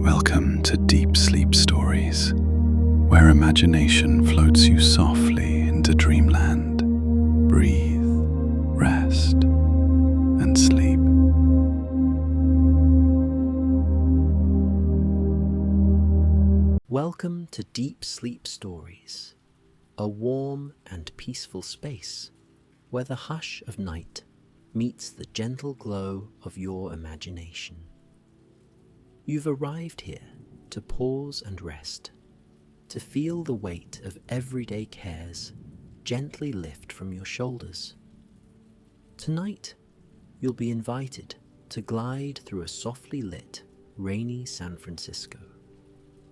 Welcome to Deep Sleep Stories, where imagination floats you softly into dreamland. Breathe, rest, and sleep. Welcome to Deep Sleep Stories, a warm and peaceful space where the hush of night meets the gentle glow of your imagination. You've arrived here to pause and rest, to feel the weight of everyday cares gently lift from your shoulders. Tonight, you'll be invited to glide through a softly lit, rainy San Francisco,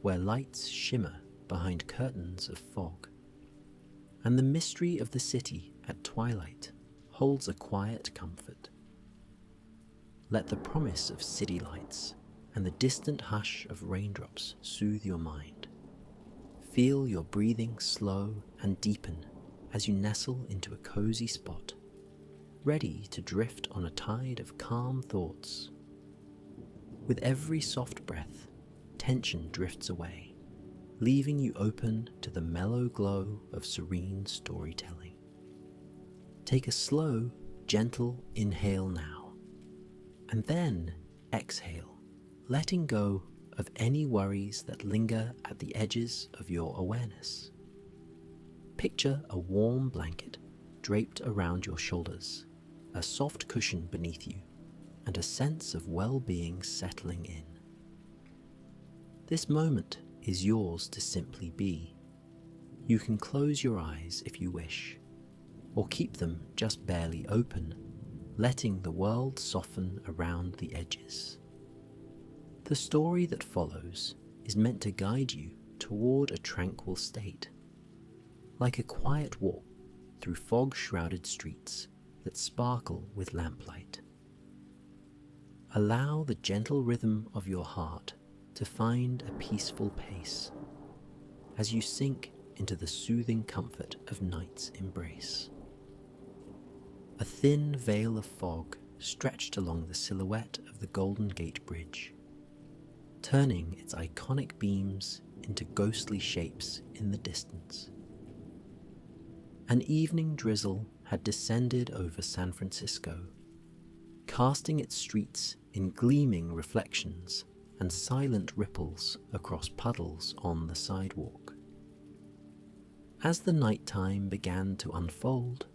where lights shimmer behind curtains of fog, and the mystery of the city at twilight holds a quiet comfort. Let the promise of city lights and the distant hush of raindrops soothe your mind. Feel your breathing slow and deepen as you nestle into a cozy spot, ready to drift on a tide of calm thoughts. With every soft breath, tension drifts away, leaving you open to the mellow glow of serene storytelling. Take a slow, gentle inhale now, and then exhale, letting go of any worries that linger at the edges of your awareness. Picture a warm blanket draped around your shoulders, a soft cushion beneath you, and a sense of well-being settling in. This moment is yours to simply be. You can close your eyes if you wish, or keep them just barely open, letting the world soften around the edges. The story that follows is meant to guide you toward a tranquil state, like a quiet walk through fog-shrouded streets that sparkle with lamplight. Allow the gentle rhythm of your heart to find a peaceful pace as you sink into the soothing comfort of night's embrace. A thin veil of fog stretched along the silhouette of the Golden Gate Bridge, turning its iconic beams into ghostly shapes in the distance. An evening drizzle had descended over San Francisco, casting its streets in gleaming reflections and silent ripples across puddles on the sidewalk. As the nighttime began to unfold,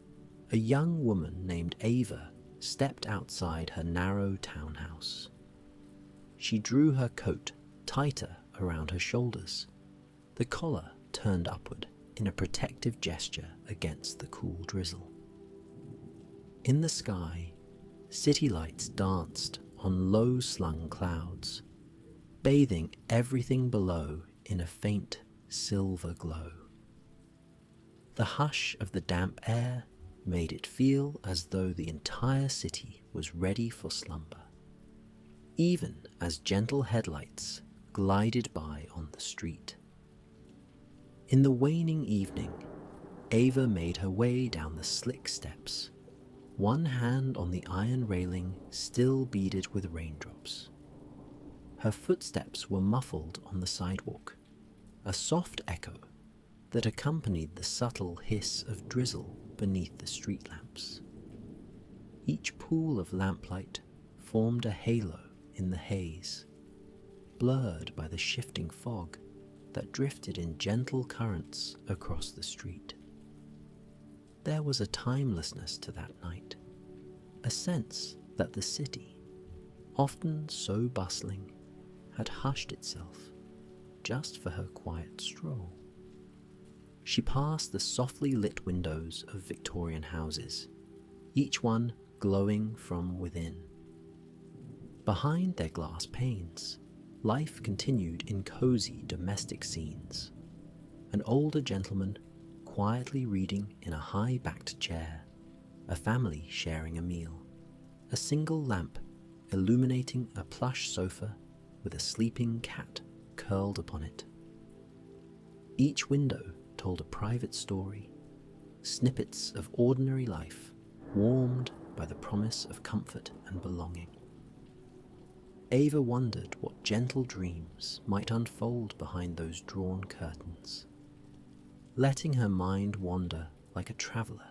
a young woman named Ava stepped outside her narrow townhouse. She drew her coat tighter around her shoulders, the collar turned upward in a protective gesture against the cool drizzle. In the sky, city lights danced on low-slung clouds, bathing everything below in a faint silver glow. The hush of the damp air made it feel as though the entire city was ready for slumber, even as gentle headlights glided by on the street. In the waning evening, Ava made her way down the slick steps, one hand on the iron railing still beaded with raindrops. Her footsteps were muffled on the sidewalk, a soft echo that accompanied the subtle hiss of drizzle beneath the street lamps. Each pool of lamplight formed a halo in the haze, blurred by the shifting fog that drifted in gentle currents across the street. There was a timelessness to that night, a sense that the city, often so bustling, had hushed itself just for her quiet stroll. She passed the softly lit windows of Victorian houses, each one glowing from within. Behind their glass panes, life continued in cozy domestic scenes. An older gentleman quietly reading in a high-backed chair, a family sharing a meal, a single lamp illuminating a plush sofa with a sleeping cat curled upon it. Each window told a private story, snippets of ordinary life warmed by the promise of comfort and belonging. Ava wondered what gentle dreams might unfold behind those drawn curtains, letting her mind wander like a traveller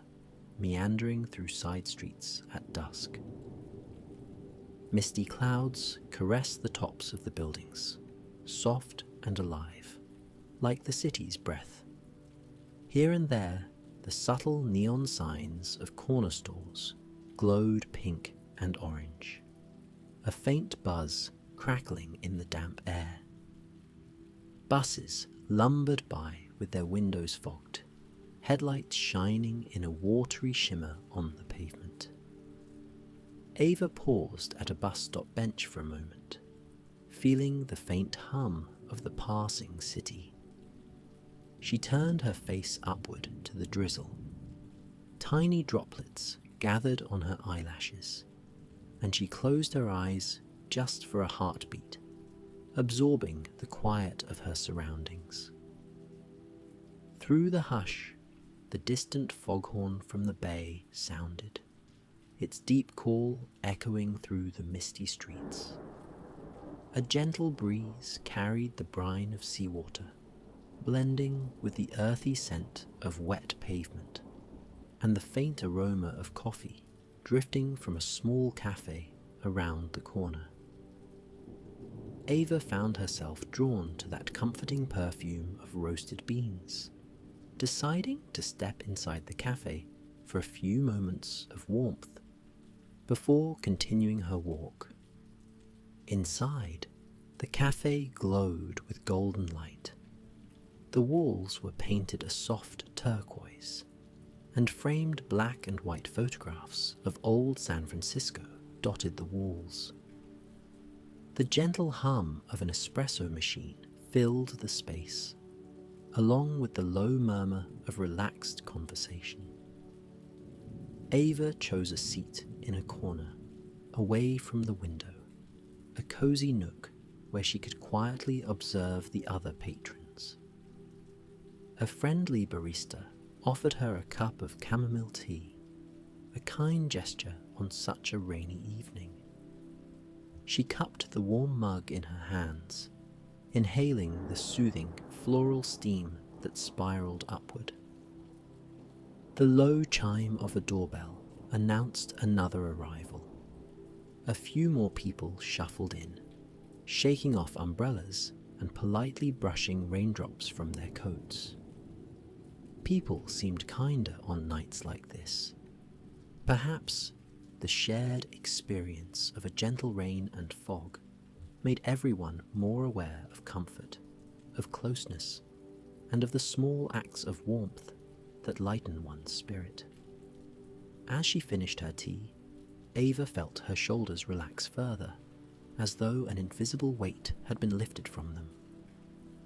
meandering through side streets at dusk. Misty clouds caressed the tops of the buildings, soft and alive, like the city's breath. Here and there, the subtle neon signs of corner stores glowed pink and orange, a faint buzz crackling in the damp air. Buses lumbered by with their windows fogged, headlights shining in a watery shimmer on the pavement. Ava paused at a bus stop bench for a moment, feeling the faint hum of the passing city. She turned her face upward to the drizzle. Tiny droplets gathered on her eyelashes, and she closed her eyes just for a heartbeat, absorbing the quiet of her surroundings. Through the hush, the distant foghorn from the bay sounded, its deep call echoing through the misty streets. A gentle breeze carried the brine of seawater, blending with the earthy scent of wet pavement and the faint aroma of coffee drifting from a small cafe around the corner. Ava found herself drawn to that comforting perfume of roasted beans, deciding to step inside the cafe for a few moments of warmth before continuing her walk. Inside, the cafe glowed with golden light. The walls were painted a soft turquoise, and framed black and white photographs of old San Francisco dotted the walls. The gentle hum of an espresso machine filled the space, along with the low murmur of relaxed conversation. Ava chose a seat in a corner, away from the window, a cozy nook where she could quietly observe the other patrons. A friendly barista offered her a cup of chamomile tea, a kind gesture on such a rainy evening. She cupped the warm mug in her hands, inhaling the soothing floral steam that spiraled upward. The low chime of a doorbell announced another arrival. A few more people shuffled in, shaking off umbrellas and politely brushing raindrops from their coats. People seemed kinder on nights like this. Perhaps the shared experience of a gentle rain and fog made everyone more aware of comfort, of closeness, and of the small acts of warmth that lighten one's spirit. As she finished her tea, Ava felt her shoulders relax further, as though an invisible weight had been lifted from them.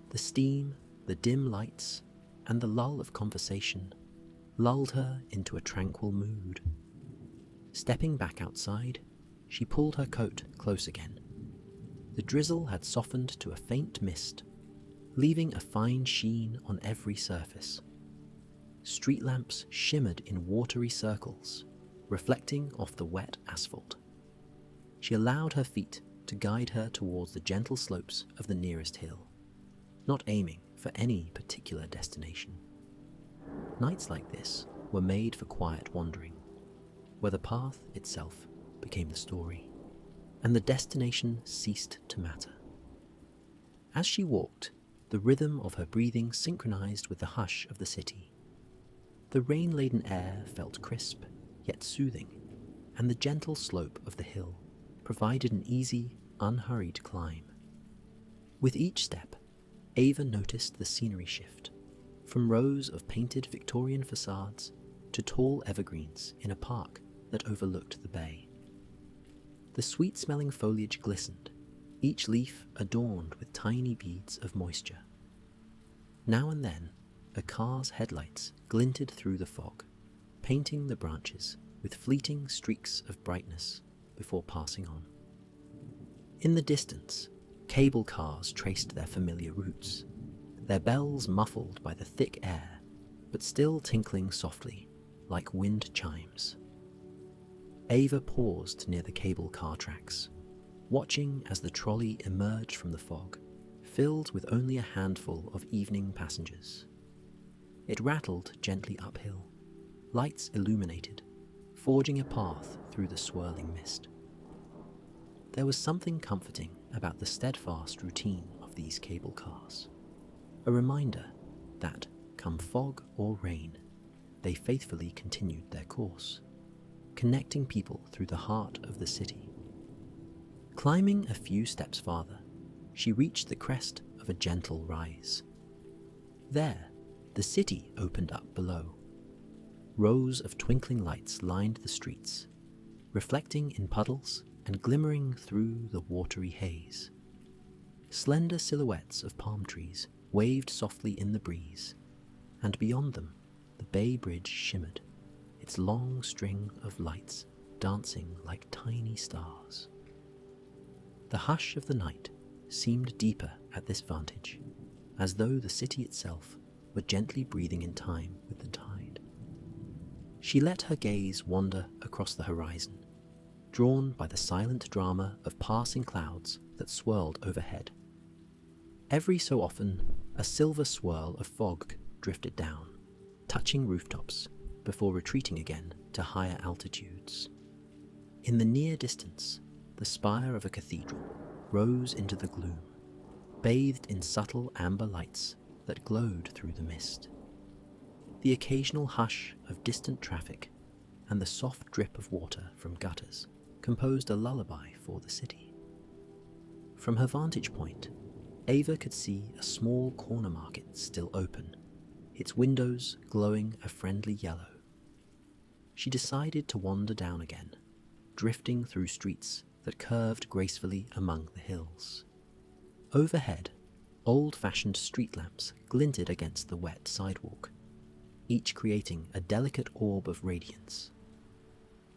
The steam, the dim lights, and the lull of conversation lulled her into a tranquil mood. Stepping back outside, she pulled her coat close again. The drizzle had softened to a faint mist, leaving a fine sheen on every surface. Street lamps shimmered in watery circles, reflecting off the wet asphalt. She allowed her feet to guide her towards the gentle slopes of the nearest hill, not aiming for any particular destination. Nights like this were made for quiet wandering, where the path itself became the story, and the destination ceased to matter. As she walked, the rhythm of her breathing synchronized with the hush of the city. The rain-laden air felt crisp, yet soothing, and the gentle slope of the hill provided an easy, unhurried climb. With each step, Ava noticed the scenery shift, from rows of painted Victorian facades to tall evergreens in a park that overlooked the bay. The sweet-smelling foliage glistened, each leaf adorned with tiny beads of moisture. Now and then, a car's headlights glinted through the fog, painting the branches with fleeting streaks of brightness before passing on. In the distance, cable cars traced their familiar routes, their bells muffled by the thick air, but still tinkling softly, like wind chimes. Ava paused near the cable car tracks, watching as the trolley emerged from the fog, filled with only a handful of evening passengers. It rattled gently uphill, lights illuminated, forging a path through the swirling mist. There was something comforting about the steadfast routine of these cable cars, a reminder that, come fog or rain, they faithfully continued their course, connecting people through the heart of the city. Climbing a few steps farther, she reached the crest of a gentle rise. There, the city opened up below. Rows of twinkling lights lined the streets, reflecting in puddles and glimmering through the watery haze. Slender silhouettes of palm trees waved softly in the breeze, and beyond them, the Bay Bridge shimmered, its long string of lights dancing like tiny stars. The hush of the night seemed deeper at this vantage, as though the city itself were gently breathing in time with the tide. She let her gaze wander across the horizon, drawn by the silent drama of passing clouds that swirled overhead. Every so often, a silver swirl of fog drifted down, touching rooftops before retreating again to higher altitudes. In the near distance, the spire of a cathedral rose into the gloom, bathed in subtle amber lights that glowed through the mist. The occasional hush of distant traffic and the soft drip of water from gutters composed a lullaby for the city. From her vantage point, Ava could see a small corner market still open, its windows glowing a friendly yellow. She decided to wander down again, drifting through streets that curved gracefully among the hills. Overhead, old-fashioned street lamps glinted against the wet sidewalk, each creating a delicate orb of radiance.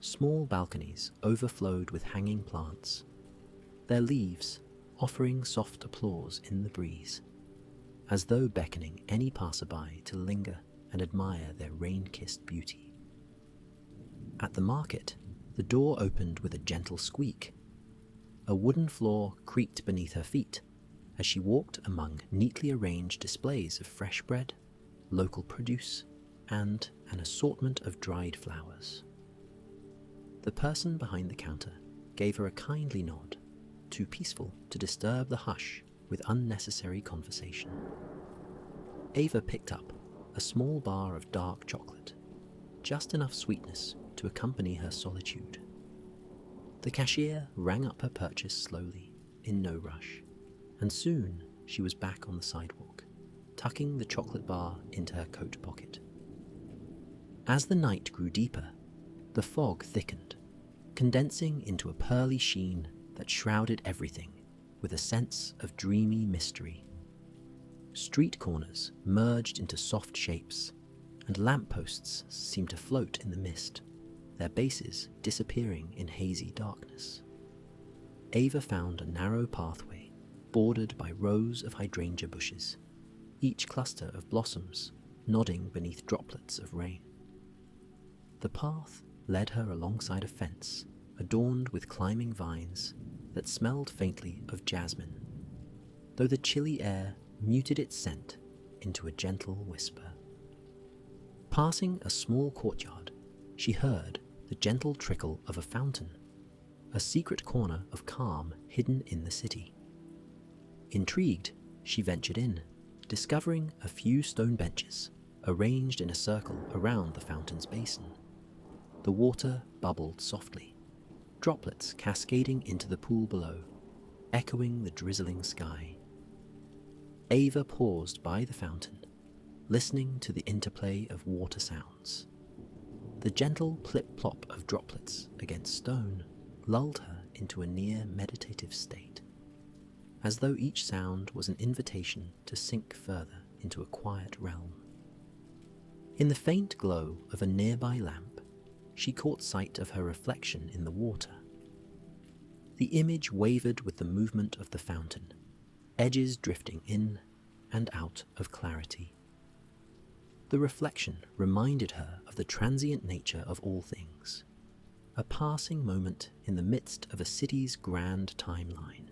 Small balconies overflowed with hanging plants, their leaves offering soft applause in the breeze, as though beckoning any passerby to linger and admire their rain-kissed beauty. At the market, the door opened with a gentle squeak. A wooden floor creaked beneath her feet as she walked among neatly arranged displays of fresh bread, local produce, and an assortment of dried flowers. The person behind the counter gave her a kindly nod, too peaceful to disturb the hush with unnecessary conversation. Ava picked up a small bar of dark chocolate, just enough sweetness to accompany her solitude. The cashier rang up her purchase slowly, in no rush, and soon she was back on the sidewalk, tucking the chocolate bar into her coat pocket. As the night grew deeper, the fog thickened, condensing into a pearly sheen that shrouded everything with a sense of dreamy mystery. Street corners merged into soft shapes, and lampposts seemed to float in the mist, their bases disappearing in hazy darkness. Ava found a narrow pathway bordered by rows of hydrangea bushes, each cluster of blossoms nodding beneath droplets of rain. The path led her alongside a fence adorned with climbing vines that smelled faintly of jasmine, though the chilly air muted its scent into a gentle whisper. Passing a small courtyard, she heard the gentle trickle of a fountain, a secret corner of calm hidden in the city. Intrigued, she ventured in, discovering a few stone benches arranged in a circle around the fountain's basin. The water bubbled softly, droplets cascading into the pool below, echoing the drizzling sky. Ava paused by the fountain, listening to the interplay of water sounds. The gentle plip-plop of droplets against stone lulled her into a near meditative state, as though each sound was an invitation to sink further into a quiet realm. In the faint glow of a nearby lamp, she caught sight of her reflection in the water. The image wavered with the movement of the fountain, edges drifting in and out of clarity. The reflection reminded her of the transient nature of all things, a passing moment in the midst of a city's grand timeline.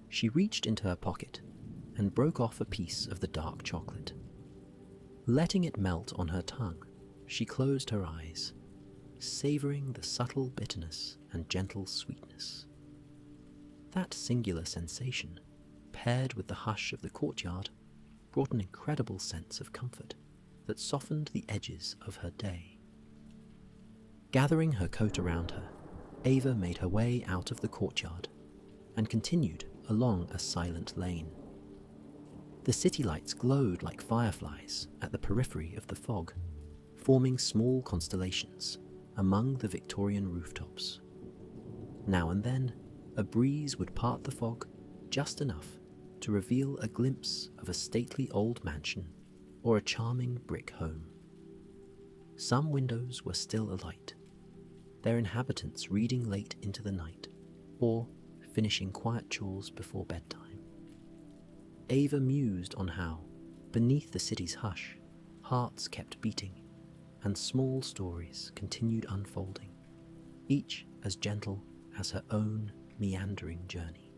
She reached into her pocket and broke off a piece of the dark chocolate. Letting it melt on her tongue, she closed her eyes, savouring the subtle bitterness and gentle sweetness. That singular sensation, paired with the hush of the courtyard, brought an incredible sense of comfort that softened the edges of her day. Gathering her coat around her, Ava made her way out of the courtyard and continued along a silent lane. The city lights glowed like fireflies at the periphery of the fog, forming small constellations among the Victorian rooftops. Now and then, a breeze would part the fog just enough to reveal a glimpse of a stately old mansion or a charming brick home. Some windows were still alight, their inhabitants reading late into the night or finishing quiet chores before bedtime. Ava mused on how, beneath the city's hush, hearts kept beating and small stories continued unfolding, each as gentle as her own meandering journey.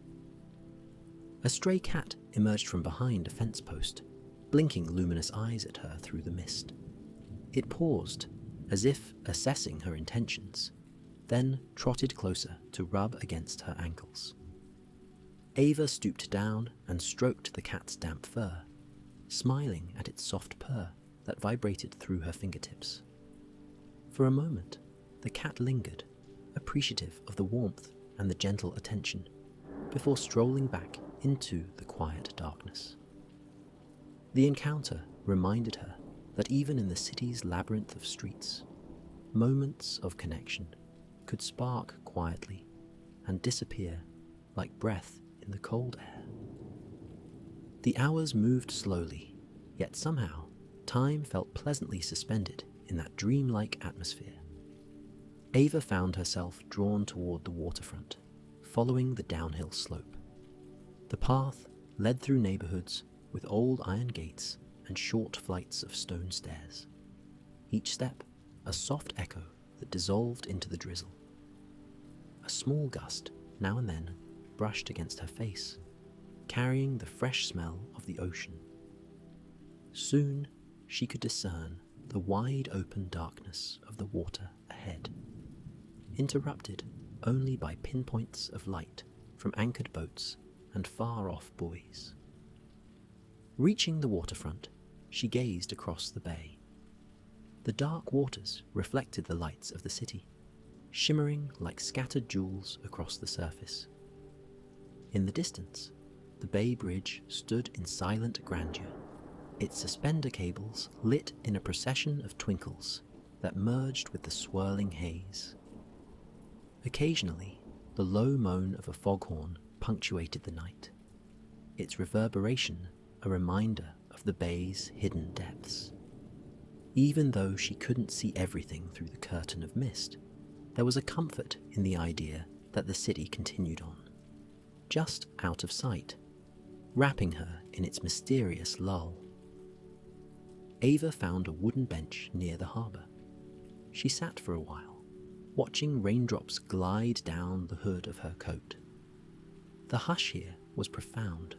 A stray cat emerged from behind a fence post, blinking luminous eyes at her through the mist. It paused, as if assessing her intentions, then trotted closer to rub against her ankles. Ava stooped down and stroked the cat's damp fur, smiling at its soft purr that vibrated through her fingertips. For a moment, the cat lingered, appreciative of the warmth and the gentle attention, before strolling back into the quiet darkness. The encounter reminded her that even in the city's labyrinth of streets, moments of connection could spark quietly and disappear like breath in the cold air. The hours moved slowly, yet somehow time felt pleasantly suspended in that dreamlike atmosphere. Ava found herself drawn toward the waterfront, following the downhill slope. The path led through neighborhoods with old iron gates and short flights of stone stairs, each step a soft echo that dissolved into the drizzle. A small gust, now and then, brushed against her face, carrying the fresh smell of the ocean. Soon she could discern the wide-open darkness of the water ahead, interrupted only by pinpoints of light from anchored boats and far-off buoys. Reaching the waterfront, she gazed across the bay. The dark waters reflected the lights of the city, shimmering like scattered jewels across the surface. In the distance, the Bay Bridge stood in silent grandeur, its suspender cables lit in a procession of twinkles that merged with the swirling haze. Occasionally, the low moan of a foghorn punctuated the night, its reverberation a reminder of the bay's hidden depths. Even though she couldn't see everything through the curtain of mist, there was a comfort in the idea that the city continued on, just out of sight, wrapping her in its mysterious lull. Ava found a wooden bench near the harbour. She sat for a while, watching raindrops glide down the hood of her coat. The hush here was profound.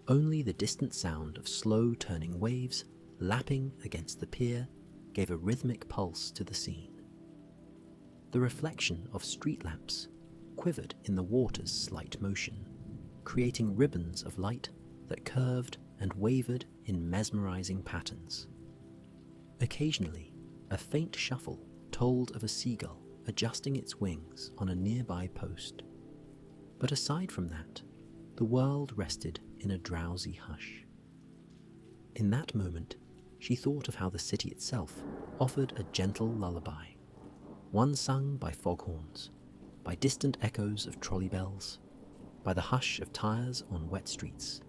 Only the distant sound of slow-turning waves lapping against the pier gave a rhythmic pulse to the scene. The reflection of street lamps quivered in the water's slight motion, creating ribbons of light that curved and wavered in mesmerizing patterns. Occasionally, a faint shuffle told of a seagull adjusting its wings on a nearby post. But aside from that, the world rested in a drowsy hush. In that moment, she thought of how the city itself offered a gentle lullaby, one sung by foghorns, by distant echoes of trolley bells, by the hush of tires on wet streets,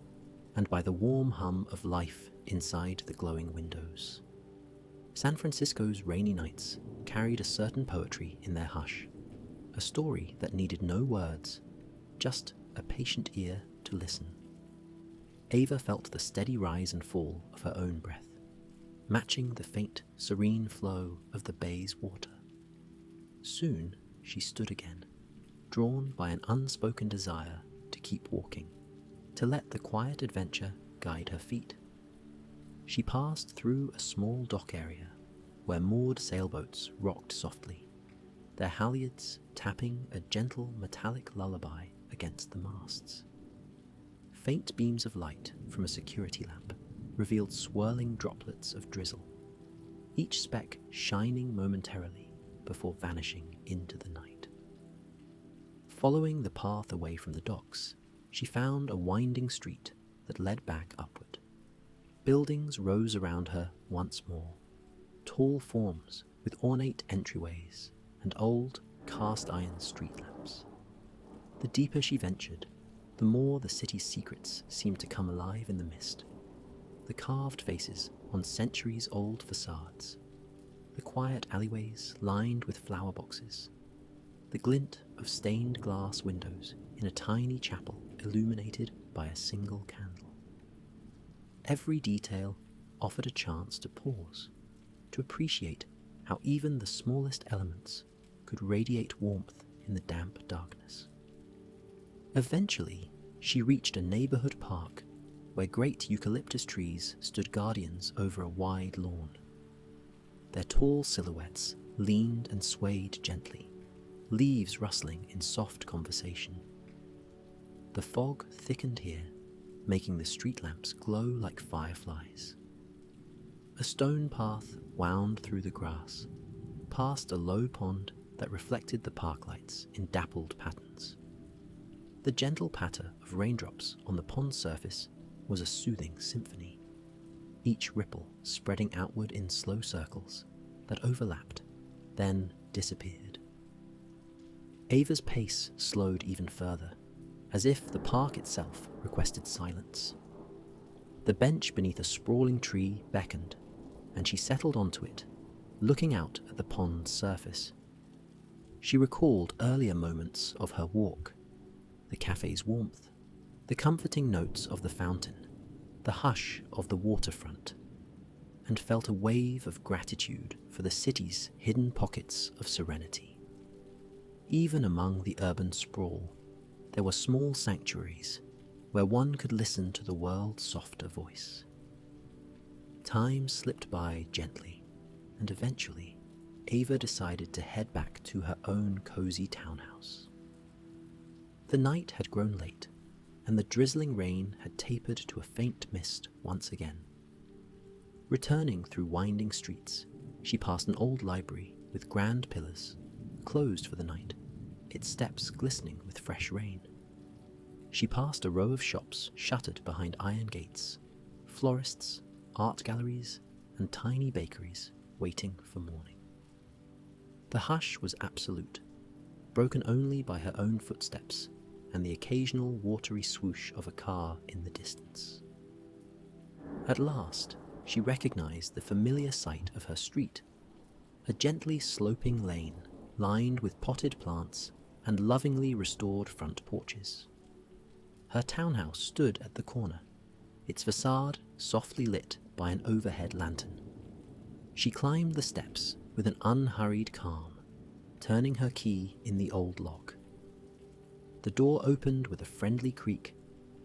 and by the warm hum of life inside the glowing windows. San Francisco's rainy nights carried a certain poetry in their hush, a story that needed no words, just a patient ear to listen. Ava felt the steady rise and fall of her own breath, matching the faint, serene flow of the bay's water. Soon she stood again, drawn by an unspoken desire to keep walking, to let the quiet adventure guide her feet. She passed through a small dock area where moored sailboats rocked softly, their halyards tapping a gentle metallic lullaby against the masts. Faint beams of light from a security lamp revealed swirling droplets of drizzle, each speck shining momentarily before vanishing into the night. Following the path away from the docks, she found a winding street that led back upward. Buildings rose around her once more, tall forms with ornate entryways and old cast-iron street lamps. The deeper she ventured, the more the city's secrets seemed to come alive in the mist. The carved faces on centuries-old facades, the quiet alleyways lined with flower boxes, the glint of stained glass windows in a tiny chapel illuminated by a single candle. Every detail offered a chance to pause, to appreciate how even the smallest elements could radiate warmth in the damp darkness. Eventually, she reached a neighborhood park where great eucalyptus trees stood guardians over a wide lawn. Their tall silhouettes leaned and swayed gently, leaves rustling in soft conversation. The fog thickened here, making the street lamps glow like fireflies. A stone path wound through the grass, past a low pond that reflected the park lights in dappled patterns. The gentle patter of raindrops on the pond's surface was a soothing symphony, each ripple spreading outward in slow circles that overlapped, then disappeared. Ava's pace slowed even further, as if the park itself requested silence. The bench beneath a sprawling tree beckoned, and she settled onto it, looking out at the pond's surface. She recalled earlier moments of her walk, the cafe's warmth, the comforting notes of the fountain, the hush of the waterfront, and felt a wave of gratitude for the city's hidden pockets of serenity. Even among the urban sprawl, there were small sanctuaries where one could listen to the world's softer voice. Time slipped by gently, and eventually, Ava decided to head back to her own cozy townhouse. The night had grown late, and the drizzling rain had tapered to a faint mist once again. Returning through winding streets, she passed an old library with grand pillars, closed for the night, its steps glistening with fresh rain. She passed a row of shops shuttered behind iron gates, florists, art galleries, and tiny bakeries waiting for morning. The hush was absolute, broken only by her own footsteps and the occasional watery swoosh of a car in the distance. At last, she recognized the familiar sight of her street, a gently sloping lane lined with potted plants and lovingly restored front porches. Her townhouse stood at the corner, its facade softly lit by an overhead lantern. She climbed the steps with an unhurried calm, turning her key in the old lock. The door opened with a friendly creak,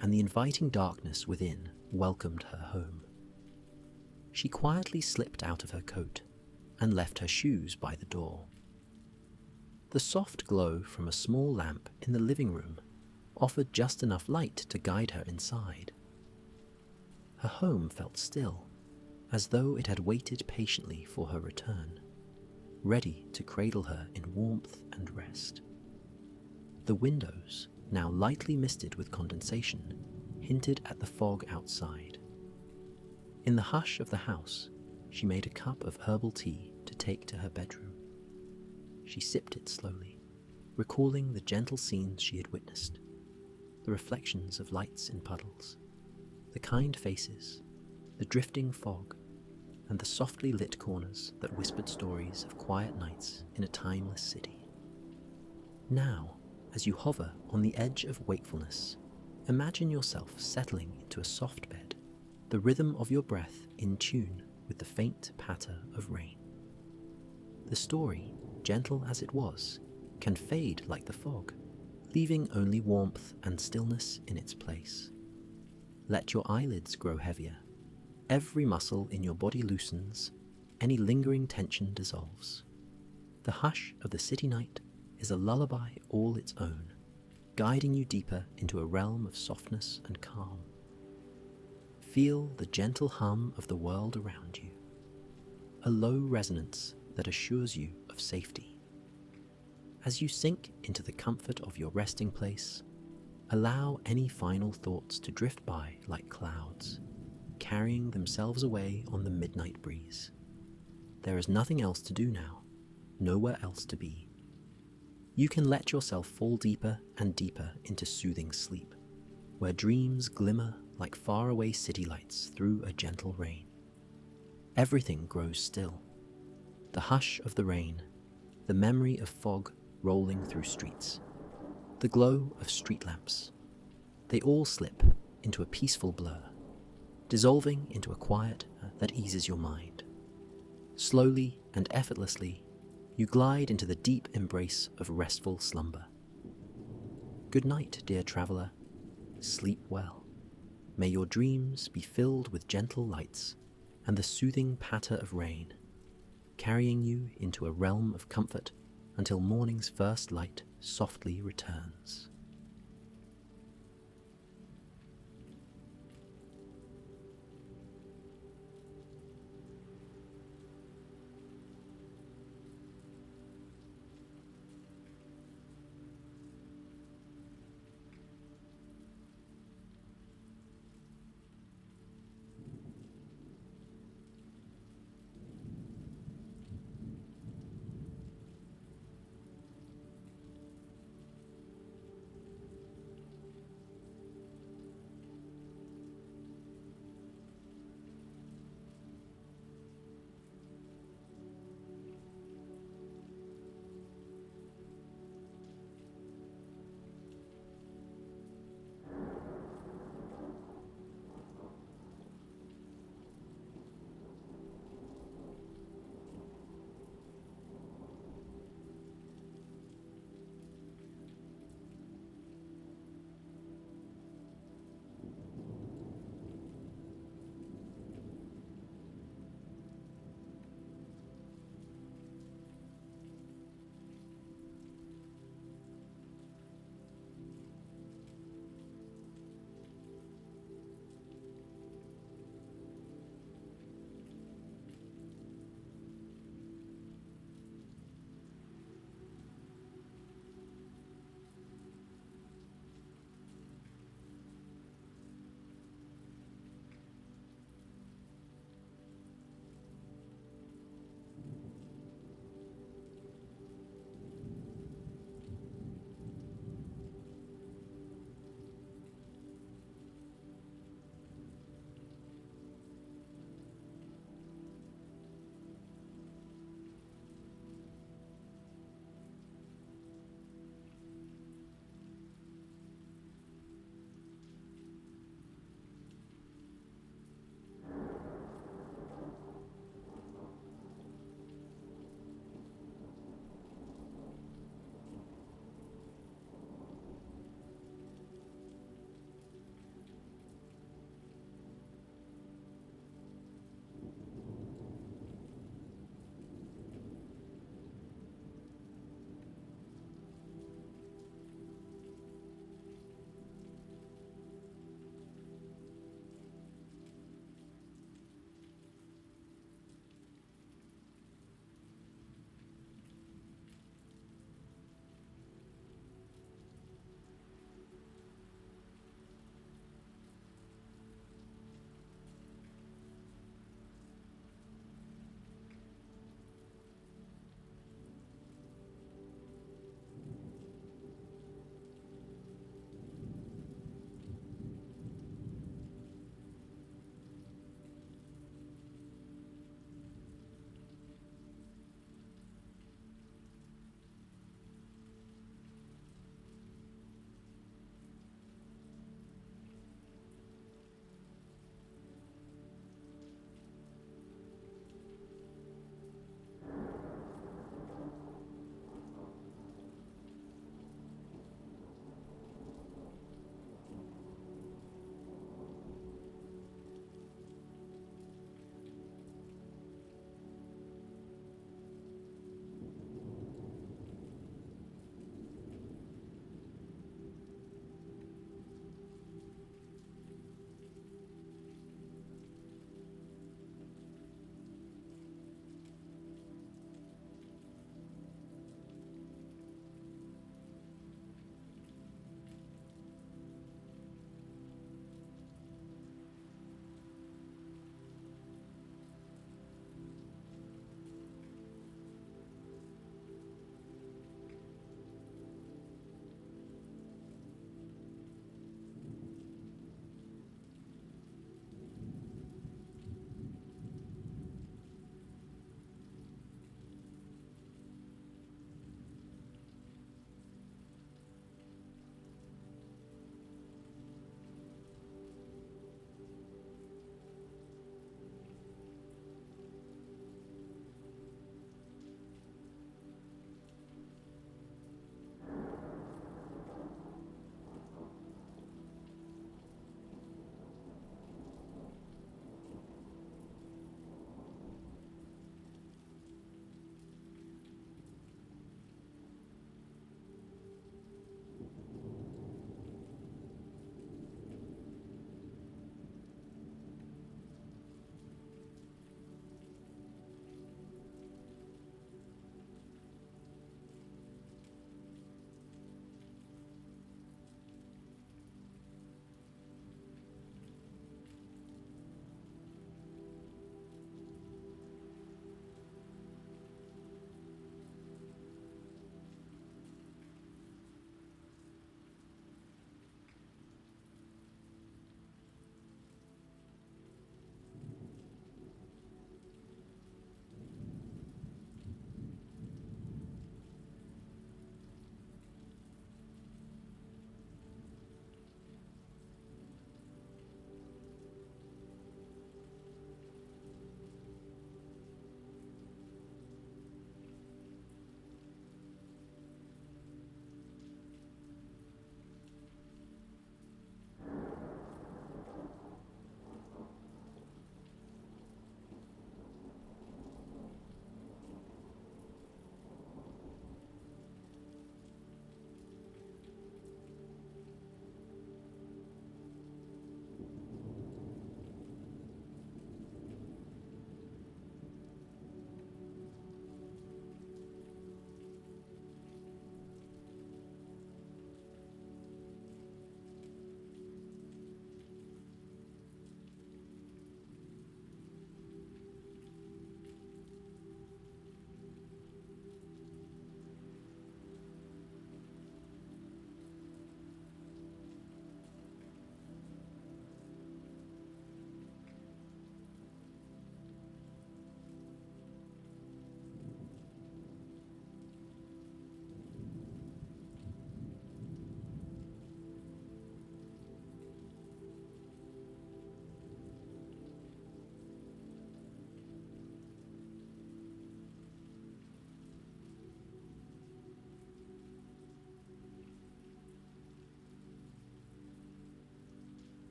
and the inviting darkness within welcomed her home. She quietly slipped out of her coat and left her shoes by the door. The soft glow from a small lamp in the living room offered just enough light to guide her inside. Her home felt still, as though it had waited patiently for her return, ready to cradle her in warmth and rest. The windows, now lightly misted with condensation, hinted at the fog outside. In the hush of the house, she made a cup of herbal tea to take to her bedroom. She sipped it slowly, recalling the gentle scenes she had witnessed, the reflections of lights in puddles, the kind faces, the drifting fog, and the softly lit corners that whispered stories of quiet nights in a timeless city. Now, as you hover on the edge of wakefulness, imagine yourself settling into a soft bed, the rhythm of your breath in tune with the faint patter of rain. The story, gentle as it was, can fade like the fog, leaving only warmth and stillness in its place. Let your eyelids grow heavier. Every muscle in your body loosens, any lingering tension dissolves. The hush of the city night is a lullaby all its own, guiding you deeper into a realm of softness and calm. Feel the gentle hum of the world around you, a low resonance that assures you of safety. As you sink into the comfort of your resting place, allow any final thoughts to drift by like clouds, carrying themselves away on the midnight breeze. There is nothing else to do now, nowhere else to be. You can let yourself fall deeper and deeper into soothing sleep, where dreams glimmer like faraway city lights through a gentle rain. Everything grows still. The hush of the rain, the memory of fog rolling through streets, the glow of street lamps, they all slip into a peaceful blur, dissolving into a quiet that eases your mind. Slowly and effortlessly, you glide into the deep embrace of restful slumber. Good night, dear traveller. Sleep well. May your dreams be filled with gentle lights and the soothing patter of rain, carrying you into a realm of comfort until morning's first light softly returns.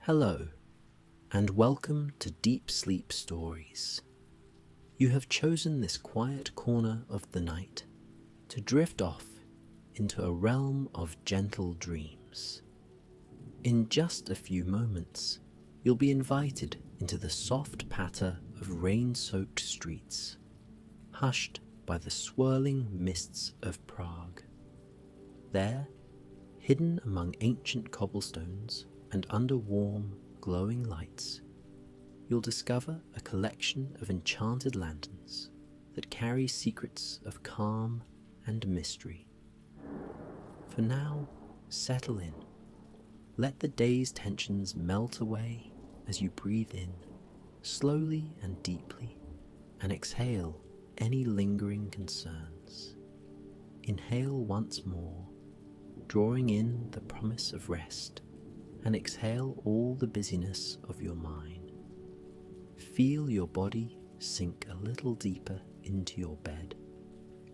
Hello, and welcome to Deep Sleep Stories. You have chosen this quiet corner of the night to drift off into a realm of gentle dreams. In just a few moments, you'll be invited into the soft patter of rain-soaked streets, hushed by the swirling mists of Prague. There, hidden among ancient cobblestones and under warm, glowing lights, you'll discover a collection of enchanted lanterns that carry secrets of calm and mystery. For now, settle in. Let the day's tensions melt away as you breathe in, slowly and deeply, and exhale any lingering concerns. Inhale once more, drawing in the promise of rest, and exhale all the busyness of your mind. Feel your body sink a little deeper into your bed,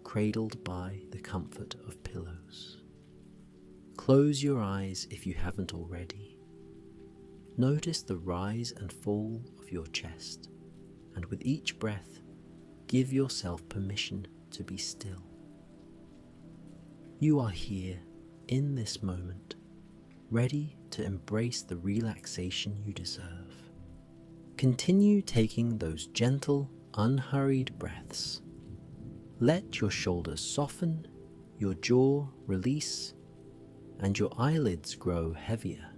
cradled by the comfort of pillows. Close your eyes if you haven't already. Notice the rise and fall of your chest, and with each breath, give yourself permission to be still. You are here, in this moment, ready to embrace the relaxation you deserve. Continue taking those gentle, unhurried breaths. Let your shoulders soften, your jaw release, and your eyelids grow heavier.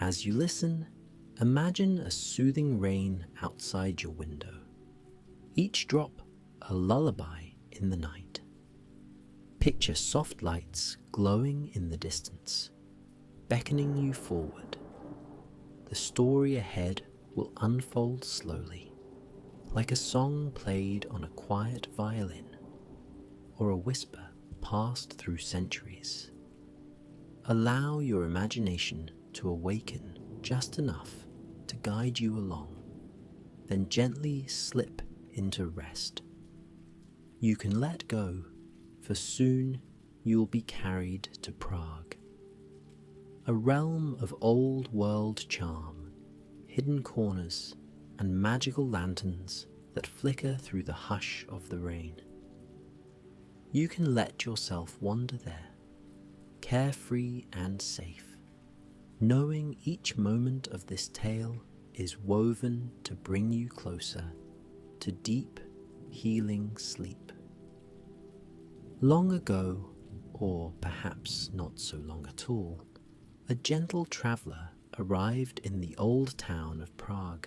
As you listen, imagine a soothing rain outside your window, each drop a lullaby in the night. Picture soft lights glowing in the distance, beckoning you forward. The story ahead will unfold slowly, like a song played on a quiet violin, or a whisper passed through centuries. Allow your imagination to awaken just enough to guide you along, then gently slip into rest. You can let go, for soon you will be carried to Prague, a realm of old world charm, hidden corners, and magical lanterns that flicker through the hush of the rain. You can let yourself wander there, carefree and safe, knowing each moment of this tale is woven to bring you closer to deep, healing sleep. Long ago, or perhaps not so long at all, a gentle traveller arrived in the old town of Prague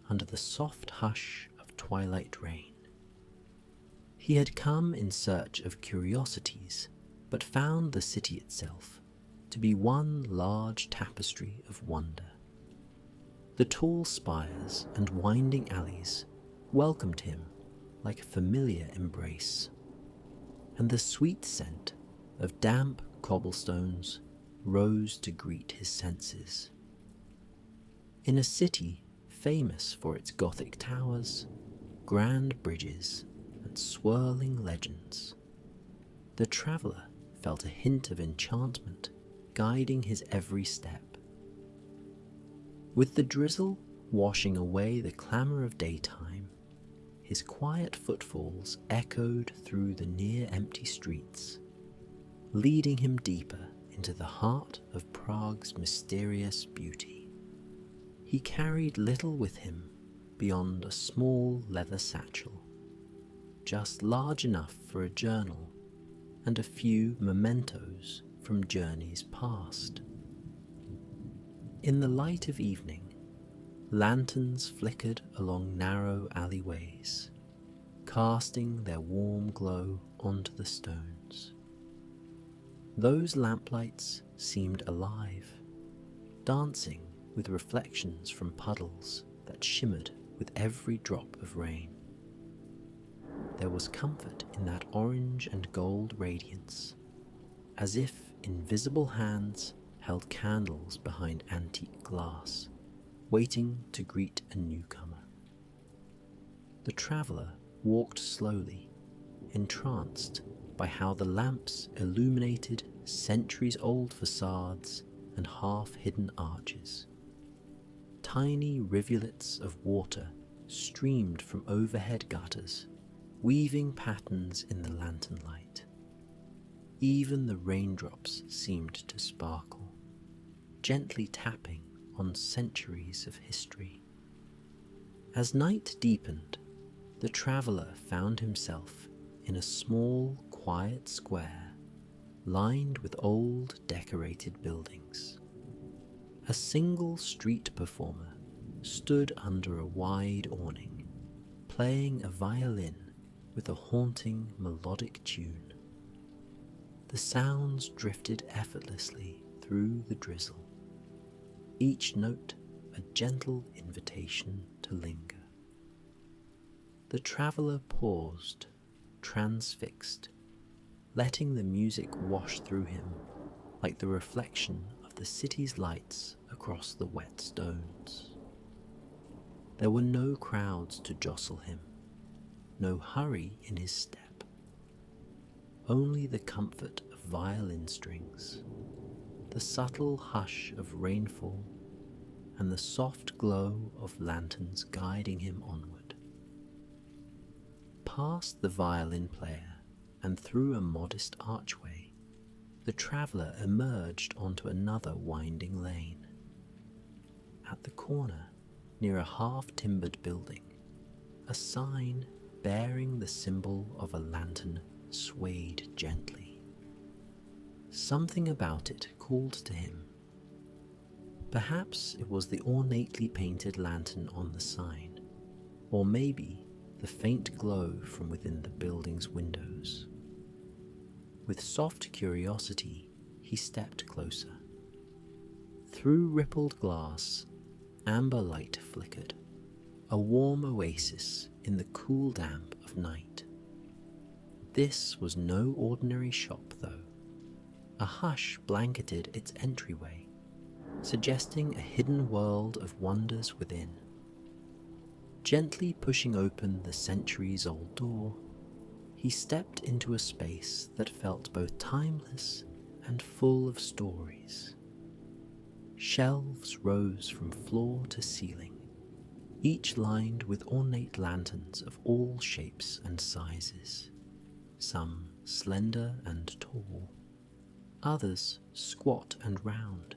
under the soft hush of twilight rain. He had come in search of curiosities, but found the city itself to be one large tapestry of wonder. The tall spires and winding alleys welcomed him like a familiar embrace, and the sweet scent of damp cobblestones rose to greet his senses. In a city famous for its Gothic towers, grand bridges, and swirling legends, the traveller felt a hint of enchantment guiding his every step. With the drizzle washing away the clamour of daytime, his quiet footfalls echoed through the near-empty streets, leading him deeper into the heart of Prague's mysterious beauty. He carried little with him beyond a small leather satchel, just large enough for a journal and a few mementos from journeys past. In the light of evening, lanterns flickered along narrow alleyways, casting their warm glow onto the stones. Those lamplights seemed alive, dancing with reflections from puddles that shimmered with every drop of rain. There was comfort in that orange and gold radiance, as if invisible hands held candles behind antique glass, waiting to greet a newcomer. The traveller walked slowly, entranced by how the lamps illuminated centuries-old facades and half-hidden arches. Tiny rivulets of water streamed from overhead gutters, weaving patterns in the lantern light. Even the raindrops seemed to sparkle, gently tapping on centuries of history. As night deepened, the traveller found himself in a small, quiet square lined with old, decorated buildings. A single street performer stood under a wide awning, playing a violin with a haunting, melodic tune. The sounds drifted effortlessly through the drizzle, each note a gentle invitation to linger. The traveller paused, transfixed, letting the music wash through him like the reflection of the city's lights across the wet stones. There were no crowds to jostle him, no hurry in his step, only the comfort of violin strings, the subtle hush of rainfall, and the soft glow of lanterns guiding him onward. Past the violin player and through a modest archway, the traveller emerged onto another winding lane. At the corner, near a half-timbered building, a sign bearing the symbol of a lantern swayed gently. Something about it called to him. Perhaps it was the ornately painted lantern on the sign, or maybe the faint glow from within the building's windows. With soft curiosity, he stepped closer. Through rippled glass, amber light flickered, a warm oasis in the cool damp of night. This was no ordinary shop, though. A hush blanketed its entryway, suggesting a hidden world of wonders within. Gently pushing open the centuries-old door, he stepped into a space that felt both timeless and full of stories. Shelves rose from floor to ceiling, each lined with ornate lanterns of all shapes and sizes, some slender and tall, others squat and round,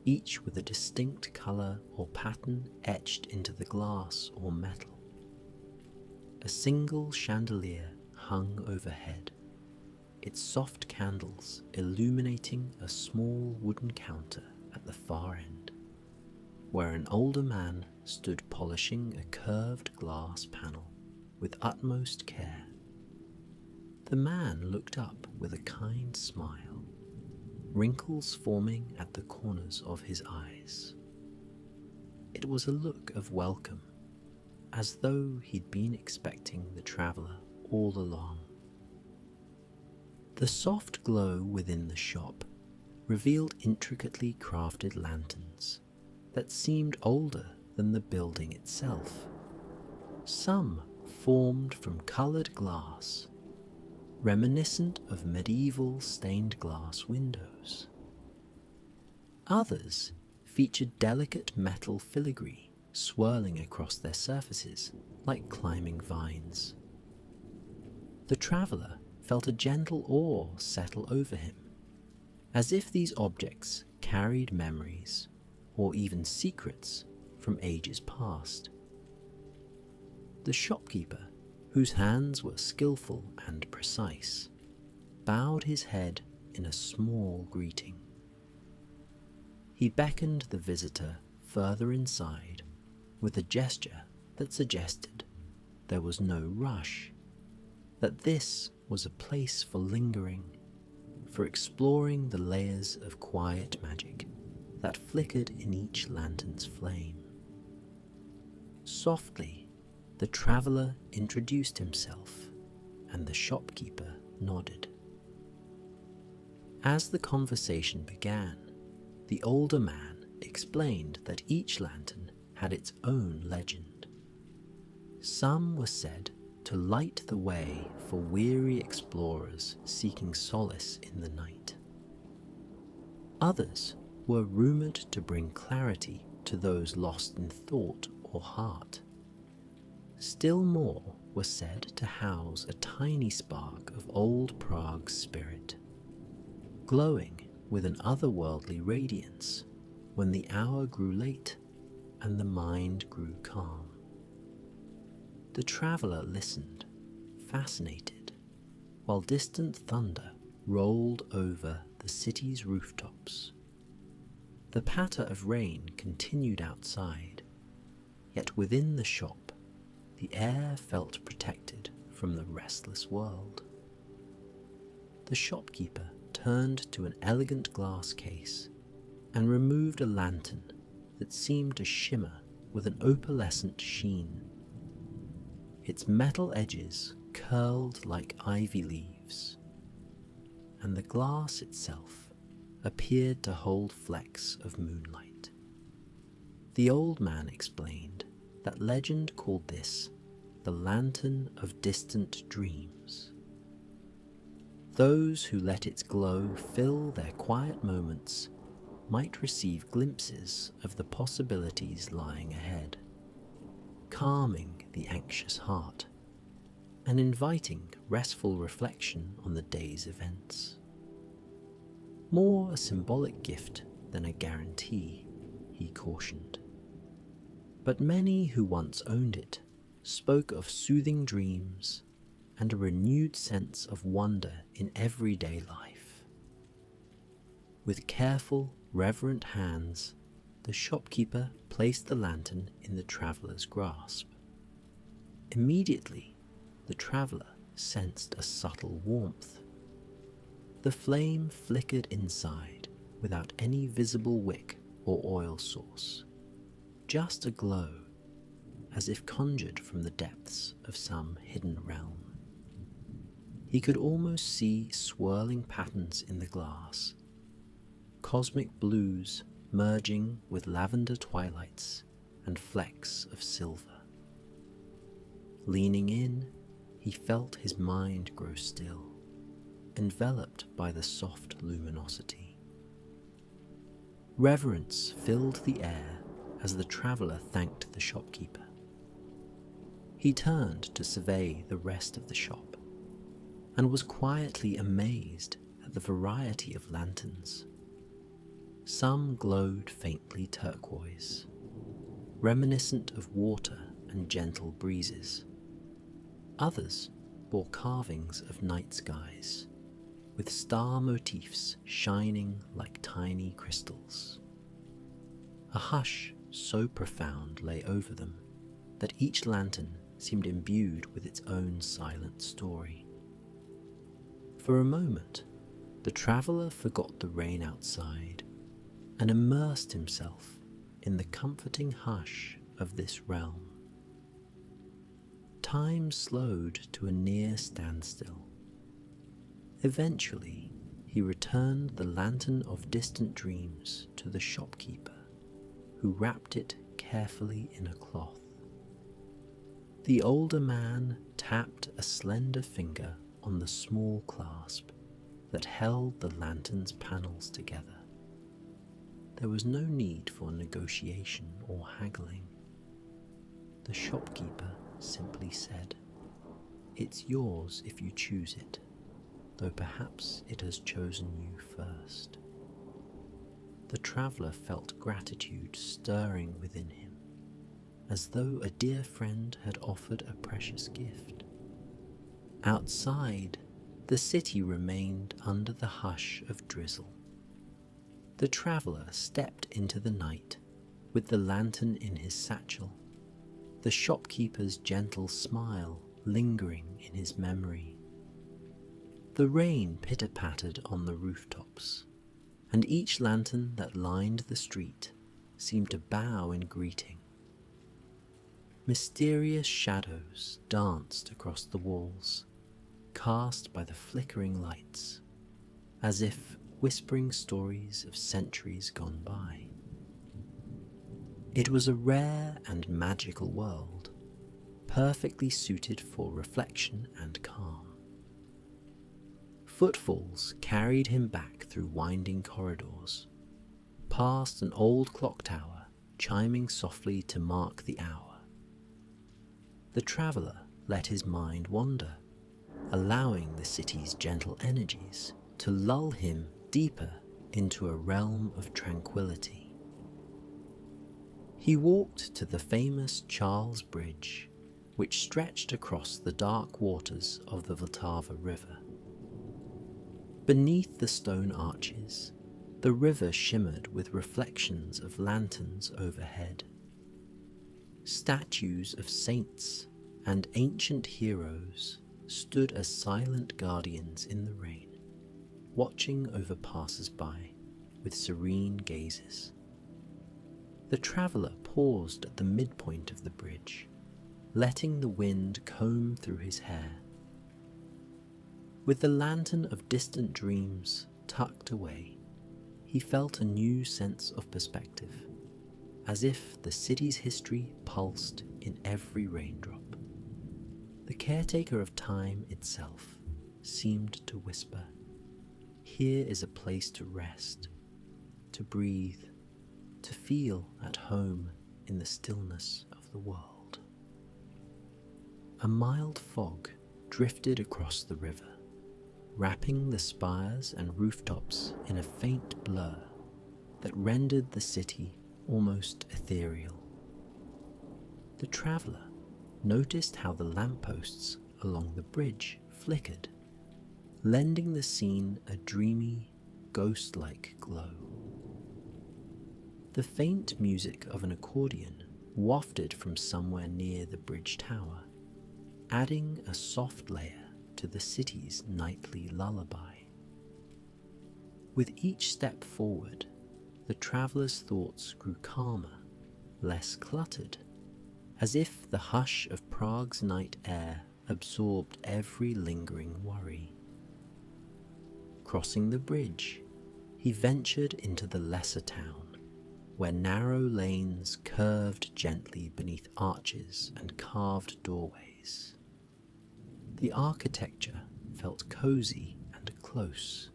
each with a distinct colour or pattern etched into the glass or metal. A single chandelier hung overhead, its soft candles illuminating a small wooden counter at the far end, where an older man stood polishing a curved glass panel with utmost care. The man looked up with a kind smile, wrinkles forming at the corners of his eyes. It was a look of welcome, as though he'd been expecting the traveller all along. The soft glow within the shop revealed intricately crafted lanterns that seemed older than the building itself. Some formed from coloured glass, reminiscent of medieval stained glass windows. Others featured delicate metal filigree swirling across their surfaces like climbing vines. The traveller felt a gentle awe settle over him, as if these objects carried memories or even secrets from ages past. The shopkeeper, whose hands were skillful and precise, bowed his head in a small greeting. He beckoned the visitor further inside with a gesture that suggested there was no rush, that this was a place for lingering, for exploring the layers of quiet magic that flickered in each lantern's flame. Softly, the traveller introduced himself, and the shopkeeper nodded. As the conversation began, the older man explained that each lantern had its own legend. Some were said to light the way for weary explorers seeking solace in the night. Others were rumoured to bring clarity to those lost in thought or heart. Still more were said to house a tiny spark of old Prague's spirit, glowing with an otherworldly radiance when the hour grew late and the mind grew calm. The traveller listened, fascinated, while distant thunder rolled over the city's rooftops. The patter of rain continued outside, yet within the shop the air felt protected from the restless world. The shopkeeper turned to an elegant glass case and removed a lantern that seemed to shimmer with an opalescent sheen. Its metal edges curled like ivy leaves, and the glass itself appeared to hold flecks of moonlight. The old man explained that legend called this the Lantern of Distant Dreams. Those who let its glow fill their quiet moments might receive glimpses of the possibilities lying ahead, calming the anxious heart and inviting restful reflection on the day's events. More a symbolic gift than a guarantee, he cautioned. But many who once owned it spoke of soothing dreams and a renewed sense of wonder in everyday life. With careful, reverent hands, the shopkeeper placed the lantern in the traveller's grasp. Immediately, the traveller sensed a subtle warmth. The flame flickered inside without any visible wick or oil source, just a glow, as if conjured from the depths of some hidden realm. He could almost see swirling patterns in the glass, cosmic blues merging with lavender twilights and flecks of silver. Leaning in, he felt his mind grow still, enveloped by the soft luminosity. Reverence filled the air as the traveller thanked the shopkeeper. He turned to survey the rest of the shop, and was quietly amazed at the variety of lanterns. Some glowed faintly turquoise, reminiscent of water and gentle breezes. Others bore carvings of night skies, with star motifs shining like tiny crystals. A hush so profound lay over them that each lantern seemed imbued with its own silent story. For a moment, the traveller forgot the rain outside and immersed himself in the comforting hush of this realm. Time slowed to a near standstill. Eventually, he returned the lantern of distant dreams to the shopkeeper, who wrapped it carefully in a cloth. The older man tapped a slender finger on the small clasp that held the lantern's panels together. There was no need for negotiation or haggling. The shopkeeper simply said, "It's yours if you choose it, though perhaps it has chosen you first." The traveller felt gratitude stirring within him, as though a dear friend had offered a precious gift. Outside, the city remained under the hush of drizzle. The traveller stepped into the night with the lantern in his satchel, the shopkeeper's gentle smile lingering in his memory. The rain pitter-pattered on the rooftops, and each lantern that lined the street seemed to bow in greeting. Mysterious shadows danced across the walls, cast by the flickering lights, as if whispering stories of centuries gone by. It was a rare and magical world, perfectly suited for reflection and calm. Footfalls carried him back through winding corridors, past an old clock tower chiming softly to mark the hour. The traveller let his mind wander, allowing the city's gentle energies to lull him deeper into a realm of tranquility. He walked to the famous Charles Bridge, which stretched across the dark waters of the Vltava River. Beneath the stone arches, the river shimmered with reflections of lanterns overhead. Statues of saints and ancient heroes stood as silent guardians in the rain, watching over passers-by with serene gazes. The traveller paused at the midpoint of the bridge, letting the wind comb through his hair. With the lantern of distant dreams tucked away, he felt a new sense of perspective, as if the city's history pulsed in every raindrop. The caretaker of time itself seemed to whisper, "Here is a place to rest, to breathe, to feel at home in the stillness of the world." A mild fog drifted across the river, wrapping the spires and rooftops in a faint blur that rendered the city almost ethereal. The traveller noticed how the lampposts along the bridge flickered, lending the scene a dreamy, ghost-like glow. The faint music of an accordion wafted from somewhere near the bridge tower, adding a soft layer to the city's nightly lullaby. With each step forward, the traveller's thoughts grew calmer, less cluttered, as if the hush of Prague's night air absorbed every lingering worry. Crossing the bridge, he ventured into the lesser town, where narrow lanes curved gently beneath arches and carved doorways. The architecture felt cozy and close,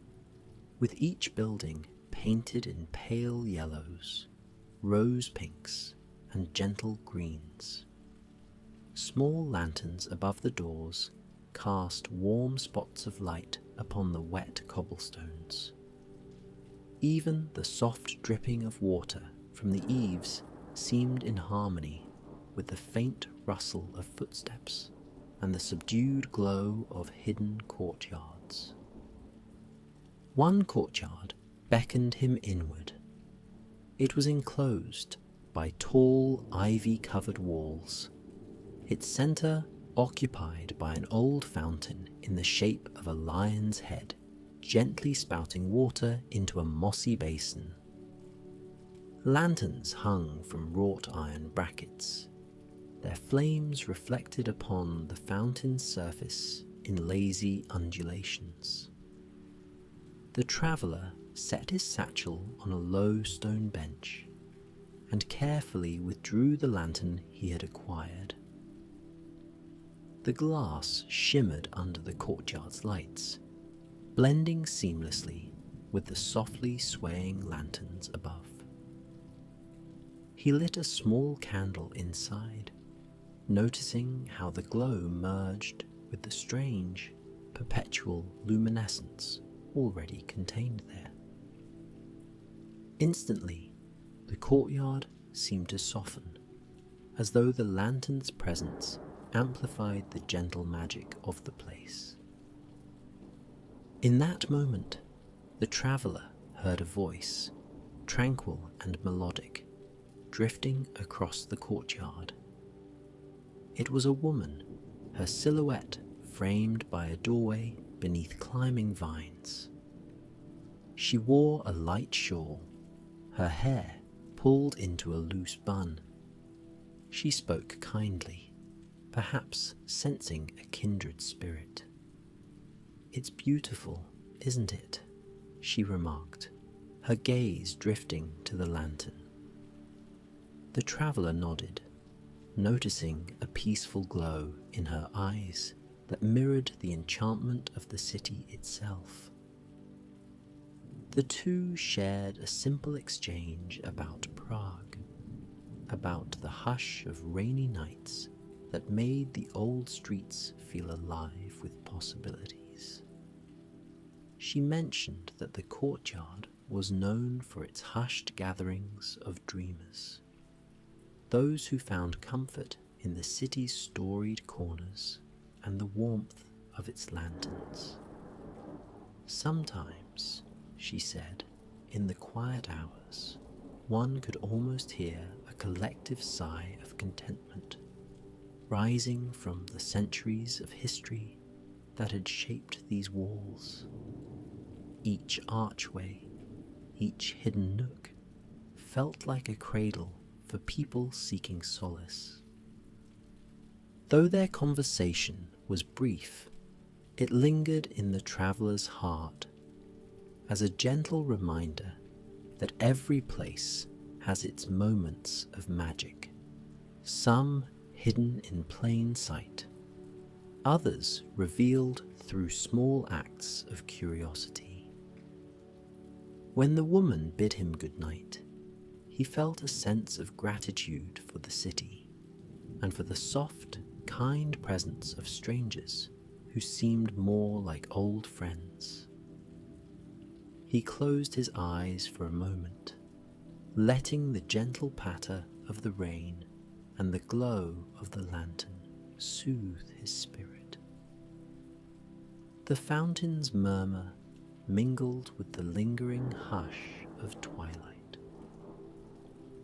with each building painted in pale yellows, rose pinks, and gentle greens. Small lanterns above the doors cast warm spots of light upon the wet cobblestones. Even the soft dripping of water from the eaves seemed in harmony with the faint rustle of footsteps and the subdued glow of hidden courtyards. One courtyard beckoned him inward. It was enclosed by tall, ivy-covered walls, its centre occupied by an old fountain in the shape of a lion's head, gently spouting water into a mossy basin. Lanterns hung from wrought iron brackets, their flames reflected upon the fountain's surface in lazy undulations. The traveller set his satchel on a low stone bench and carefully withdrew the lantern he had acquired. The glass shimmered under the courtyard's lights, blending seamlessly with the softly swaying lanterns above. He lit a small candle inside, noticing how the glow merged with the strange, perpetual luminescence already contained there. Instantly, the courtyard seemed to soften, as though the lantern's presence amplified the gentle magic of the place. In that moment, the traveller heard a voice, tranquil and melodic, drifting across the courtyard. It was a woman, her silhouette framed by a doorway beneath climbing vines. She wore a light shawl, her hair pulled into a loose bun. She spoke kindly, perhaps sensing a kindred spirit. "It's beautiful, isn't it?" she remarked, her gaze drifting to the lantern. The traveller nodded, noticing a peaceful glow in her eyes that mirrored the enchantment of the city itself. The two shared a simple exchange about Prague, about the hush of rainy nights that made the old streets feel alive with possibilities. She mentioned that the courtyard was known for its hushed gatherings of dreamers, those who found comfort in the city's storied corners and the warmth of its lanterns. Sometimes, she said, in the quiet hours, one could almost hear a collective sigh of contentment, rising from the centuries of history that had shaped these walls. Each archway, each hidden nook, felt like a cradle for people seeking solace. Though their conversation was brief, it lingered in the traveller's heart as a gentle reminder that every place has its moments of magic, some hidden in plain sight, others revealed through small acts of curiosity. When the woman bid him good night, he felt a sense of gratitude for the city and for the soft, kind presence of strangers who seemed more like old friends. He closed his eyes for a moment, letting the gentle patter of the rain and the glow of the lantern soothe his spirit. The fountain's murmur mingled with the lingering hush of twilight.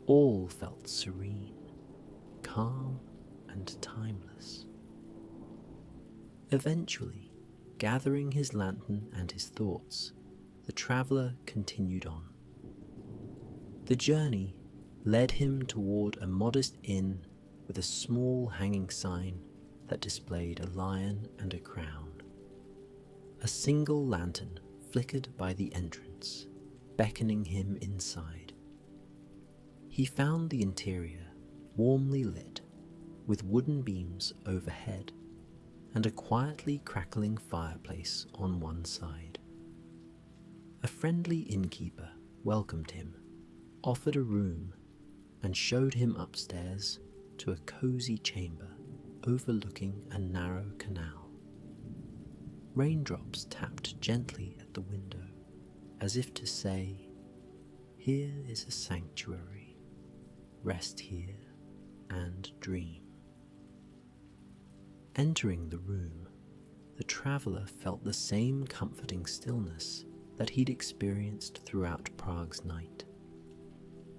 All felt serene, calm, and timeless. Eventually, gathering his lantern and his thoughts, the traveller continued on. The journey led him toward a modest inn with a small hanging sign that displayed a lion and a crown. A single lantern flickered by the entrance, beckoning him inside. He found the interior warmly lit, with wooden beams overhead and a quietly crackling fireplace on one side. A friendly innkeeper welcomed him, offered a room, and showed him upstairs to a cozy chamber overlooking a narrow canal. Raindrops tapped gently at the window, as if to say, "Here is a sanctuary. Rest here and dream." Entering the room, the traveller felt the same comforting stillness that he'd experienced throughout Prague's night.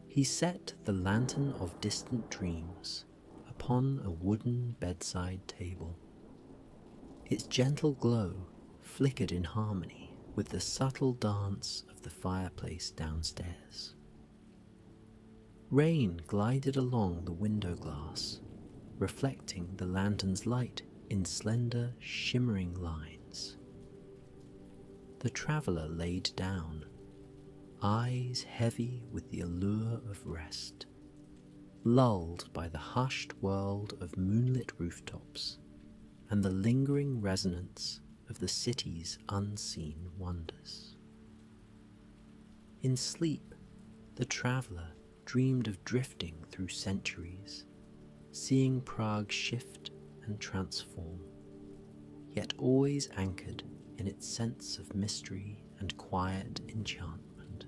He set the lantern of distant dreams upon a wooden bedside table. Its gentle glow flickered in harmony with the subtle dance of the fireplace downstairs. Rain glided along the window glass, reflecting the lantern's light in slender, shimmering lines. The traveller laid down, eyes heavy with the allure of rest, lulled by the hushed world of moonlit rooftops and the lingering resonance of the city's unseen wonders. In sleep, the traveller dreamed of drifting through centuries, seeing Prague shift and transform, yet always anchored in its sense of mystery and quiet enchantment.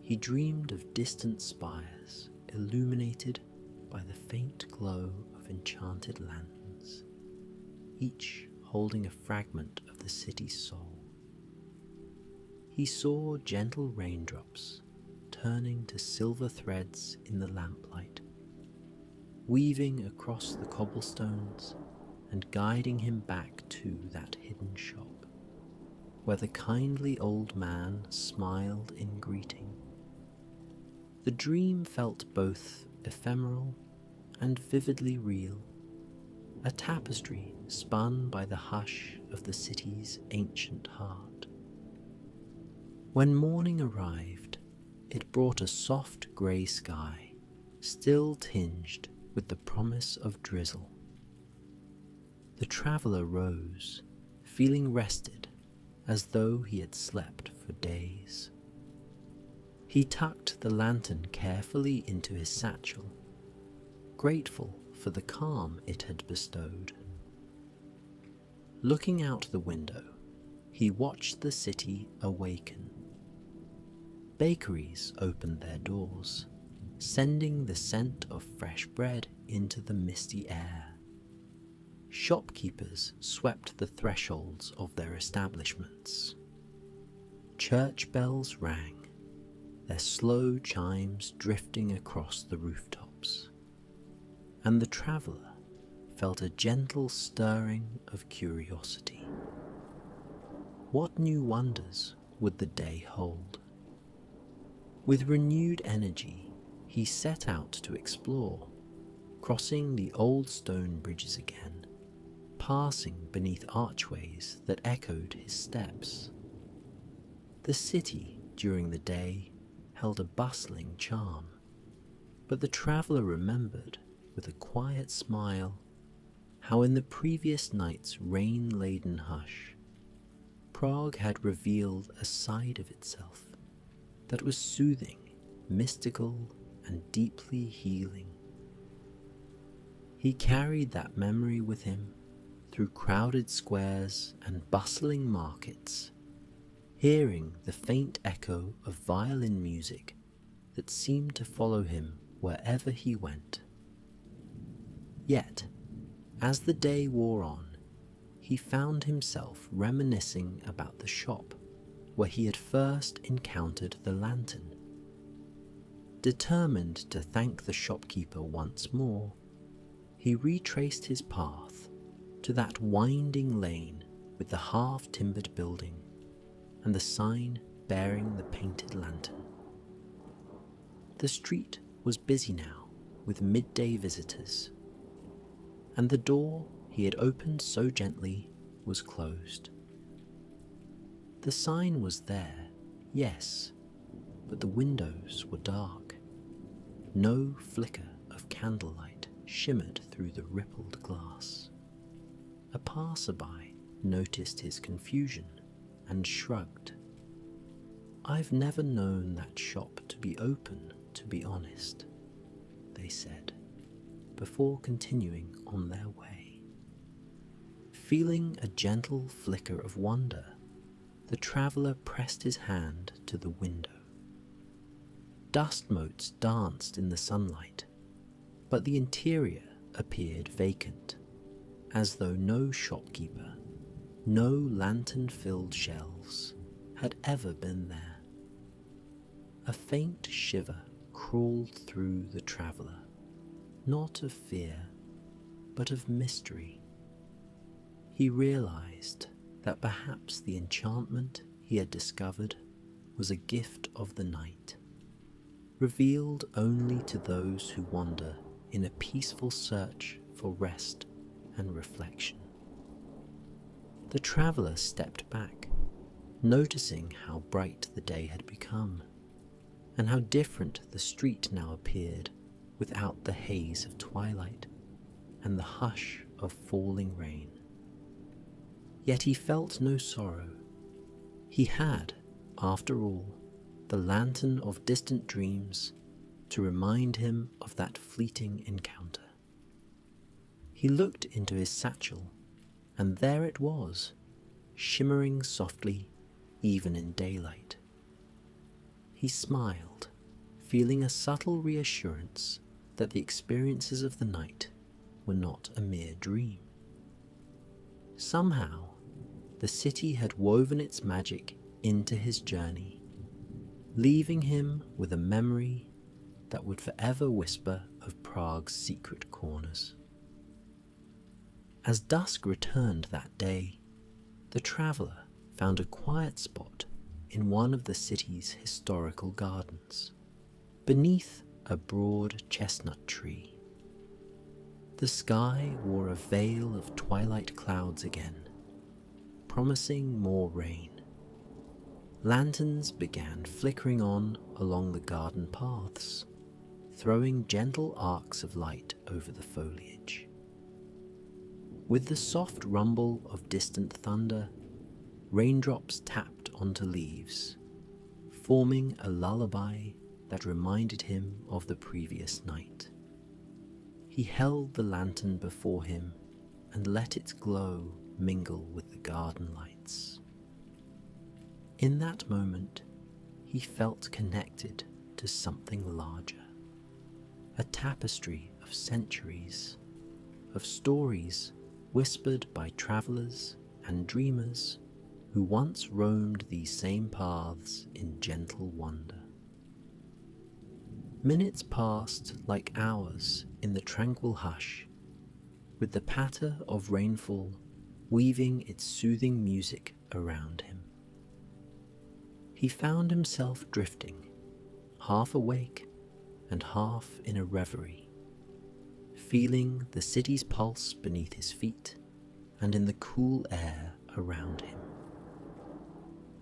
He dreamed of distant spires illuminated by the faint glow of enchanted lanterns, each holding a fragment of the city's soul. He saw gentle raindrops turning to silver threads in the lamplight, weaving across the cobblestones and guiding him back to that hidden shop, where the kindly old man smiled in greeting. The dream felt both ephemeral and vividly real, a tapestry spun by the hush of the city's ancient heart. When morning arrived, it brought a soft grey sky, still tinged with the promise of drizzle. The traveller rose, feeling rested as though he had slept for days. He tucked the lantern carefully into his satchel, grateful for the calm it had bestowed. Looking out the window, he watched the city awaken. Bakeries opened their doors, sending the scent of fresh bread into the misty air. Shopkeepers swept the thresholds of their establishments. Church bells rang, their slow chimes drifting across the rooftops, and the traveller felt a gentle stirring of curiosity. What new wonders would the day hold? With renewed energy, he set out to explore, crossing the old stone bridges again, passing beneath archways that echoed his steps. The city during the day held a bustling charm, but the traveller remembered with a quiet smile how in the previous night's rain-laden hush, Prague had revealed a side of itself that was soothing, mystical, and deeply healing. He carried that memory with him through crowded squares and bustling markets, hearing the faint echo of violin music that seemed to follow him wherever he went. Yet, as the day wore on, he found himself reminiscing about the shop where he had first encountered the lantern. Determined to thank the shopkeeper once more, he retraced his path to that winding lane with the half-timbered building and the sign bearing the painted lantern. The street was busy now with midday visitors, and the door he had opened so gently was closed. The sign was there, yes, but the windows were dark. No flicker of candlelight shimmered through the rippled glass. A passerby noticed his confusion and shrugged. "I've never known that shop to be open, to be honest," they said, before continuing on their way. Feeling a gentle flicker of wonder, the traveller pressed his hand to the window. Dust motes danced in the sunlight, but the interior appeared vacant, as though no shopkeeper, no lantern-filled shelves had ever been there. A faint shiver crawled through the traveller, not of fear, but of mystery. He realized that perhaps the enchantment he had discovered was a gift of the night, revealed only to those who wander in a peaceful search for rest and reflection. The traveller stepped back, noticing how bright the day had become, and how different the street now appeared without the haze of twilight and the hush of falling rain. Yet he felt no sorrow. He had, after all, the lantern of distant dreams to remind him of that fleeting encounter. He looked into his satchel, and there it was, shimmering softly even in daylight. He smiled, feeling a subtle reassurance that the experiences of the night were not a mere dream. Somehow, the city had woven its magic into his journey, leaving him with a memory that would forever whisper of Prague's secret corners. As dusk returned that day, the traveller found a quiet spot in one of the city's historical gardens, beneath a broad chestnut tree. The sky wore a veil of twilight clouds again, promising more rain. Lanterns began flickering on along the garden paths, throwing gentle arcs of light over the foliage. With the soft rumble of distant thunder, raindrops tapped onto leaves, forming a lullaby that reminded him of the previous night. He held the lantern before him and let its glow mingle with the garden lights. In that moment, he felt connected to something larger, a tapestry of centuries, of stories whispered by travellers and dreamers who once roamed these same paths in gentle wonder. Minutes passed like hours in the tranquil hush, with the patter of rainfall weaving its soothing music around him. He found himself drifting, half awake and half in a reverie, feeling the city's pulse beneath his feet and in the cool air around him.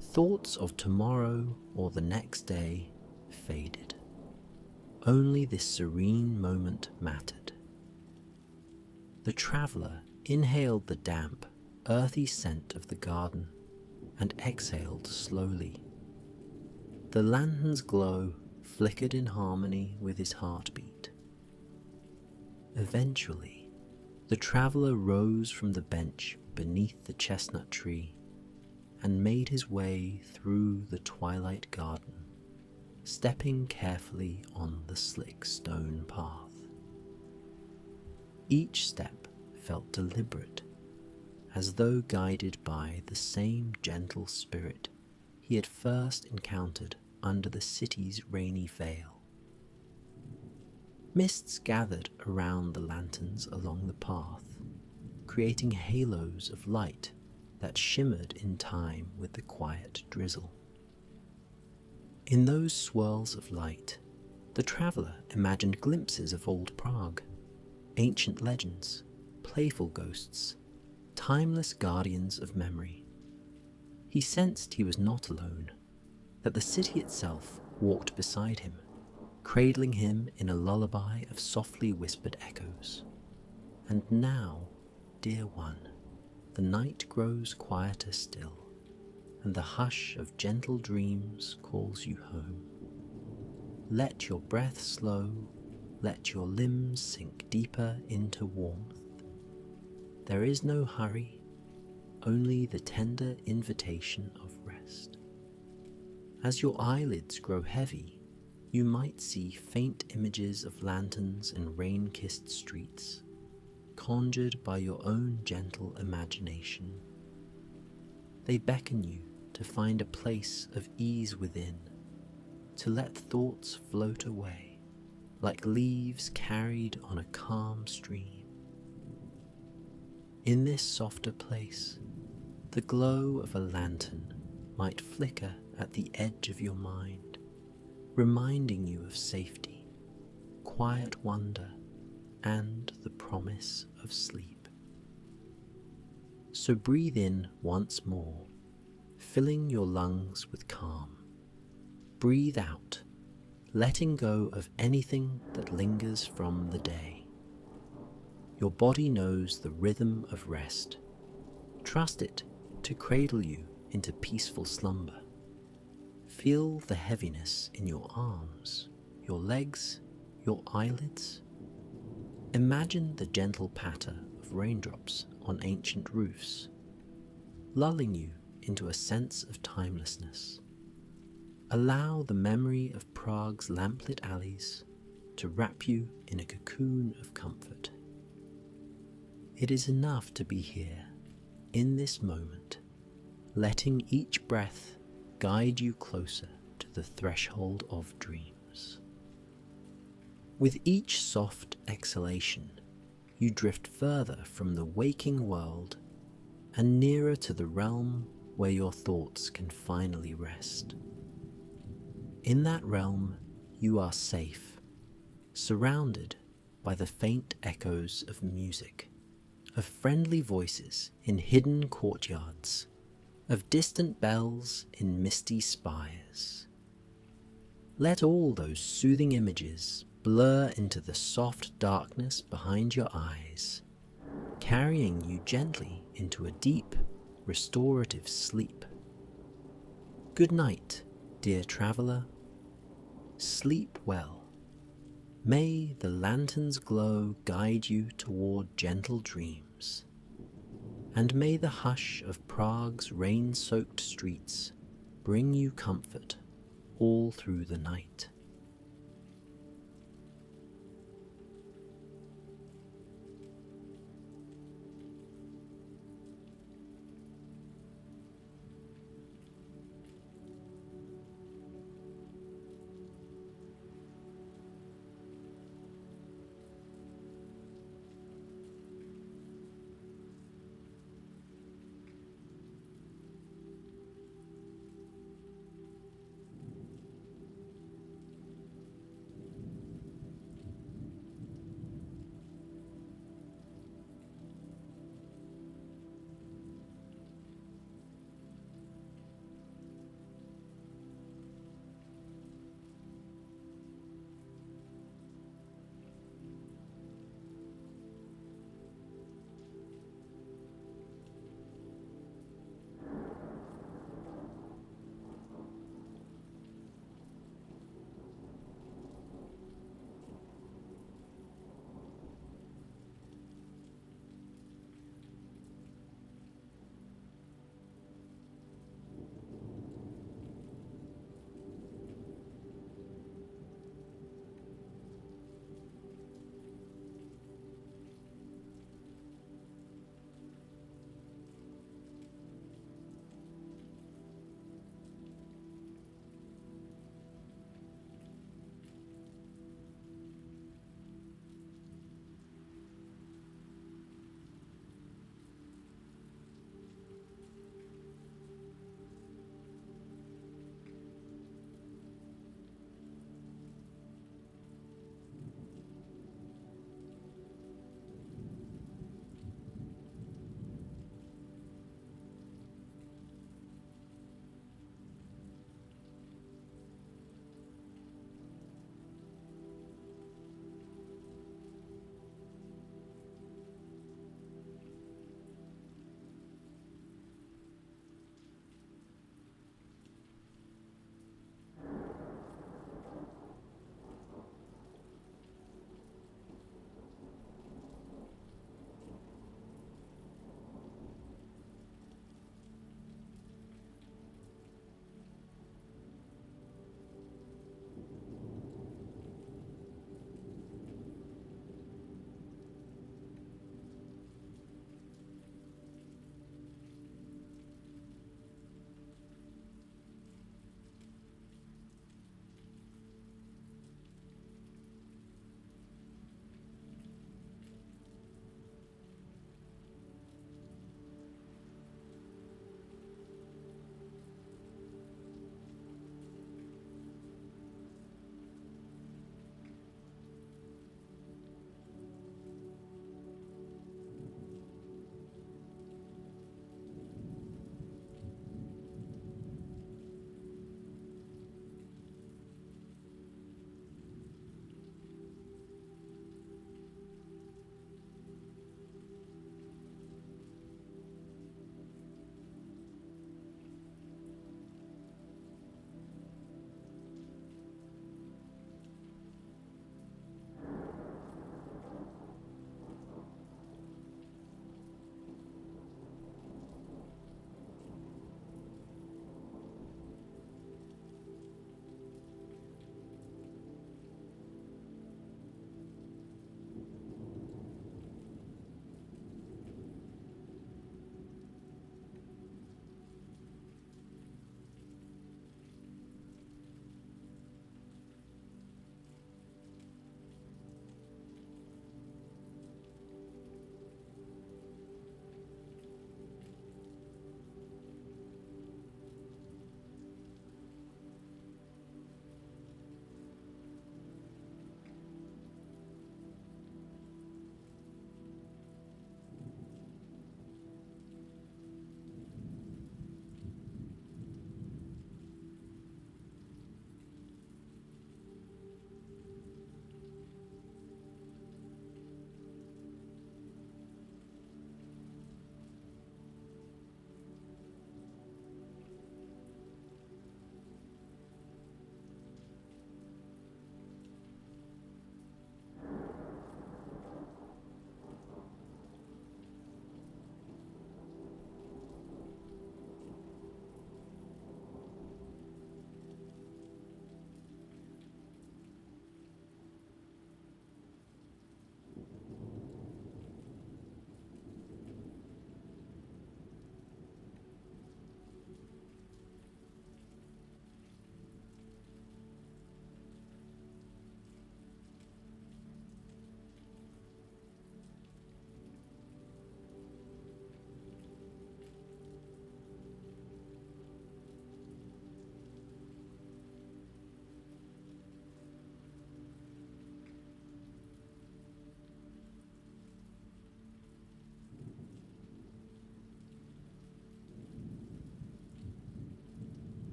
Thoughts of tomorrow or the next day faded. Only this serene moment mattered. The traveller inhaled the damp, earthy scent of the garden and exhaled slowly. The lantern's glow flickered in harmony with his heartbeat. Eventually, the traveller rose from the bench beneath the chestnut tree and made his way through the twilight garden, stepping carefully on the slick stone path. Each step felt deliberate, as though guided by the same gentle spirit he had first encountered under the city's rainy veil. Mists gathered around the lanterns along the path, creating halos of light that shimmered in time with the quiet drizzle. In those swirls of light, the traveller imagined glimpses of old Prague, ancient legends, playful ghosts, timeless guardians of memory. He sensed he was not alone, that the city itself walked beside him, cradling him in a lullaby of softly whispered echoes. And now, dear one, the night grows quieter still, and the hush of gentle dreams calls you home. Let your breath slow, let your limbs sink deeper into warmth. There is no hurry, only the tender invitation of rest. As your eyelids grow heavy, you might see faint images of lanterns and rain-kissed streets, conjured by your own gentle imagination. They beckon you to find a place of ease within, to let thoughts float away like leaves carried on a calm stream. In this softer place, the glow of a lantern might flicker at the edge of your mind, reminding you of safety, quiet wonder, and the promise of sleep. So breathe in once more, filling your lungs with calm. Breathe out, letting go of anything that lingers from the day. Your body knows the rhythm of rest. Trust it to cradle you into peaceful slumber. Feel the heaviness in your arms, your legs, your eyelids. Imagine the gentle patter of raindrops on ancient roofs, lulling you into a sense of timelessness. Allow the memory of Prague's lamplit alleys to wrap you in a cocoon of comfort. It is enough to be here, in this moment, letting each breath guide you closer to the threshold of dreams. With each soft exhalation, you drift further from the waking world and nearer to the realm where your thoughts can finally rest. In that realm, you are safe, surrounded by the faint echoes of music, of friendly voices in hidden courtyards, of distant bells in misty spires. Let all those soothing images blur into the soft darkness behind your eyes, carrying you gently into a deep, restorative sleep. Good night, dear traveller. Sleep well. May the lantern's glow guide you toward gentle dreams, and may the hush of Prague's rain-soaked streets bring you comfort all through the night.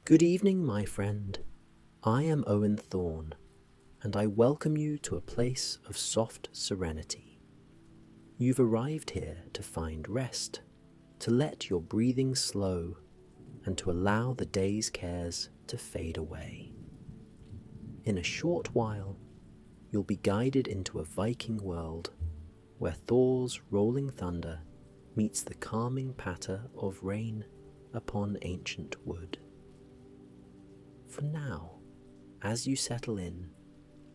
Good evening, my friend. I am Owen Thorne, and I welcome you to a place of soft serenity. You've arrived here to find rest, to let your breathing slow, and to allow the day's cares to fade away. In a short while, you'll be guided into a Viking world where Thor's rolling thunder meets the calming patter of rain upon ancient wood. For now, as you settle in,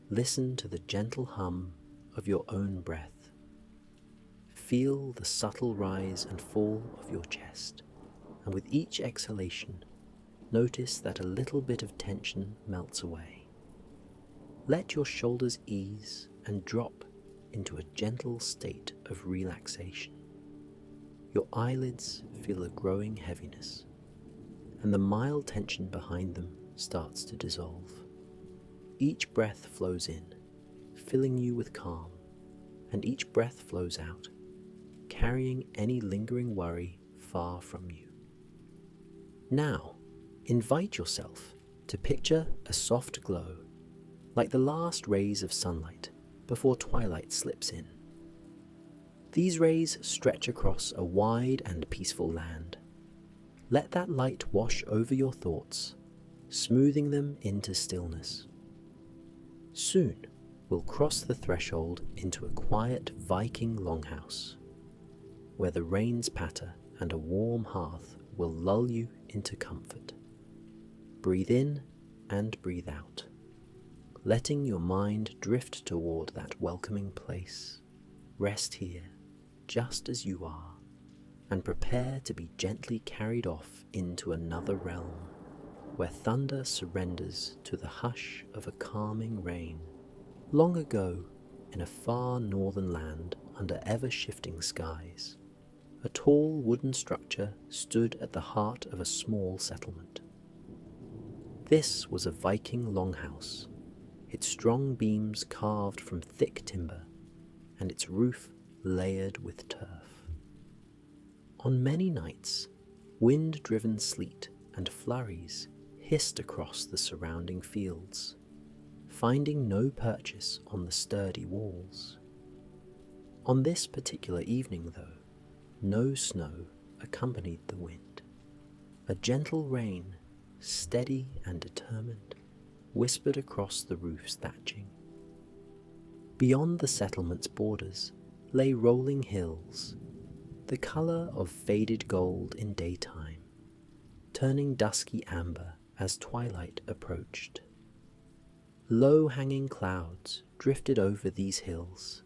listen to the gentle hum of your own breath. Feel the subtle rise and fall of your chest, and with each exhalation, notice that a little bit of tension melts away. Let your shoulders ease and drop into a gentle state of relaxation. Your eyelids feel a growing heaviness, and the mild tension behind them starts to dissolve. Each breath flows in, filling you with calm, and each breath flows out, carrying any lingering worry far from you. Now, invite yourself to picture a soft glow, like the last rays of sunlight before twilight slips in. These rays stretch across a wide and peaceful land. Let that light wash over your thoughts, smoothing them into stillness. Soon, we'll cross the threshold into a quiet Viking longhouse, where the rains patter and a warm hearth will lull you into comfort. Breathe in and breathe out, letting your mind drift toward that welcoming place. Rest here, just as you are, and prepare to be gently carried off into another realm, where thunder surrenders to the hush of a calming rain. Long ago, in a far northern land under ever-shifting skies, a tall wooden structure stood at the heart of a small settlement. This was a Viking longhouse, its strong beams carved from thick timber, and its roof layered with turf. On many nights, wind-driven sleet and flurries hissed across the surrounding fields, finding no purchase on the sturdy walls. On this particular evening, though, no snow accompanied the wind. A gentle rain, steady and determined, whispered across the roof's thatching. Beyond the settlement's borders lay rolling hills, the colour of faded gold in daytime, turning dusky amber as twilight approached. Low-hanging clouds drifted over these hills,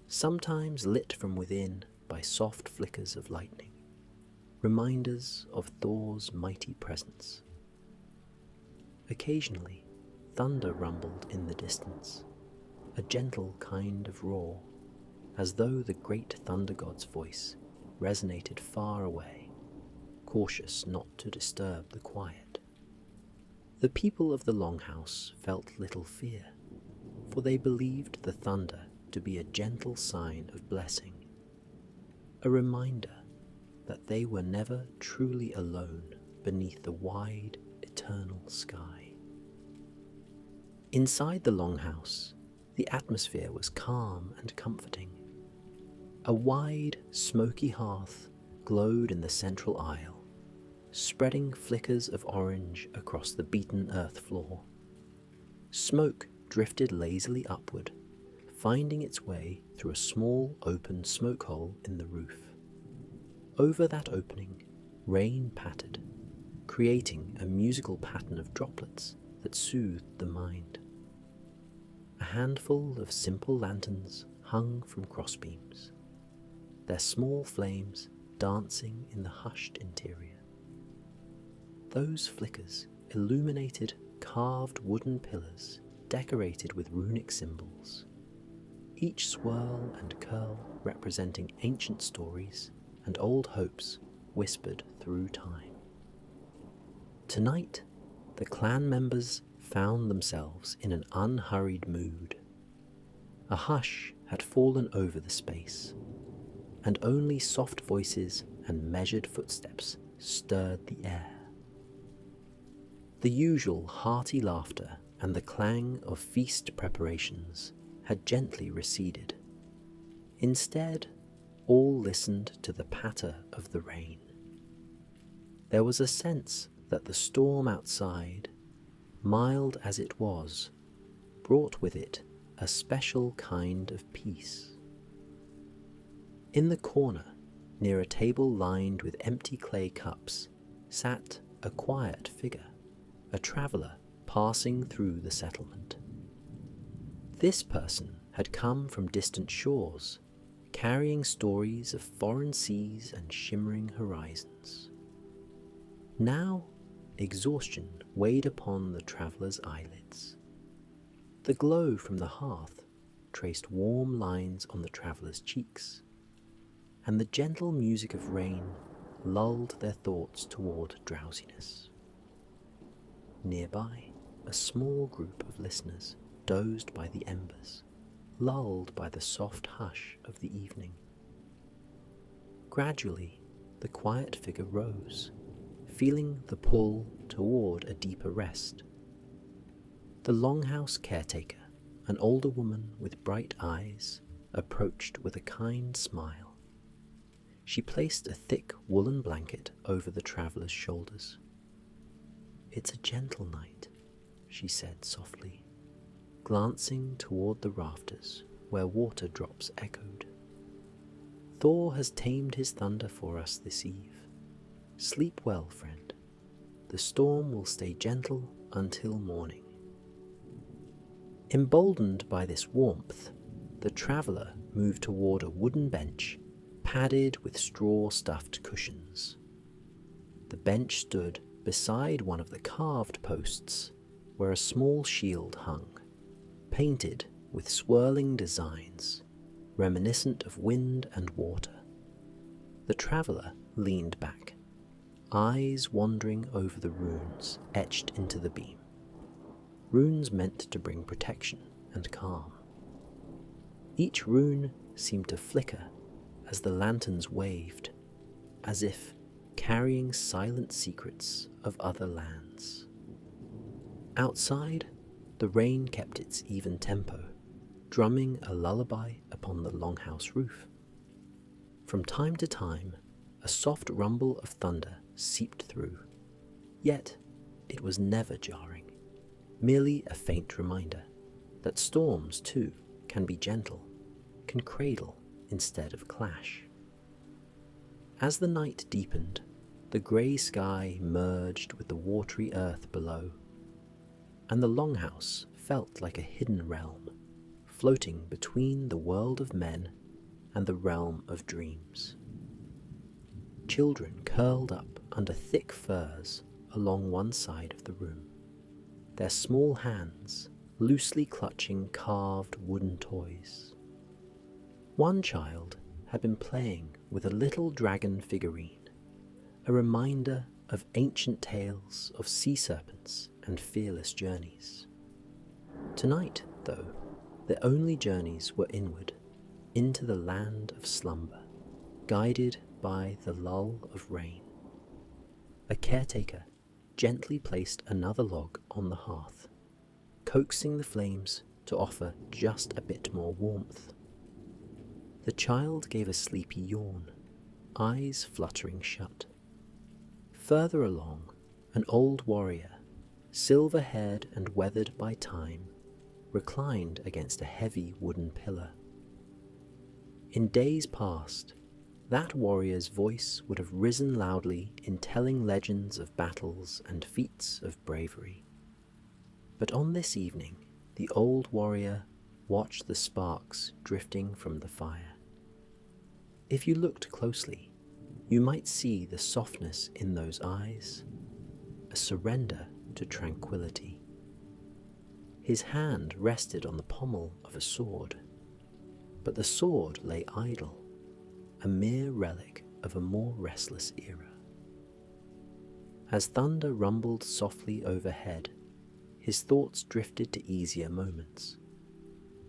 sometimes lit from within by soft flickers of lightning, reminders of Thor's mighty presence. Occasionally, thunder rumbled in the distance, a gentle kind of roar, as though the great thunder god's voice resonated far away, cautious not to disturb the quiet. The people of the longhouse felt little fear, for they believed the thunder to be a gentle sign of blessing, a reminder that they were never truly alone beneath the wide, eternal sky. Inside the longhouse, the atmosphere was calm and comforting. A wide, smoky hearth glowed in the central aisle, spreading flickers of orange across the beaten earth floor. Smoke drifted lazily upward, finding its way through a small open smoke hole in the roof. Over that opening, rain pattered, creating a musical pattern of droplets that soothed the mind. A handful of simple lanterns hung from crossbeams, their small flames dancing in the hushed interior. Those flickers illuminated carved wooden pillars decorated with runic symbols, each swirl and curl representing ancient stories and old hopes whispered through time. Tonight, the clan members found themselves in an unhurried mood. A hush had fallen over the space, and only soft voices and measured footsteps stirred the air. The usual hearty laughter and the clang of feast preparations had gently receded. Instead, all listened to the patter of the rain. There was a sense that the storm outside, mild as it was, brought with it a special kind of peace. In the corner, near a table lined with empty clay cups, sat a quiet figure, a traveller passing through the settlement. This person had come from distant shores, carrying stories of foreign seas and shimmering horizons. Now, exhaustion weighed upon the traveller's eyelids. The glow from the hearth traced warm lines on the traveller's cheeks, and the gentle music of rain lulled their thoughts toward drowsiness. Nearby, a small group of listeners dozed by the embers, lulled by the soft hush of the evening. Gradually, the quiet figure rose, feeling the pull toward a deeper rest. The longhouse caretaker, an older woman with bright eyes, approached with a kind smile. She placed a thick woolen blanket over the traveller's shoulders. "It's a gentle night," she said softly, glancing toward the rafters where water drops echoed. "Thor has tamed his thunder for us this eve. Sleep well, friend. The storm will stay gentle until morning." Emboldened by this warmth, the traveller moved toward a wooden bench padded with straw-stuffed cushions. The bench stood beside one of the carved posts where a small shield hung, painted with swirling designs, reminiscent of wind and water. The traveller leaned back, eyes wandering over the runes etched into the beam. Runes meant to bring protection and calm. Each rune seemed to flicker as the lanterns waved, as if carrying silent secrets of other lands. Outside, the rain kept its even tempo, drumming a lullaby upon the longhouse roof. From time to time, a soft rumble of thunder seeped through, yet it was never jarring, merely a faint reminder that storms, too, can be gentle, can cradle instead of clash. As the night deepened, the grey sky merged with the watery earth below, and the longhouse felt like a hidden realm, floating between the world of men and the realm of dreams. Children curled up under thick furs along one side of the room, their small hands loosely clutching carved wooden toys. One child had been playing with a little dragon figurine, a reminder of ancient tales of sea serpents and fearless journeys. Tonight, though, their only journeys were inward, into the land of slumber, guided by the lull of rain. A caretaker gently placed another log on the hearth, coaxing the flames to offer just a bit more warmth. The child gave a sleepy yawn, eyes fluttering shut. Further along, an old warrior, silver-haired and weathered by time, reclined against a heavy wooden pillar. In days past, that warrior's voice would have risen loudly in telling legends of battles and feats of bravery. But on this evening, the old warrior watched the sparks drifting from the fire. If you looked closely, you might see the softness in those eyes, a surrender to tranquility. His hand rested on the pommel of a sword, but the sword lay idle, a mere relic of a more restless era. As thunder rumbled softly overhead, his thoughts drifted to easier moments,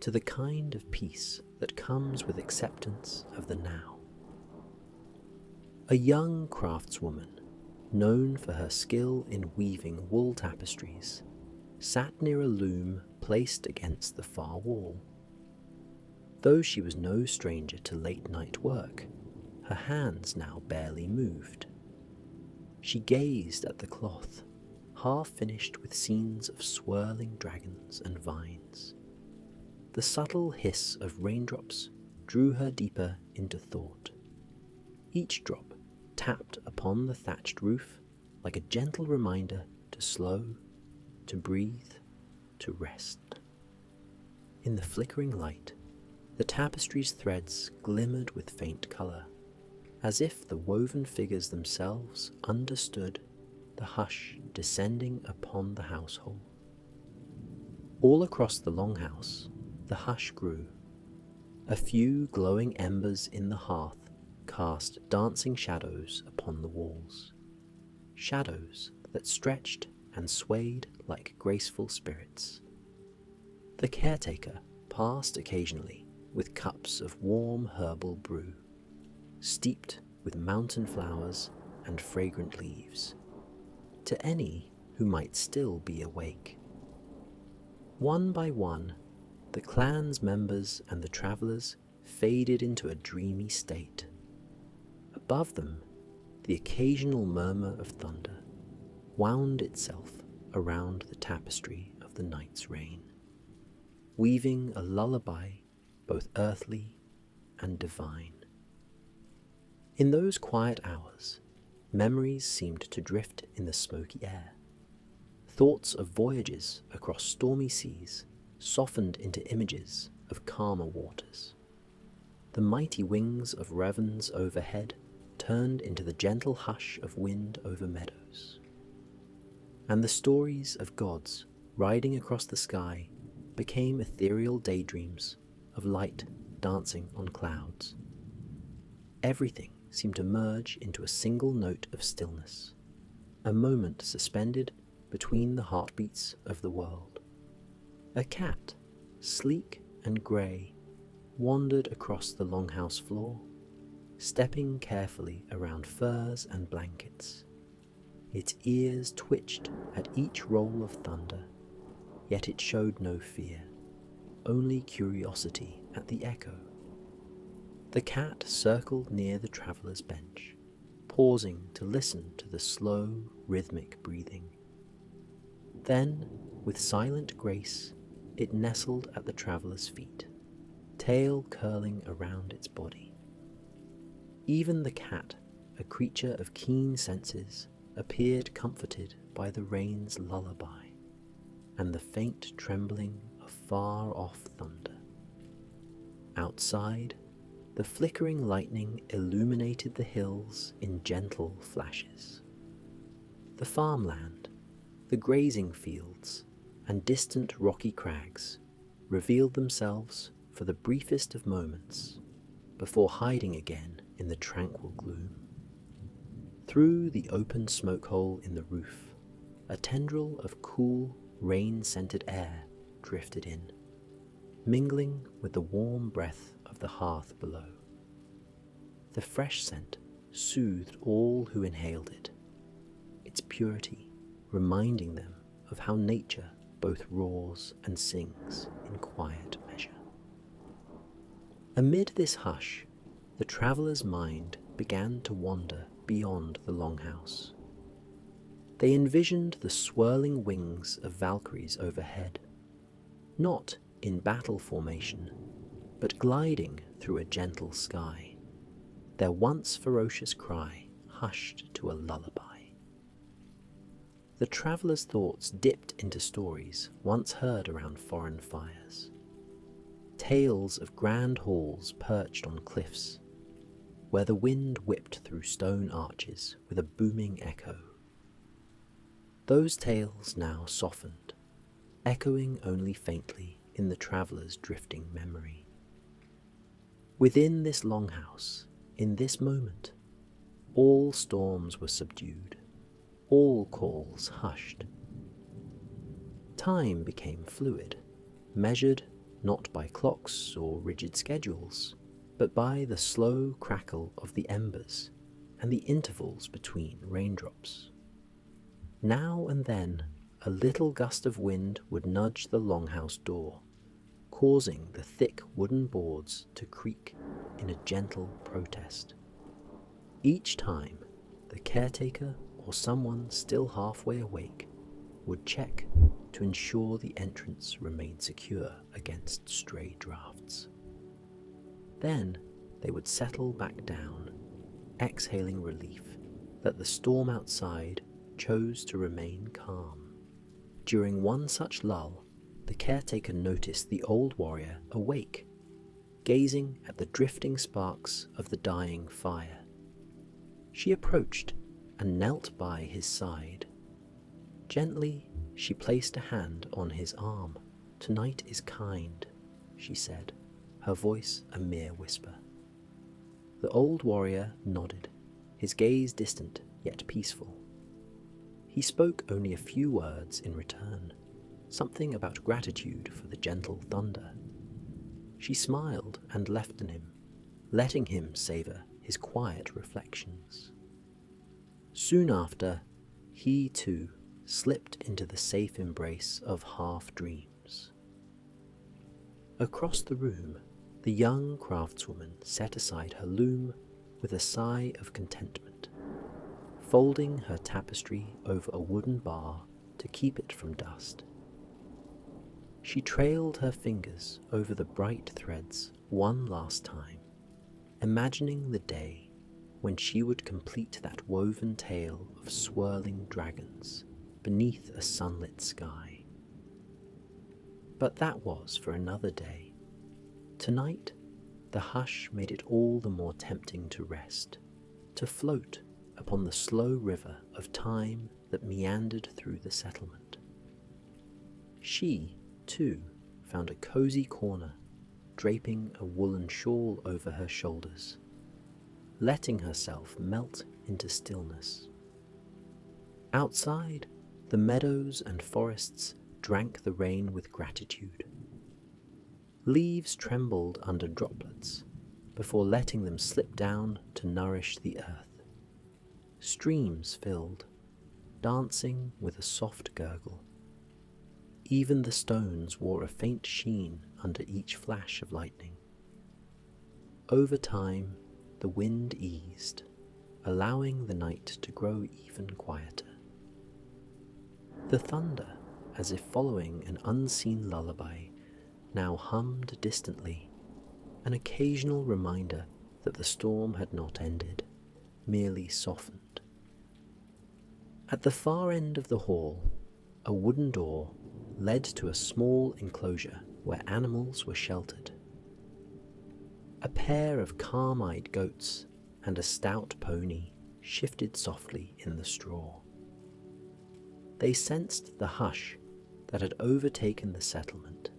to the kind of peace that comes with acceptance of the now. A young craftswoman, known for her skill in weaving wool tapestries, sat near a loom placed against the far wall. Though she was no stranger to late-night work, her hands now barely moved. She gazed at the cloth, half finished with scenes of swirling dragons and vines. The subtle hiss of raindrops drew her deeper into thought. Each drop tapped upon the thatched roof like a gentle reminder to slow, to breathe, to rest. In the flickering light, the tapestry's threads glimmered with faint colour, as if the woven figures themselves understood the hush descending upon the household. All across the longhouse, the hush grew. A few glowing embers in the hearth cast dancing shadows upon the walls, shadows that stretched and swayed like graceful spirits. The caretaker passed occasionally with cups of warm herbal brew, steeped with mountain flowers and fragrant leaves, to any who might still be awake. One by one, the clan's members and the travellers faded into a dreamy state. Above them, the occasional murmur of thunder wound itself around the tapestry of the night's rain, weaving a lullaby both earthly and divine. In those quiet hours, memories seemed to drift in the smoky air. Thoughts of voyages across stormy seas softened into images of calmer waters. The mighty wings of ravens overhead turned into the gentle hush of wind over meadows. And the stories of gods riding across the sky became ethereal daydreams of light dancing on clouds. Everything seemed to merge into a single note of stillness, a moment suspended between the heartbeats of the world. A cat, sleek and grey, wandered across the longhouse floor, stepping carefully around furs and blankets. Its ears twitched at each roll of thunder, yet it showed no fear, only curiosity at the echo. The cat circled near the traveller's bench, pausing to listen to the slow, rhythmic breathing. Then, with silent grace, it nestled at the traveller's feet, tail curling around its body. Even the cat, a creature of keen senses, appeared comforted by the rain's lullaby and the faint trembling of far-off thunder. Outside, the flickering lightning illuminated the hills in gentle flashes. The farmland, the grazing fields, and distant rocky crags revealed themselves for the briefest of moments before hiding again in the tranquil gloom. Through the open smoke hole in the roof, a tendril of cool, rain-scented air drifted in, mingling with the warm breath of the hearth below. The fresh scent soothed all who inhaled it, its purity reminding them of how nature both roars and sings in quiet measure. Amid this hush, the traveller's mind began to wander beyond the longhouse. They envisioned the swirling wings of Valkyries overhead, not in battle formation, but gliding through a gentle sky, their once ferocious cry hushed to a lullaby. The traveller's thoughts dipped into stories once heard around foreign fires, tales of grand halls perched on cliffs, where the wind whipped through stone arches with a booming echo. Those tales now softened, echoing only faintly in the traveller's drifting memory. Within this longhouse, in this moment, all storms were subdued, all calls hushed. Time became fluid, measured not by clocks or rigid schedules, but by the slow crackle of the embers and the intervals between raindrops. Now and then, a little gust of wind would nudge the longhouse door, causing the thick wooden boards to creak in a gentle protest. Each time, the caretaker or someone still halfway awake would check to ensure the entrance remained secure against stray drafts. Then they would settle back down, exhaling relief that the storm outside chose to remain calm. During one such lull, the caretaker noticed the old warrior awake, gazing at the drifting sparks of the dying fire. She approached and knelt by his side. Gently, she placed a hand on his arm. "Tonight is kind," she said, her voice a mere whisper. The old warrior nodded, his gaze distant yet peaceful. He spoke only a few words in return, something about gratitude for the gentle thunder. She smiled and left him, letting him savor his quiet reflections. Soon after, he too slipped into the safe embrace of half-dreams. Across the room, the young craftswoman set aside her loom with a sigh of contentment, folding her tapestry over a wooden bar to keep it from dust. She trailed her fingers over the bright threads one last time, imagining the day when she would complete that woven tale of swirling dragons beneath a sunlit sky. But that was for another day. Tonight, the hush made it all the more tempting to rest, to float upon the slow river of time that meandered through the settlement. She, too, found a cozy corner, draping a woolen shawl over her shoulders, letting herself melt into stillness. Outside, the meadows and forests drank the rain with gratitude. Leaves trembled under droplets before letting them slip down to nourish the earth. Streams filled, dancing with a soft gurgle. Even the stones wore a faint sheen under each flash of lightning. Over time, the wind eased, allowing the night to grow even quieter. The thunder, as if following an unseen lullaby, now hummed distantly, an occasional reminder that the storm had not ended, merely softened. At the far end of the hall, a wooden door led to a small enclosure where animals were sheltered. A pair of calm-eyed goats and a stout pony shifted softly in the straw. They sensed the hush that had overtaken the settlement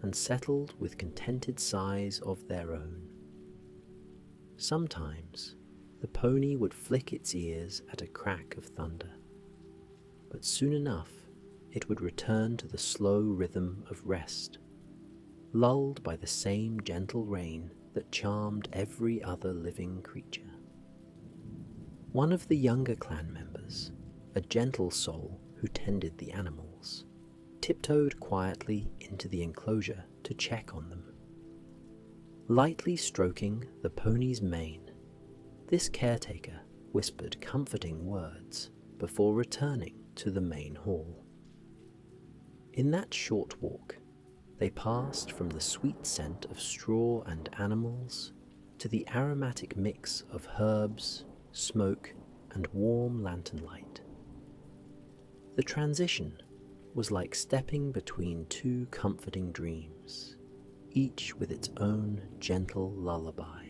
and settled with contented sighs of their own. Sometimes the pony would flick its ears at a crack of thunder, but soon enough it would return to the slow rhythm of rest, lulled by the same gentle rain that charmed every other living creature. One of the younger clan members, a gentle soul who tended the animals, tiptoed quietly into the enclosure to check on them. Lightly stroking the pony's mane, this caretaker whispered comforting words before returning to the main hall. In that short walk, they passed from the sweet scent of straw and animals to the aromatic mix of herbs, smoke, and warm lantern light. The transition was like stepping between two comforting dreams, each with its own gentle lullaby.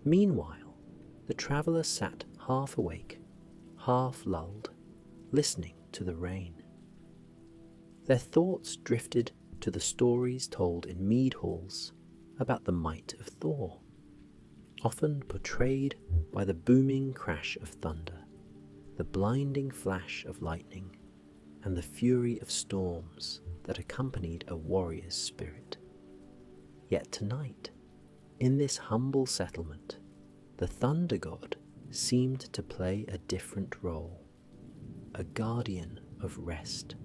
Meanwhile, the traveller sat half awake, half lulled, listening to the rain. Their thoughts drifted to the stories told in mead halls about the might of Thor, often portrayed by the booming crash of thunder, the blinding flash of lightning, and the fury of storms that accompanied a warrior's spirit. Yet tonight, in this humble settlement, the thunder god seemed to play a different role, a guardian of rest,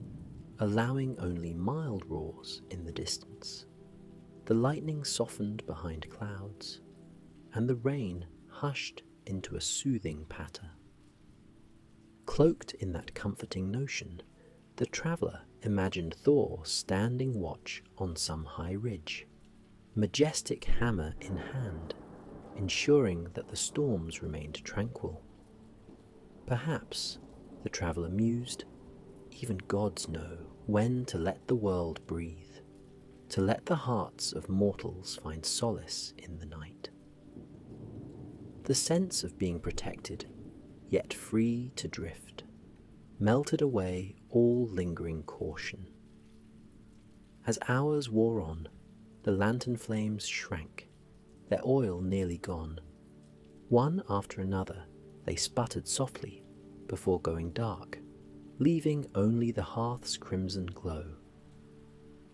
allowing only mild roars in the distance. The lightning softened behind clouds, and the rain hushed into a soothing patter. Cloaked in that comforting notion, the traveller imagined Thor standing watch on some high ridge, majestic hammer in hand, ensuring that the storms remained tranquil. Perhaps, the traveller mused, even gods know when to let the world breathe, to let the hearts of mortals find solace in the night. The sense of being protected, yet free to drift, melted away all lingering caution. As hours wore on, the lantern flames shrank, their oil nearly gone. One after another, they sputtered softly before going dark, leaving only the hearth's crimson glow.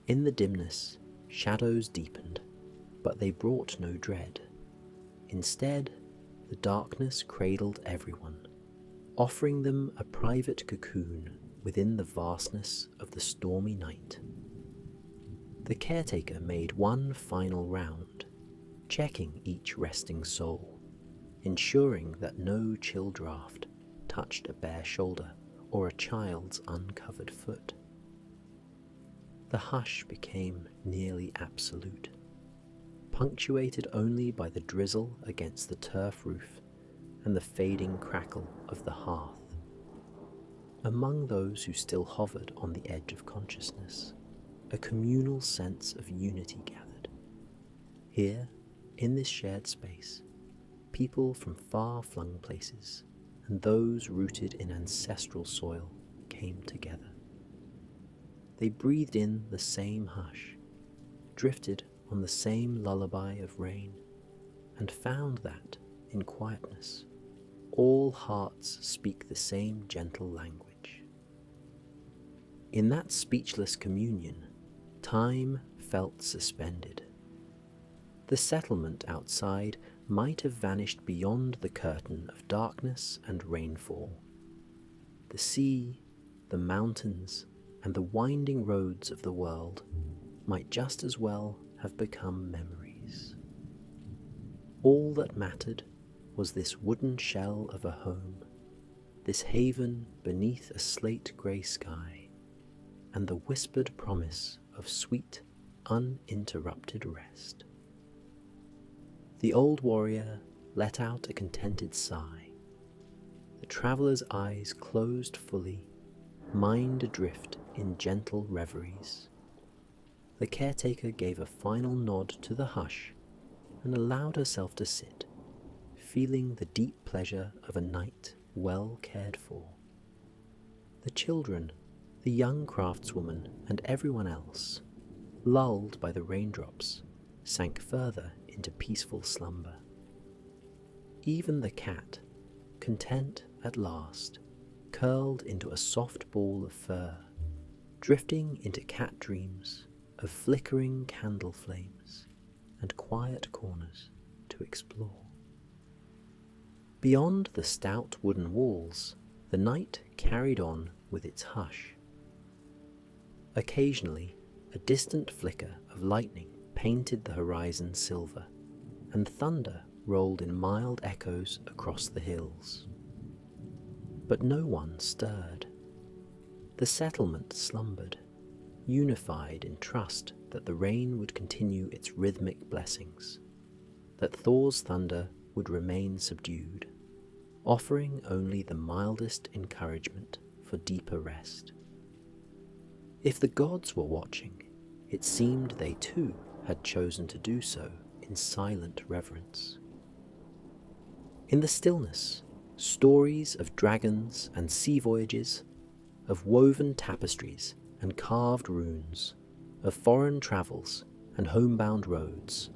In the dimness, shadows deepened, but they brought no dread. Instead, the darkness cradled everyone, offering them a private cocoon within the vastness of the stormy night. The caretaker made one final round, checking each resting soul, ensuring that no chill draught touched a bare shoulder or a child's uncovered foot. The hush became nearly absolute, punctuated only by the drizzle against the turf roof and the fading crackle of the hearth. Among those who still hovered on the edge of consciousness, a communal sense of unity gathered. Here, in this shared space, people from far-flung places and those rooted in ancestral soil came together. They breathed in the same hush, drifted on the same lullaby of rain, and found that, in quietness, all hearts speak the same gentle language. In that speechless communion, time felt suspended. The settlement outside might have vanished beyond the curtain of darkness and rainfall. The sea, the mountains, and the winding roads of the world might just as well have become memories. All that mattered was this wooden shell of a home, this haven beneath a slate-grey sky, and the whispered promise of sweet, uninterrupted rest. The old warrior let out a contented sigh. The traveller's eyes closed fully, mind adrift in gentle reveries. The caretaker gave a final nod to the hush and allowed herself to sit, feeling the deep pleasure of a night well cared for. The children, the young craftswoman, and everyone else, lulled by the raindrops, sank further into peaceful slumber. Even the cat, content at last, curled into a soft ball of fur, drifting into cat dreams of flickering candle flames and quiet corners to explore. Beyond the stout wooden walls, the night carried on with its hush. Occasionally, a distant flicker of lightning painted the horizon silver, and thunder rolled in mild echoes across the hills. But no one stirred. The settlement slumbered, unified in trust that the rain would continue its rhythmic blessings, that Thor's thunder would remain subdued, offering only the mildest encouragement for deeper rest. If the gods were watching, it seemed they too had chosen to do so in silent reverence. In the stillness, stories of dragons and sea voyages, of woven tapestries and carved runes, of foreign travels and homebound roads,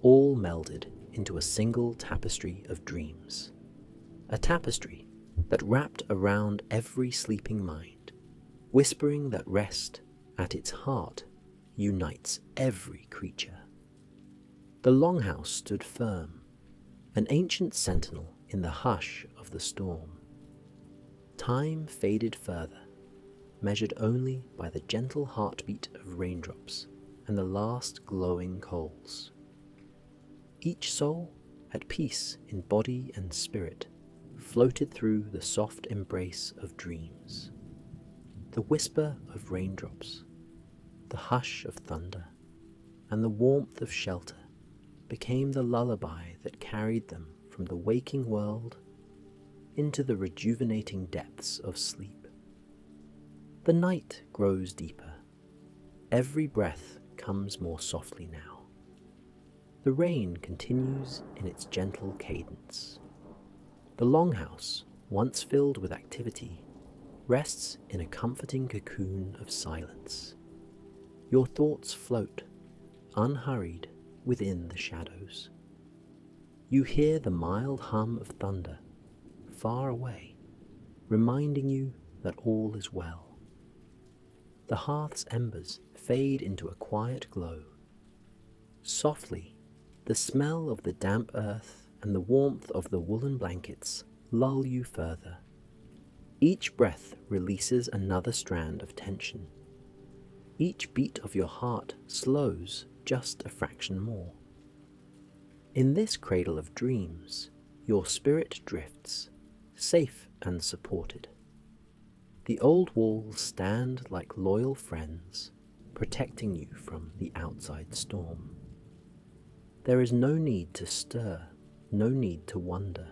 all melded into a single tapestry of dreams. A tapestry that wrapped around every sleeping mind, whispering that rest, at its heart, unites every creature. The longhouse stood firm, an ancient sentinel in the hush of the storm. Time faded further, measured only by the gentle heartbeat of raindrops and the last glowing coals. Each soul, at peace in body and spirit, floated through the soft embrace of dreams. The whisper of raindrops, the hush of thunder, and the warmth of shelter became the lullaby that carried them from the waking world into the rejuvenating depths of sleep. The night grows deeper. Every breath comes more softly now. The rain continues in its gentle cadence. The longhouse, once filled with activity, rests in a comforting cocoon of silence. Your thoughts float, unhurried, within the shadows. You hear the mild hum of thunder, far away, reminding you that all is well. The hearth's embers fade into a quiet glow. Softly, the smell of the damp earth and the warmth of the woolen blankets lull you further. Each breath releases another strand of tension. Each beat of your heart slows just a fraction more. In this cradle of dreams, your spirit drifts, safe and supported. The old walls stand like loyal friends, protecting you from the outside storm. There is no need to stir, no need to wonder.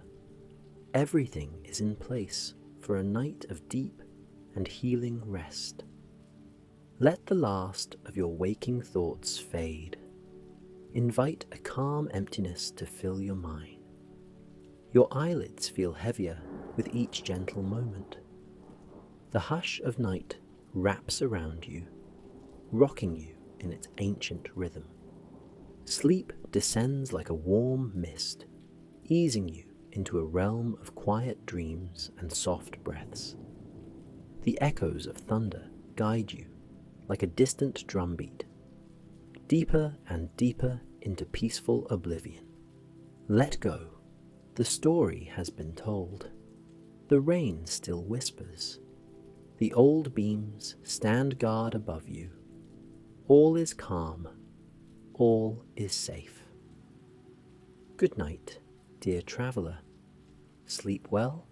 Everything is in place for a night of deep and healing rest. Let the last of your waking thoughts fade. Invite a calm emptiness to fill your mind. Your eyelids feel heavier with each gentle moment. The hush of night wraps around you, rocking you in its ancient rhythm. Sleep descends like a warm mist, easing you into a realm of quiet dreams and soft breaths. The echoes of thunder guide you like a distant drumbeat, deeper and deeper into peaceful oblivion. Let go. The story has been told. The rain still whispers. The old beams stand guard above you. All is calm. All is safe. Good night, dear traveller. Sleep well.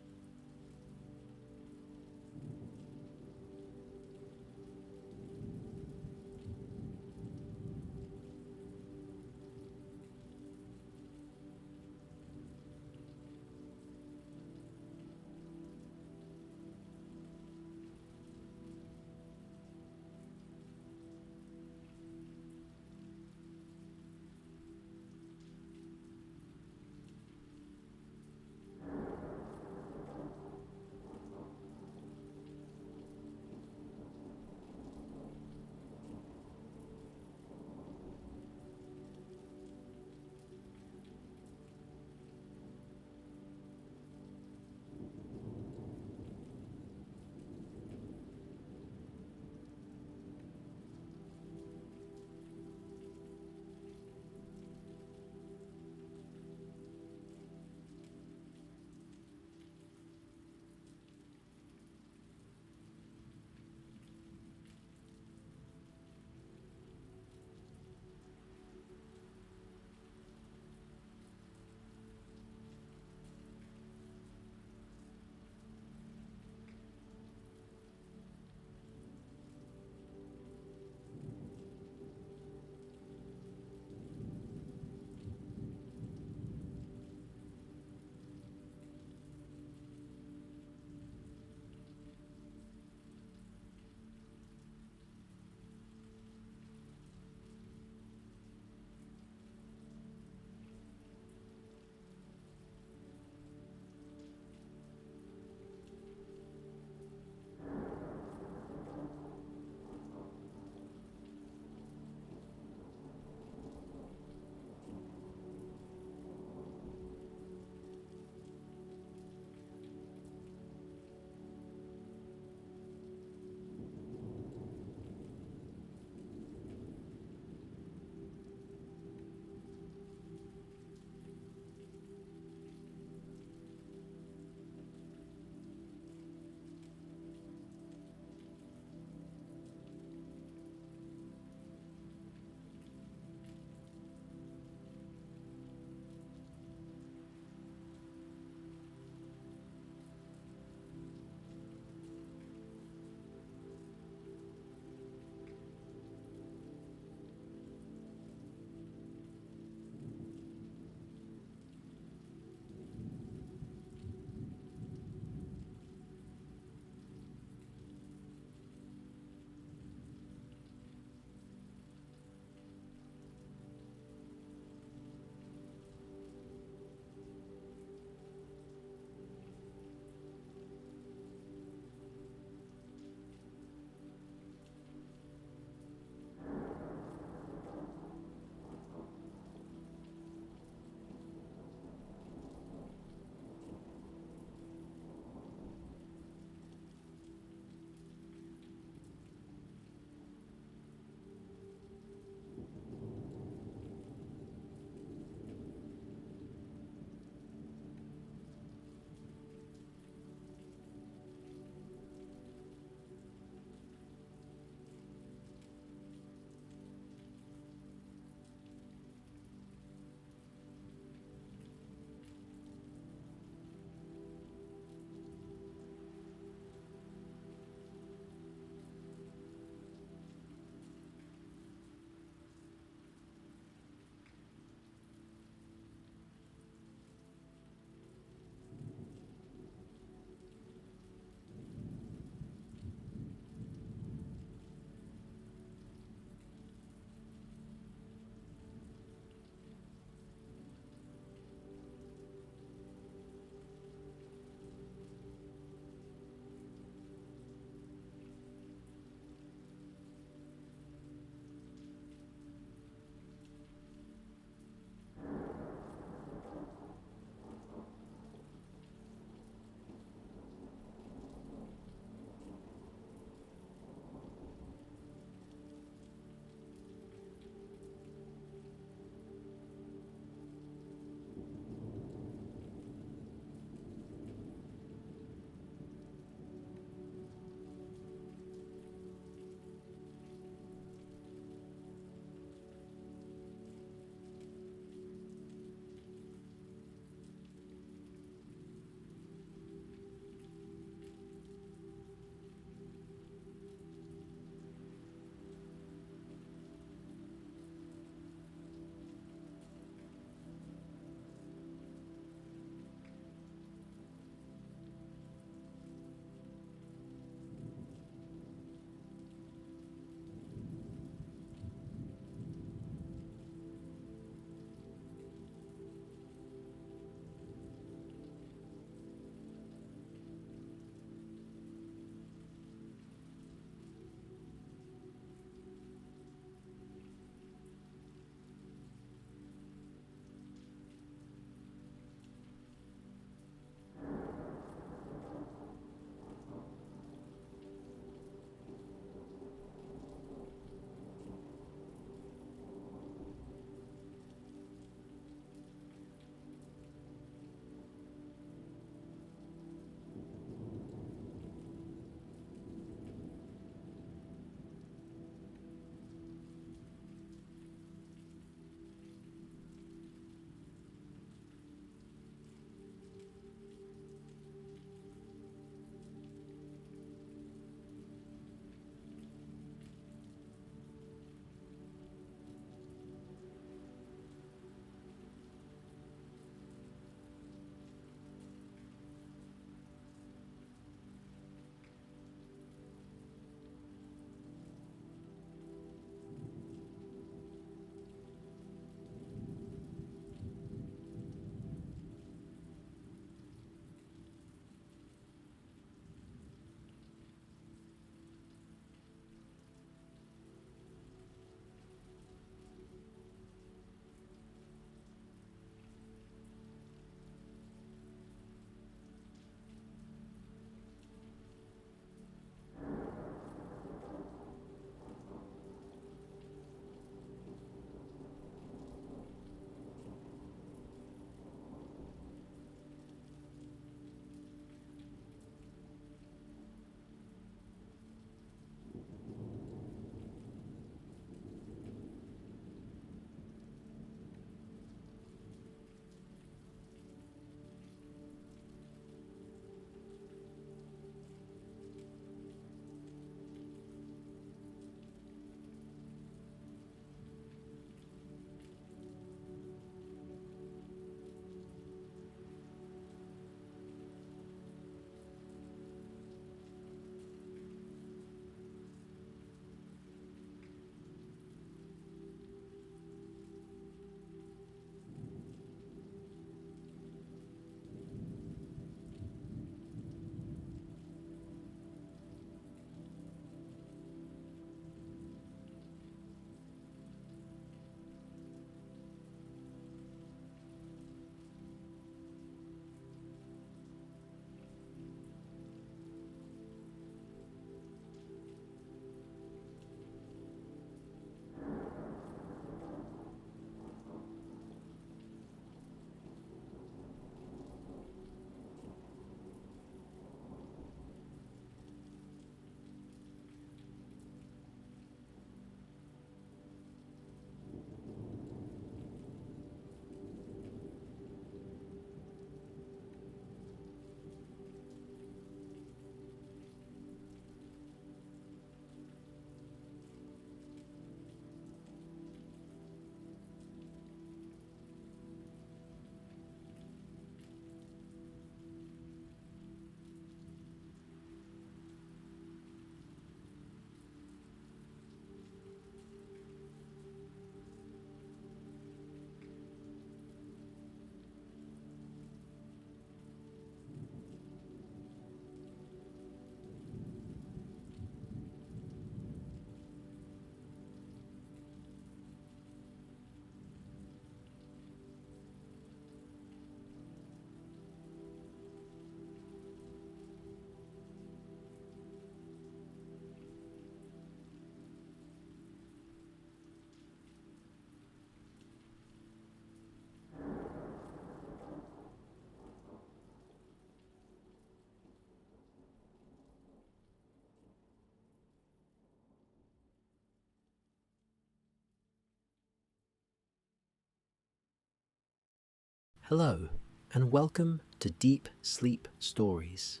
Hello, and welcome to Deep Sleep Stories.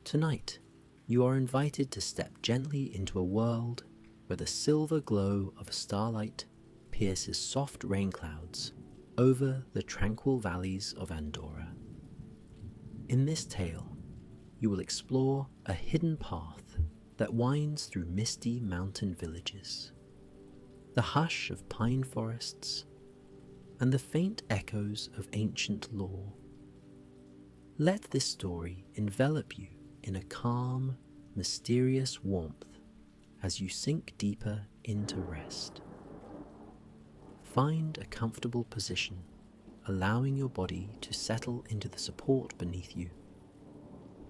Tonight, you are invited to step gently into a world where the silver glow of starlight pierces soft rain clouds over the tranquil valleys of Andorra. In this tale, you will explore a hidden path that winds through misty mountain villages, the hush of pine forests, and the faint echoes of ancient lore. Let this story envelop you in a calm, mysterious warmth as you sink deeper into rest. Find a comfortable position, allowing your body to settle into the support beneath you.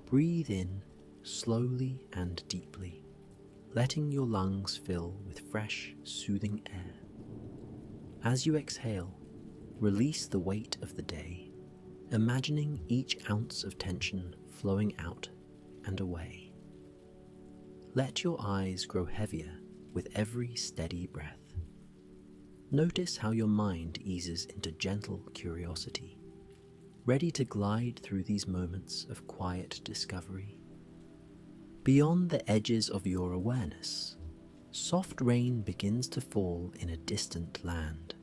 Breathe in slowly and deeply, letting your lungs fill with fresh, soothing air. As you exhale, release the weight of the day, imagining each ounce of tension flowing out and away. Let your eyes grow heavier with every steady breath. Notice how your mind eases into gentle curiosity, ready to glide through these moments of quiet discovery. Beyond the edges of your awareness, soft rain begins to fall in a distant land.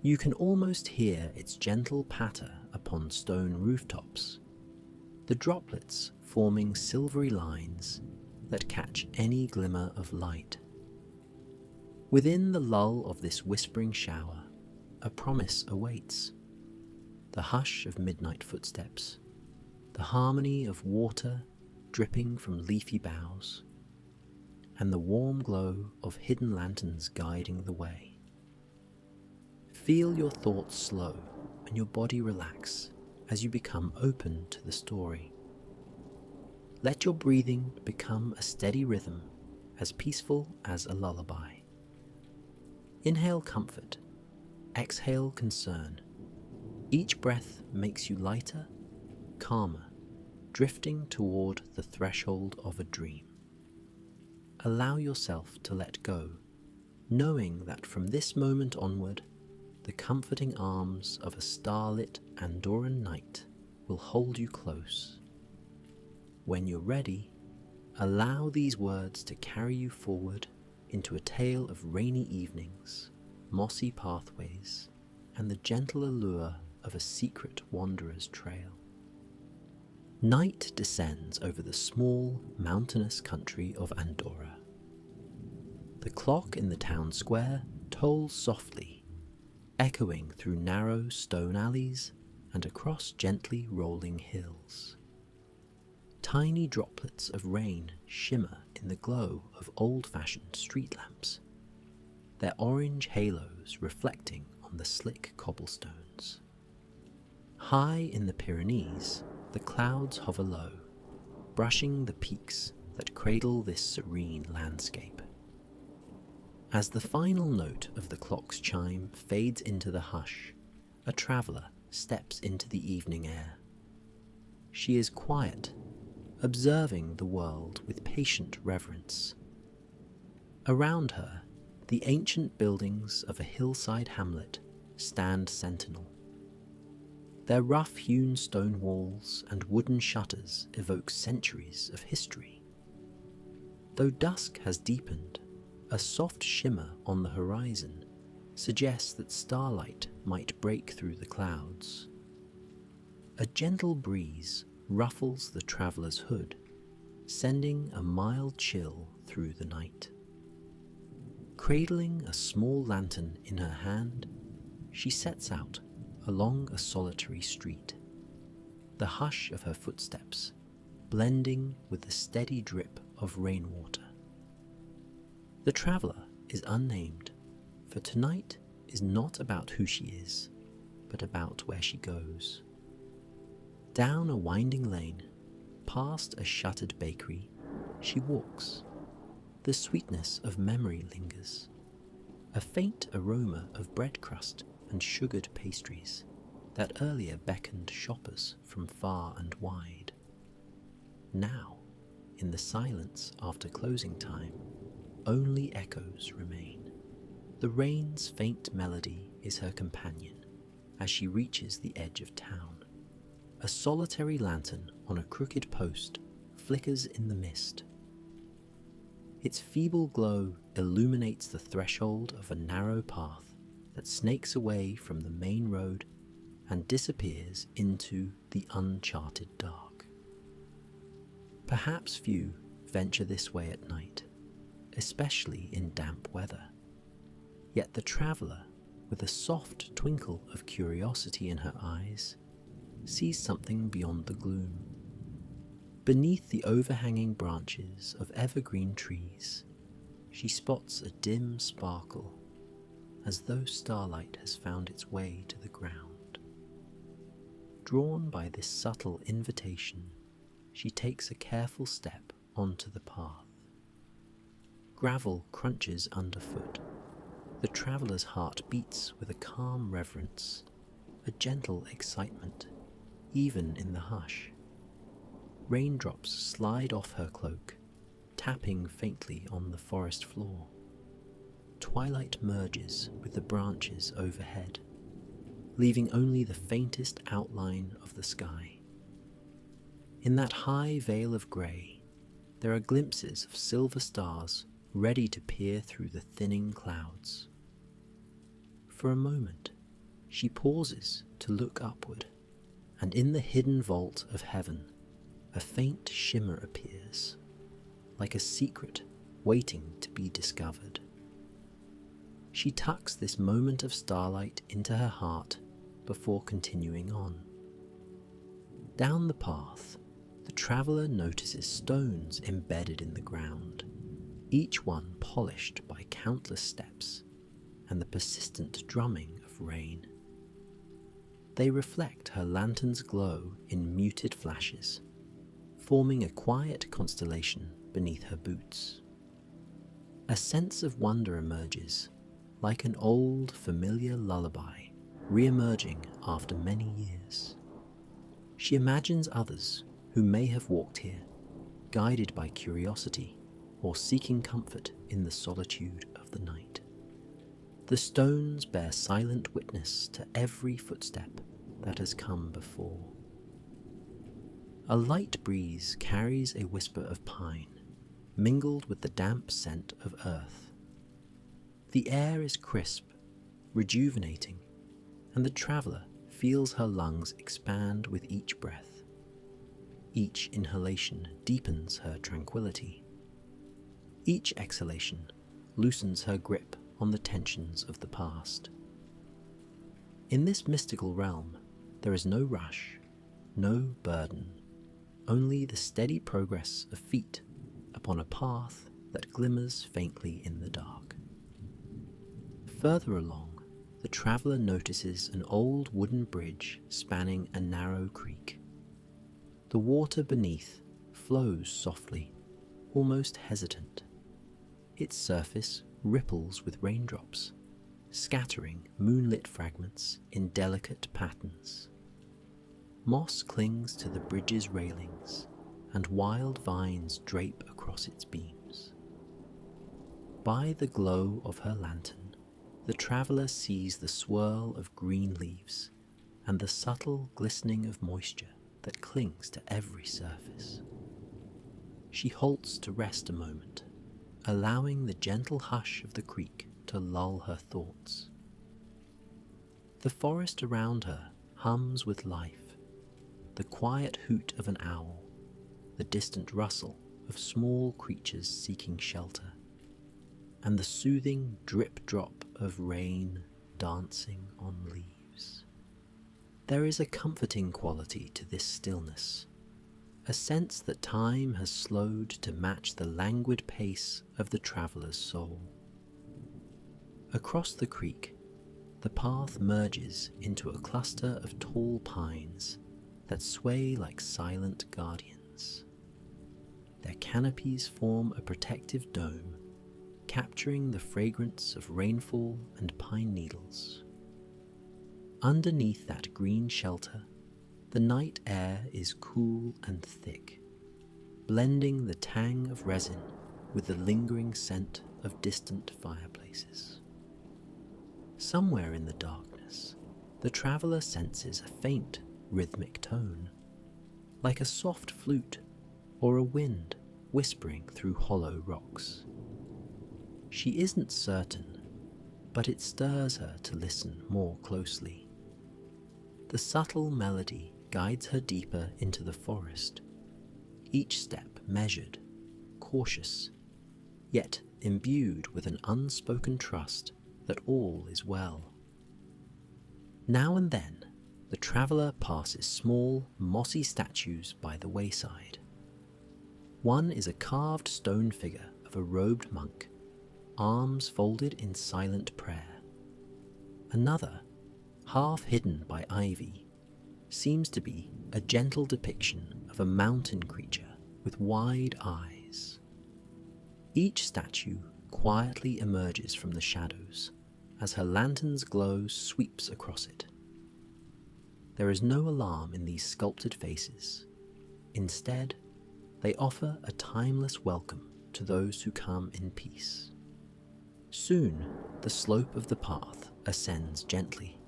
You can almost hear its gentle patter upon stone rooftops, the droplets forming silvery lines that catch any glimmer of light. Within the lull of this whispering shower, a promise awaits. The hush of midnight footsteps, the harmony of water dripping from leafy boughs, and the warm glow of hidden lanterns guiding the way. Feel your thoughts slow and your body relax as you become open to the story. Let your breathing become a steady rhythm, as peaceful as a lullaby. Inhale comfort, exhale concern. Each breath makes you lighter, calmer, drifting toward the threshold of a dream. Allow yourself to let go, knowing that from this moment onward, the comforting arms of a starlit Andorran night will hold you close. When you're ready, allow these words to carry you forward into a tale of rainy evenings, mossy pathways, and the gentle allure of a secret wanderer's trail. Night descends over the small, mountainous country of Andorra. The clock in the town square tolls softly, echoing through narrow stone alleys and across gently rolling hills. Tiny droplets of rain shimmer in the glow of old-fashioned street lamps, their orange halos reflecting on the slick cobblestones. High in the Pyrenees, the clouds hover low, brushing the peaks that cradle this serene landscape. As the final note of the clock's chime fades into the hush, a traveller steps into the evening air. She is quiet, observing the world with patient reverence. Around her, the ancient buildings of a hillside hamlet stand sentinel. Their rough-hewn stone walls and wooden shutters evoke centuries of history. Though dusk has deepened, a soft shimmer on the horizon suggests that starlight might break through the clouds. A gentle breeze ruffles the traveller's hood, sending a mild chill through the night. Cradling a small lantern in her hand, she sets out along a solitary street, the hush of her footsteps blending with the steady drip of rainwater. The traveller is unnamed, for tonight is not about who she is, but about where she goes. Down a winding lane, past a shuttered bakery, she walks. The sweetness of memory lingers, a faint aroma of bread crust and sugared pastries that earlier beckoned shoppers from far and wide. Now, in the silence after closing time, only echoes remain. The rain's faint melody is her companion, as she reaches the edge of town. A solitary lantern on a crooked post flickers in the mist. Its feeble glow illuminates the threshold of a narrow path that snakes away from the main road and disappears into the uncharted dark. Perhaps few venture this way at night, especially in damp weather. Yet the traveller, with a soft twinkle of curiosity in her eyes, sees something beyond the gloom. Beneath the overhanging branches of evergreen trees, she spots a dim sparkle, as though starlight has found its way to the ground. Drawn by this subtle invitation, she takes a careful step onto the path. Gravel crunches underfoot. The traveller's heart beats with a calm reverence, a gentle excitement, even in the hush. Raindrops slide off her cloak, tapping faintly on the forest floor. Twilight merges with the branches overhead, leaving only the faintest outline of the sky. In that high veil of grey, there are glimpses of silver stars ready to peer through the thinning clouds. For a moment, she pauses to look upward, and in the hidden vault of heaven, a faint shimmer appears, like a secret waiting to be discovered. She tucks this moment of starlight into her heart before continuing on. Down the path, the traveller notices stones embedded in the ground, each one polished by countless steps and the persistent drumming of rain. They reflect her lantern's glow in muted flashes, forming a quiet constellation beneath her boots. A sense of wonder emerges, like an old, familiar lullaby re-emerging after many years. She imagines others who may have walked here, guided by curiosity or seeking comfort in the solitude of the night. The stones bear silent witness to every footstep that has come before. A light breeze carries a whisper of pine, mingled with the damp scent of earth. The air is crisp, rejuvenating, and the traveller feels her lungs expand with each breath. Each inhalation deepens her tranquility. Each exhalation loosens her grip on the tensions of the past. In this mystical realm, there is no rush, no burden, only the steady progress of feet upon a path that glimmers faintly in the dark. Further along, the traveller notices an old wooden bridge spanning a narrow creek. The water beneath flows softly, almost hesitant. Its surface ripples with raindrops, scattering moonlit fragments in delicate patterns. Moss clings to the bridge's railings, and wild vines drape across its beams. By the glow of her lantern, the traveller sees the swirl of green leaves and the subtle glistening of moisture that clings to every surface. She halts to rest a moment, allowing the gentle hush of the creek to lull her thoughts. The forest around her hums with life, the quiet hoot of an owl, the distant rustle of small creatures seeking shelter, and the soothing drip-drop of rain dancing on leaves. There is a comforting quality to this stillness, a sense that time has slowed to match the languid pace of the traveller's soul. Across the creek, the path merges into a cluster of tall pines that sway like silent guardians. Their canopies form a protective dome, capturing the fragrance of rainfall and pine needles. Underneath that green shelter, the night air is cool and thick, blending the tang of resin with the lingering scent of distant fireplaces. Somewhere in the darkness, the traveller senses a faint rhythmic tone, like a soft flute or a wind whispering through hollow rocks. She isn't certain, but it stirs her to listen more closely. The subtle melody guides her deeper into the forest, each step measured, cautious, yet imbued with an unspoken trust that all is well. Now and then, the traveller passes small, mossy statues by the wayside. One is a carved stone figure of a robed monk, arms folded in silent prayer. Another, half hidden by ivy, seems to be a gentle depiction of a mountain creature with wide eyes. Each statue quietly emerges from the shadows as her lantern's glow sweeps across it. There is no alarm in these sculpted faces. Instead, they offer a timeless welcome to those who come in peace. Soon, the slope of the path ascends gently,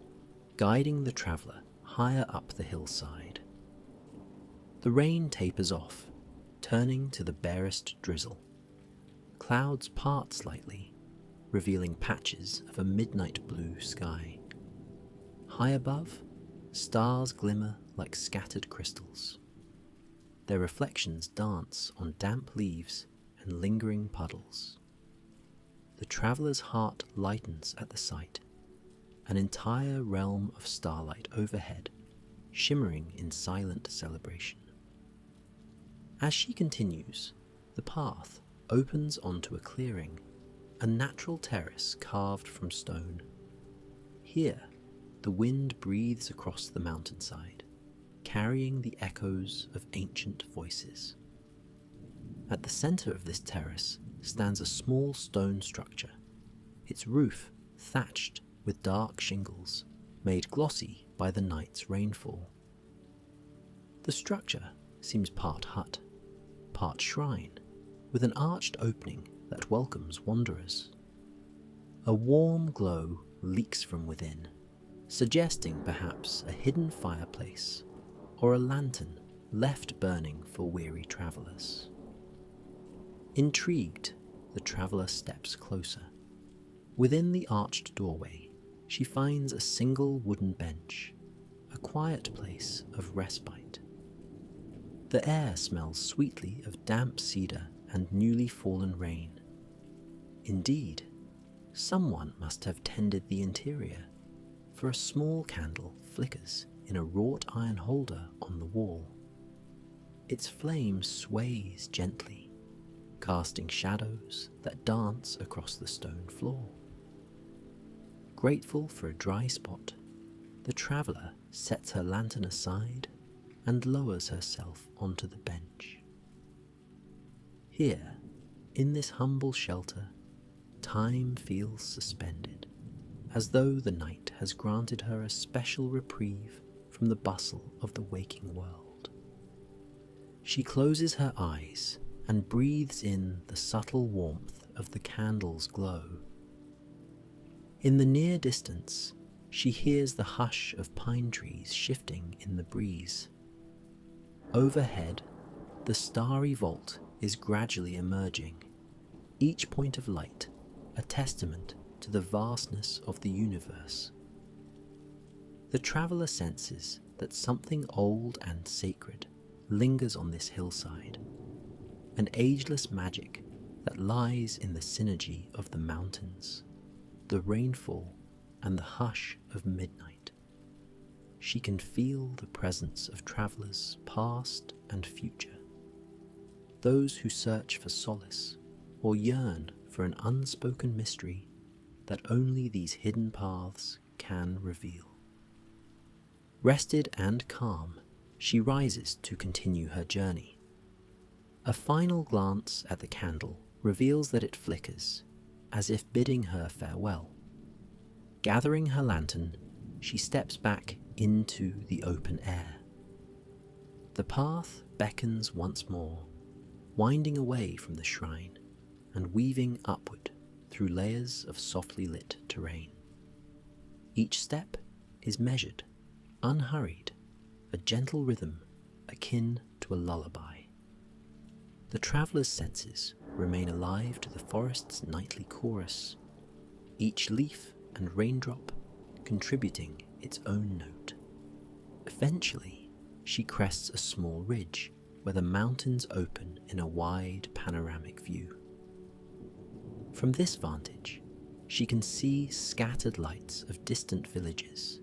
guiding the traveller higher up the hillside. The rain tapers off, turning to the barest drizzle. Clouds part slightly, revealing patches of a midnight blue sky. High above, stars glimmer like scattered crystals. Their reflections dance on damp leaves and lingering puddles. The traveller's heart lightens at the sight, an entire realm of starlight overhead, shimmering in silent celebration. As she continues, the path opens onto a clearing, a natural terrace carved from stone. Here, the wind breathes across the mountainside, carrying the echoes of ancient voices. At the centre of this terrace stands a small stone structure, its roof thatched with dark shingles, made glossy by the night's rainfall. The structure seems part hut, part shrine, with an arched opening that welcomes wanderers. A warm glow leaks from within, suggesting perhaps a hidden fireplace or a lantern left burning for weary travellers. Intrigued, the traveller steps closer. Within the arched doorway, she finds a single wooden bench, a quiet place of respite. The air smells sweetly of damp cedar and newly fallen rain. Indeed, someone must have tended the interior, for a small candle flickers in a wrought iron holder on the wall. Its flame sways gently, casting shadows that dance across the stone floor. Grateful for a dry spot, the traveller sets her lantern aside and lowers herself onto the bench. Here, in this humble shelter, time feels suspended, as though the night has granted her a special reprieve from the bustle of the waking world. She closes her eyes and breathes in the subtle warmth of the candle's glow. In the near distance, she hears the hush of pine trees shifting in the breeze. Overhead, the starry vault is gradually emerging, each point of light a testament to the vastness of the universe. The traveller senses that something old and sacred lingers on this hillside, an ageless magic that lies in the synergy of the mountains, the rainfall, and the hush of midnight. She can feel the presence of travellers past and future, those who search for solace or yearn for an unspoken mystery that only these hidden paths can reveal. Rested and calm, she rises to continue her journey. A final glance at the candle reveals that it flickers, as if bidding her farewell. Gathering her lantern, she steps back into the open air. The path beckons once more, winding away from the shrine and weaving upward through layers of softly lit terrain. Each step is measured, unhurried, a gentle rhythm akin to a lullaby. The traveller's senses remain alive to the forest's nightly chorus, each leaf and raindrop contributing its own note. Eventually, she crests a small ridge where the mountains open in a wide panoramic view. From this vantage, she can see scattered lights of distant villages,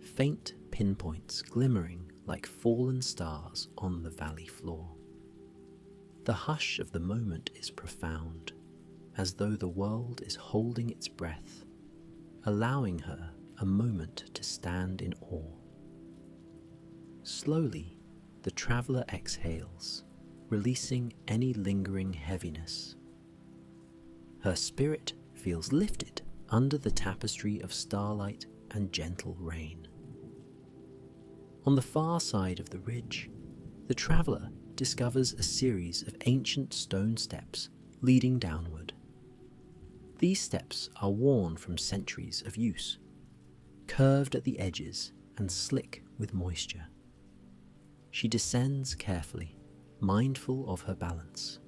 faint pinpoints glimmering like fallen stars on the valley floor. The hush of the moment is profound, as though the world is holding its breath, allowing her a moment to stand in awe. Slowly, the traveller exhales, releasing any lingering heaviness. Her spirit feels lifted under the tapestry of starlight and gentle rain. On the far side of the ridge, the traveller discovers a series of ancient stone steps leading downward. These steps are worn from centuries of use, curved at the edges and slick with moisture. She descends carefully, mindful of her balance.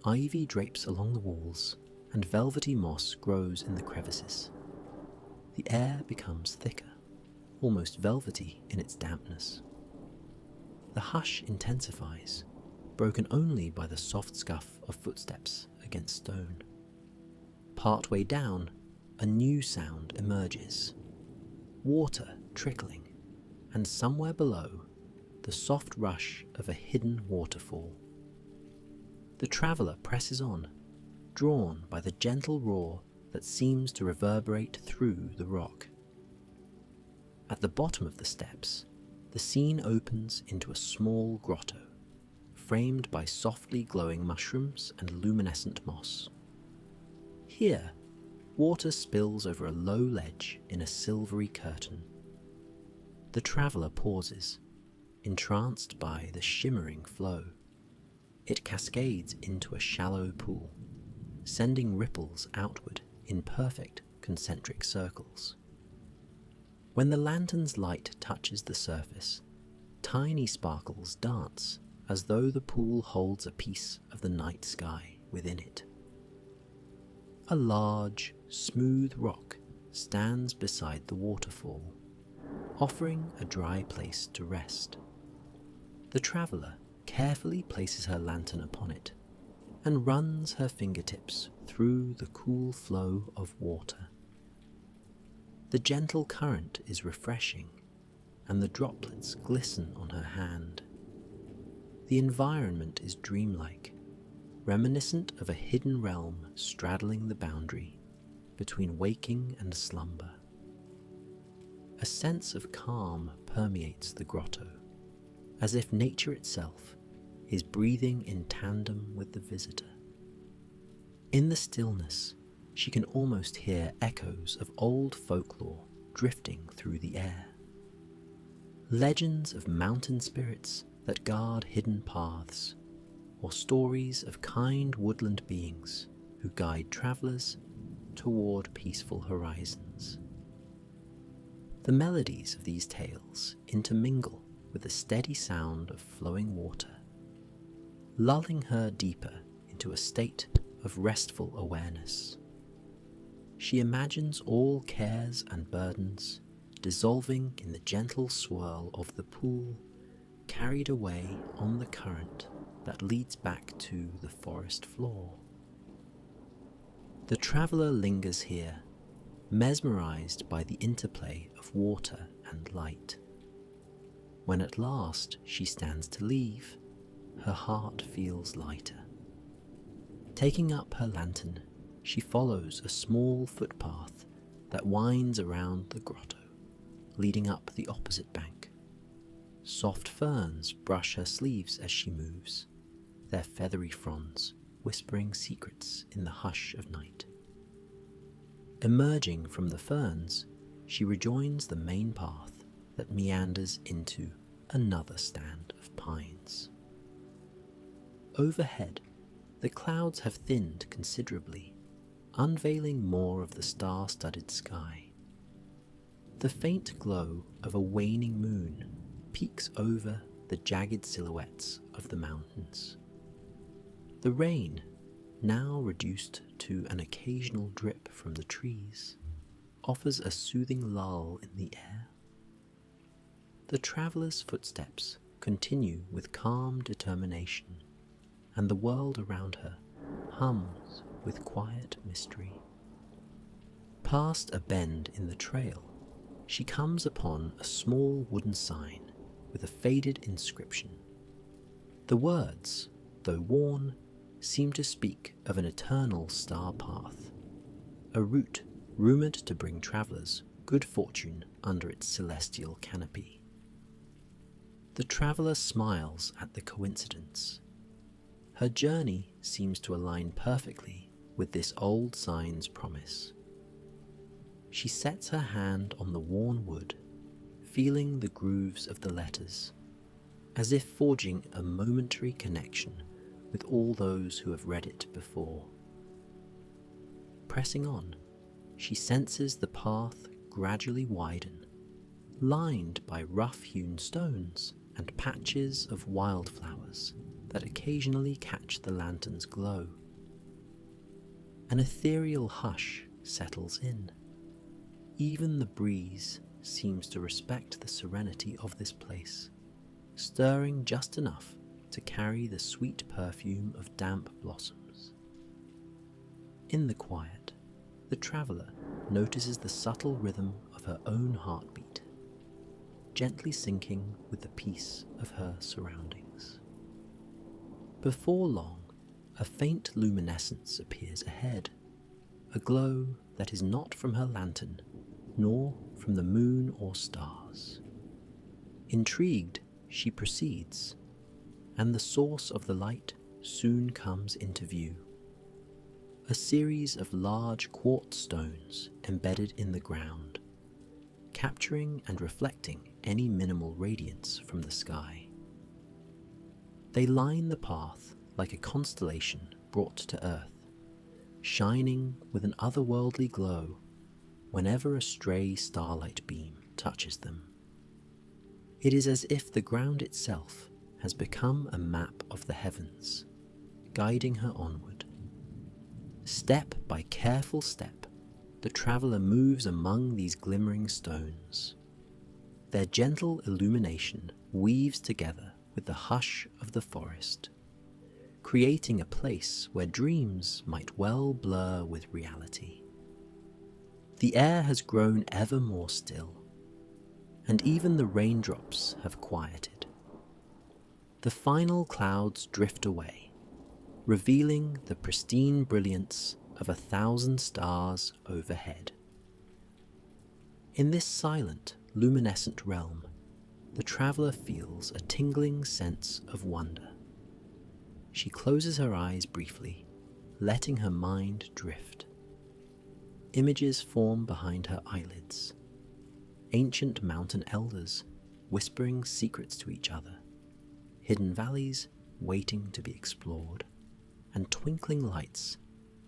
Ivy drapes along the walls, and velvety moss grows in the crevices. The air becomes thicker, almost velvety in its dampness. The hush intensifies, broken only by the soft scuff of footsteps against stone. Partway down, a new sound emerges. Water trickling, and somewhere below, the soft rush of a hidden waterfall. The traveller presses on, drawn by the gentle roar that seems to reverberate through the rock. At the bottom of the steps, the scene opens into a small grotto, framed by softly glowing mushrooms and luminescent moss. Here, water spills over a low ledge in a silvery curtain. The traveller pauses, entranced by the shimmering flow. It cascades into a shallow pool, sending ripples outward in perfect concentric circles. When the lantern's light touches the surface, tiny sparkles dance as though the pool holds a piece of the night sky within it. A large, smooth rock stands beside the waterfall, offering a dry place to rest. The traveller carefully places her lantern upon it and runs her fingertips through the cool flow of water. The gentle current is refreshing, and the droplets glisten on her hand. The environment is dreamlike, reminiscent of a hidden realm straddling the boundary between waking and slumber. A sense of calm permeates the grotto, as if nature itself is breathing in tandem with the visitor. In the stillness, she can almost hear echoes of old folklore drifting through the air. Legends of mountain spirits that guard hidden paths, or stories of kind woodland beings who guide travellers toward peaceful horizons. The melodies of these tales intermingle with the steady sound of flowing water, lulling her deeper into a state of restful awareness. She imagines all cares and burdens dissolving in the gentle swirl of the pool, carried away on the current that leads back to the forest floor. The traveller lingers here, mesmerized by the interplay of water and light. When at last she stands to leave, her heart feels lighter. Taking up her lantern, she follows a small footpath that winds around the grotto, leading up the opposite bank. Soft ferns brush her sleeves as she moves, their feathery fronds whispering secrets in the hush of night. Emerging from the ferns, she rejoins the main path that meanders into another stand of pines. Overhead, the clouds have thinned considerably, unveiling more of the star-studded sky. The faint glow of a waning moon peeks over the jagged silhouettes of the mountains. The rain, now reduced to an occasional drip from the trees, offers a soothing lull in the air. The traveller's footsteps continue with calm determination, and the world around her hums with quiet mystery. Past a bend in the trail, she comes upon a small wooden sign with a faded inscription. The words, though worn, seem to speak of an eternal star path, a route rumoured to bring travellers good fortune under its celestial canopy. The traveller smiles at the coincidence. Her journey seems to align perfectly with this old sign's promise. She sets her hand on the worn wood, feeling the grooves of the letters, as if forging a momentary connection with all those who have read it before. Pressing on, she senses the path gradually widen, lined by rough-hewn stones and patches of wildflowers that occasionally catch the lantern's glow. An ethereal hush settles in. Even the breeze seems to respect the serenity of this place, stirring just enough to carry the sweet perfume of damp blossoms. In the quiet, the traveller notices the subtle rhythm of her own heartbeat, gently syncing with the peace of her surroundings. Before long, a faint luminescence appears ahead, a glow that is not from her lantern, nor from the moon or stars. Intrigued, she proceeds, and the source of the light soon comes into view. A series of large quartz stones embedded in the ground, capturing and reflecting any minimal radiance from the sky. They line the path like a constellation brought to Earth, shining with an otherworldly glow whenever a stray starlight beam touches them. It is as if the ground itself has become a map of the heavens, guiding her onward. Step by careful step, the traveller moves among these glimmering stones. Their gentle illumination weaves together with the hush of the forest, creating a place where dreams might well blur with reality. The air has grown ever more still, and even the raindrops have quieted. The final clouds drift away, revealing the pristine brilliance of 1,000 stars overhead. In this silent, luminescent realm, the traveller feels a tingling sense of wonder. She closes her eyes briefly, letting her mind drift. Images form behind her eyelids. Ancient mountain elders whispering secrets to each other, hidden valleys waiting to be explored, and twinkling lights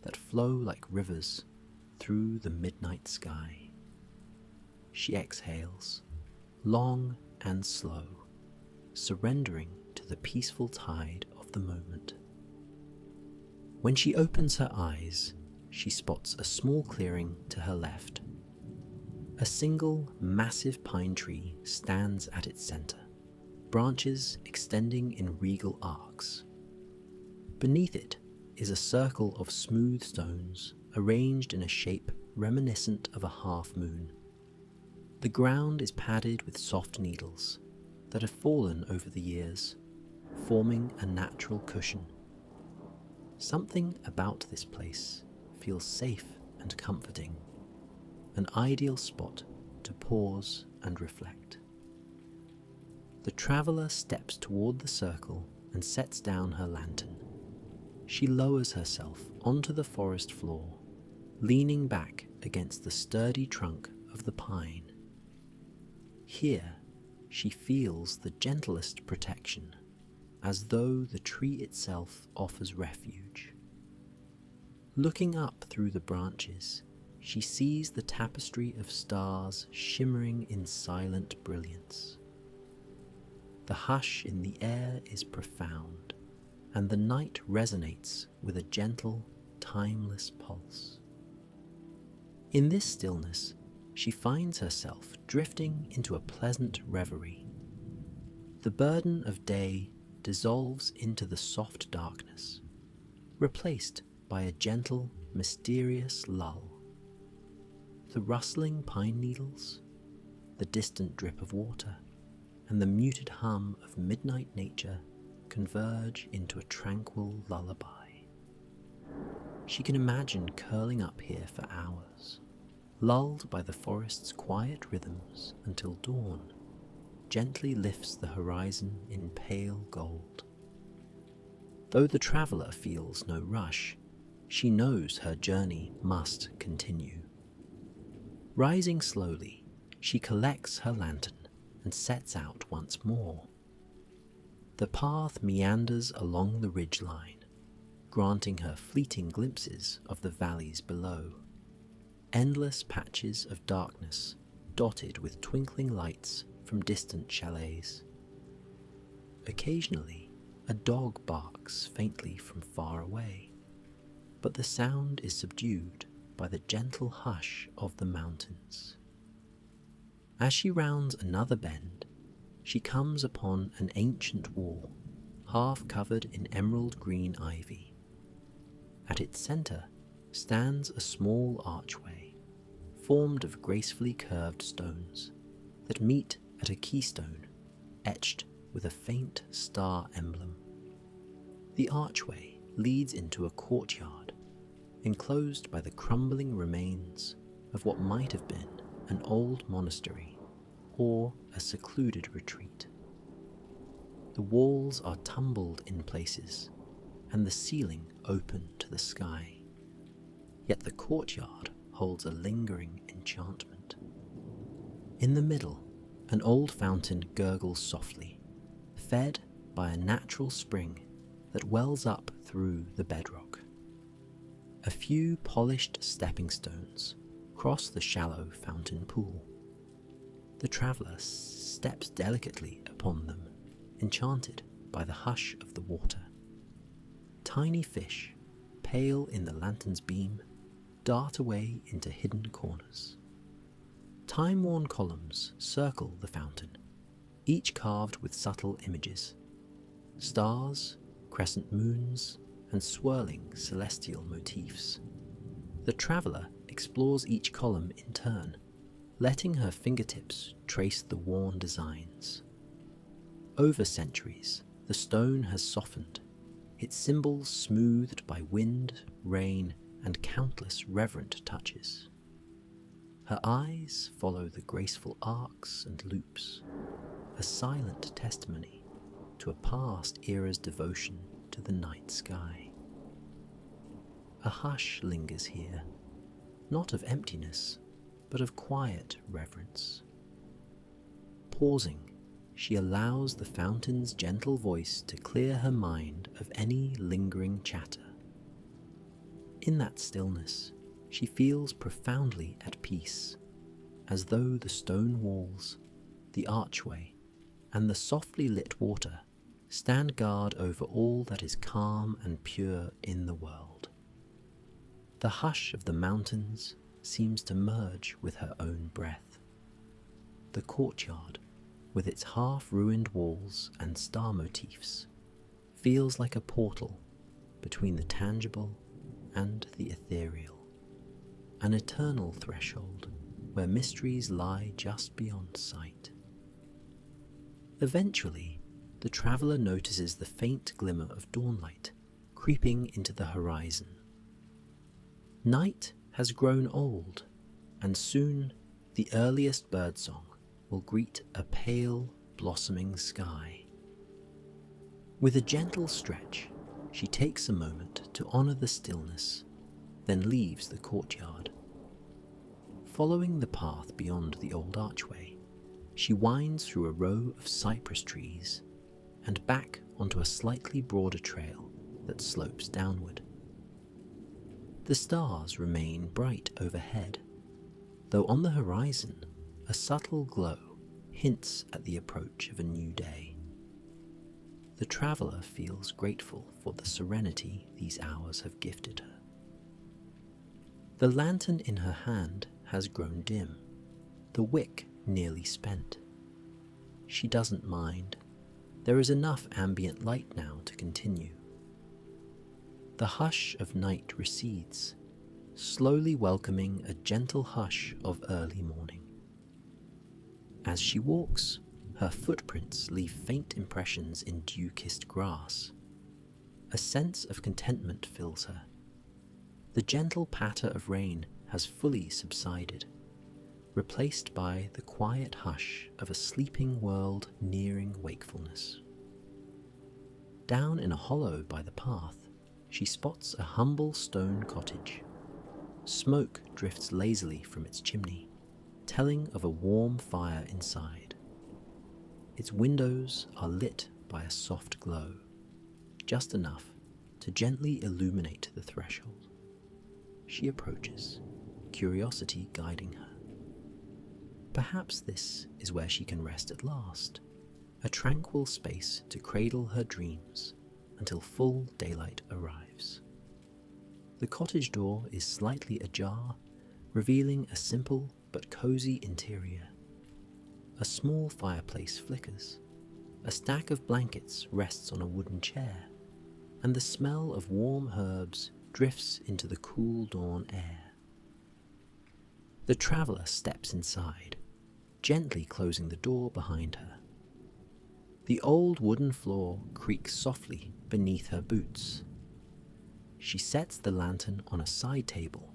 that flow like rivers through the midnight sky. She exhales, long and slow, surrendering to the peaceful tide of the moment. When she opens her eyes, she spots a small clearing to her left. A single massive pine tree stands at its center, branches extending in regal arcs. Beneath it is a circle of smooth stones arranged in a shape reminiscent of a half-moon. The ground is padded with soft needles that have fallen over the years, forming a natural cushion. Something about this place feels safe and comforting, an ideal spot to pause and reflect. The traveller steps toward the circle and sets down her lantern. She lowers herself onto the forest floor, leaning back against the sturdy trunk of the pine. Here, she feels the gentlest protection, as though the tree itself offers refuge. Looking up through the branches, she sees the tapestry of stars shimmering in silent brilliance. The hush in the air is profound, and the night resonates with a gentle, timeless pulse. In this stillness, she finds herself drifting into a pleasant reverie. The burden of day dissolves into the soft darkness, replaced by a gentle, mysterious lull. The rustling pine needles, the distant drip of water, and the muted hum of midnight nature converge into a tranquil lullaby. She can imagine curling up here for hours, lulled by the forest's quiet rhythms until dawn gently lifts the horizon in pale gold. Though the traveller feels no rush, she knows her journey must continue. Rising slowly, she collects her lantern and sets out once more. The path meanders along the ridgeline, granting her fleeting glimpses of the valleys below. Endless patches of darkness dotted with twinkling lights from distant chalets. Occasionally, a dog barks faintly from far away, but the sound is subdued by the gentle hush of the mountains. As she rounds another bend, she comes upon an ancient wall, half covered in emerald green ivy. At its centre stands a small archway, formed of gracefully curved stones that meet at a keystone etched with a faint star emblem. The archway leads into a courtyard, enclosed by the crumbling remains of what might have been an old monastery or a secluded retreat. The walls are tumbled in places, and the ceiling open to the sky. Yet the courtyard holds a lingering enchantment. In the middle, an old fountain gurgles softly, fed by a natural spring that wells up through the bedrock. A few polished stepping stones cross the shallow fountain pool. The traveller steps delicately upon them, enchanted by the hush of the water. Tiny fish, pale in the lantern's beam, dart away into hidden corners. Time-worn columns circle the fountain, each carved with subtle images: stars, crescent moons, and swirling celestial motifs. The traveller explores each column in turn, letting her fingertips trace the worn designs. Over centuries, the stone has softened, its symbols smoothed by wind, rain, and countless reverent touches. Her eyes follow the graceful arcs and loops, a silent testimony to a past era's devotion to the night sky. A hush lingers here, not of emptiness, but of quiet reverence. Pausing, she allows the fountain's gentle voice to clear her mind of any lingering chatter. In that stillness, she feels profoundly at peace, as though the stone walls, the archway, and the softly lit water stand guard over all that is calm and pure in the world. The hush of the mountains seems to merge with her own breath. The courtyard, with its half-ruined walls and star motifs, feels like a portal between the tangible and the ethereal, an eternal threshold where mysteries lie just beyond sight. Eventually, the traveller notices the faint glimmer of dawnlight creeping into the horizon. Night has grown old, and soon the earliest birdsong will greet a pale, blossoming sky. With a gentle stretch, she takes a moment to honour the stillness, then leaves the courtyard. Following the path beyond the old archway, she winds through a row of cypress trees and back onto a slightly broader trail that slopes downward. The stars remain bright overhead, though on the horizon a subtle glow hints at the approach of a new day. The traveller feels grateful for the serenity these hours have gifted her. The lantern in her hand has grown dim, the wick nearly spent. She doesn't mind. There is enough ambient light now to continue. The hush of night recedes, slowly welcoming a gentle hush of early morning. As she walks, her footprints leave faint impressions in dew-kissed grass. A sense of contentment fills her. The gentle patter of rain has fully subsided, replaced by the quiet hush of a sleeping world nearing wakefulness. Down in a hollow by the path, she spots a humble stone cottage. Smoke drifts lazily from its chimney, telling of a warm fire inside. Its windows are lit by a soft glow, just enough to gently illuminate the threshold. She approaches, curiosity guiding her. Perhaps this is where she can rest at last, a tranquil space to cradle her dreams until full daylight arrives. The cottage door is slightly ajar, revealing a simple but cozy interior. A small fireplace flickers, a stack of blankets rests on a wooden chair, and the smell of warm herbs drifts into the cool dawn air. The traveller steps inside, gently closing the door behind her. The old wooden floor creaks softly beneath her boots. She sets the lantern on a side table,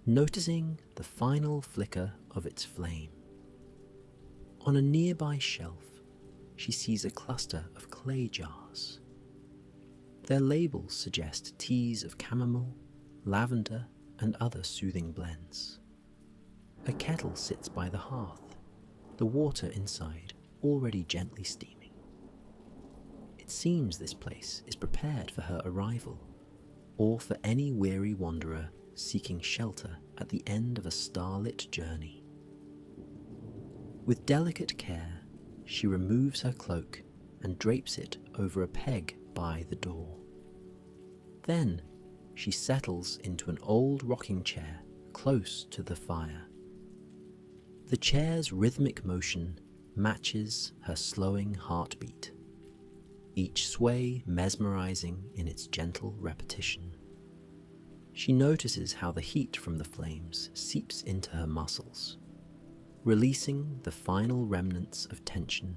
noticing the final flicker of its flame. On a nearby shelf, she sees a cluster of clay jars. Their labels suggest teas of chamomile, lavender, and other soothing blends. A kettle sits by the hearth, the water inside already gently steaming. It seems this place is prepared for her arrival, or for any weary wanderer seeking shelter at the end of a starlit journey. With delicate care, she removes her cloak and drapes it over a peg by the door. Then she settles into an old rocking chair close to the fire. The chair's rhythmic motion matches her slowing heartbeat, each sway mesmerizing in its gentle repetition. She notices how the heat from the flames seeps into her muscles, releasing the final remnants of tension.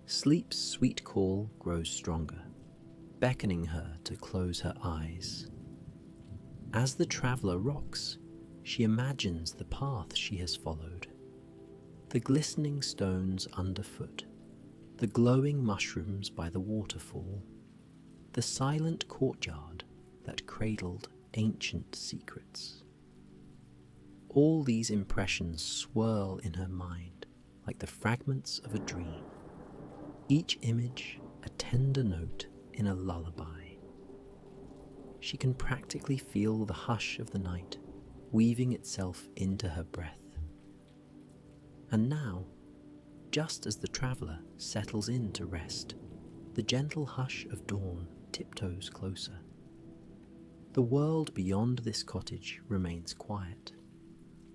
Sleep's sweet call grows stronger, beckoning her to close her eyes. As the traveller rocks, she imagines the path she has followed, the glistening stones underfoot, the glowing mushrooms by the waterfall, the silent courtyard that cradled ancient secrets. All these impressions swirl in her mind like the fragments of a dream, each image a tender note in a lullaby. She can practically feel the hush of the night weaving itself into her breath. And now, just as the traveller settles in to rest, the gentle hush of dawn tiptoes closer. The world beyond this cottage remains quiet,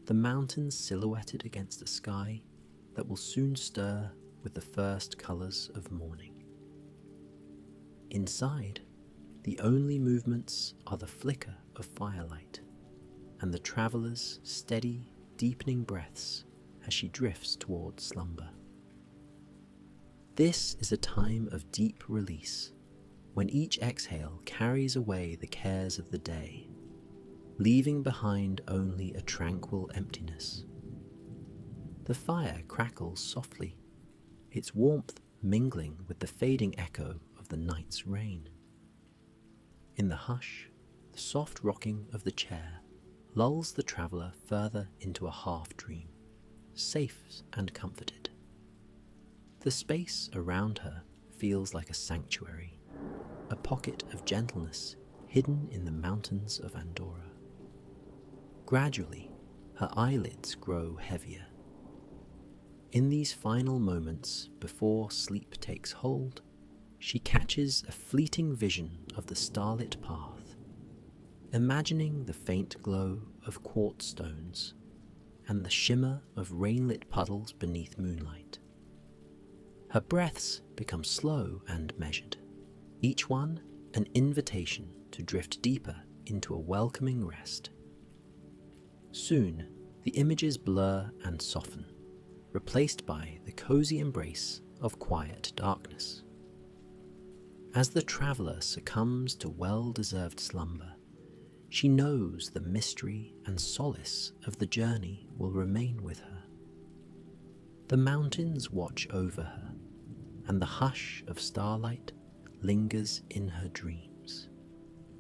the mountains silhouetted against a sky that will soon stir with the first colours of morning. Inside, the only movements are the flicker of firelight and the traveller's steady, deepening breaths as she drifts towards slumber. This is a time of deep release, when each exhale carries away the cares of the day, leaving behind only a tranquil emptiness. The fire crackles softly, its warmth mingling with the fading echo of the night's rain. In the hush, the soft rocking of the chair lulls the traveller further into a half-dream, safe and comforted. The space around her feels like a sanctuary, a pocket of gentleness hidden in the mountains of Andorra. Gradually, her eyelids grow heavier. In these final moments before sleep takes hold, she catches a fleeting vision of the starlit path, imagining the faint glow of quartz stones and the shimmer of rainlit puddles beneath moonlight. Her breaths become slow and measured, each one an invitation to drift deeper into a welcoming rest. Soon, the images blur and soften, replaced by the cozy embrace of quiet darkness. As the traveller succumbs to well-deserved slumber, she knows the mystery and solace of the journey will remain with her. The mountains watch over her, and the hush of starlight lingers in her dreams,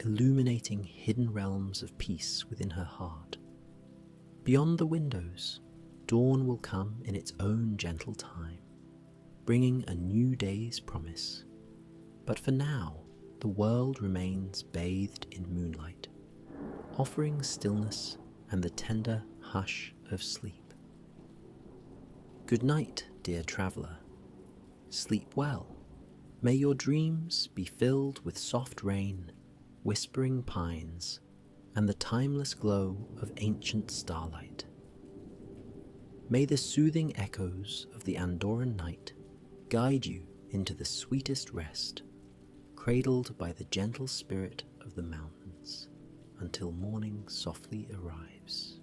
illuminating hidden realms of peace within her heart. Beyond the windows, dawn will come in its own gentle time, bringing a new day's promise. But for now, the world remains bathed in moonlight, offering stillness and the tender hush of sleep. Good night, dear traveller. Sleep well. May your dreams be filled with soft rain, whispering pines, and the timeless glow of ancient starlight. May the soothing echoes of the Andorran night guide you into the sweetest rest, cradled by the gentle spirit of the mountains, until morning softly arrives.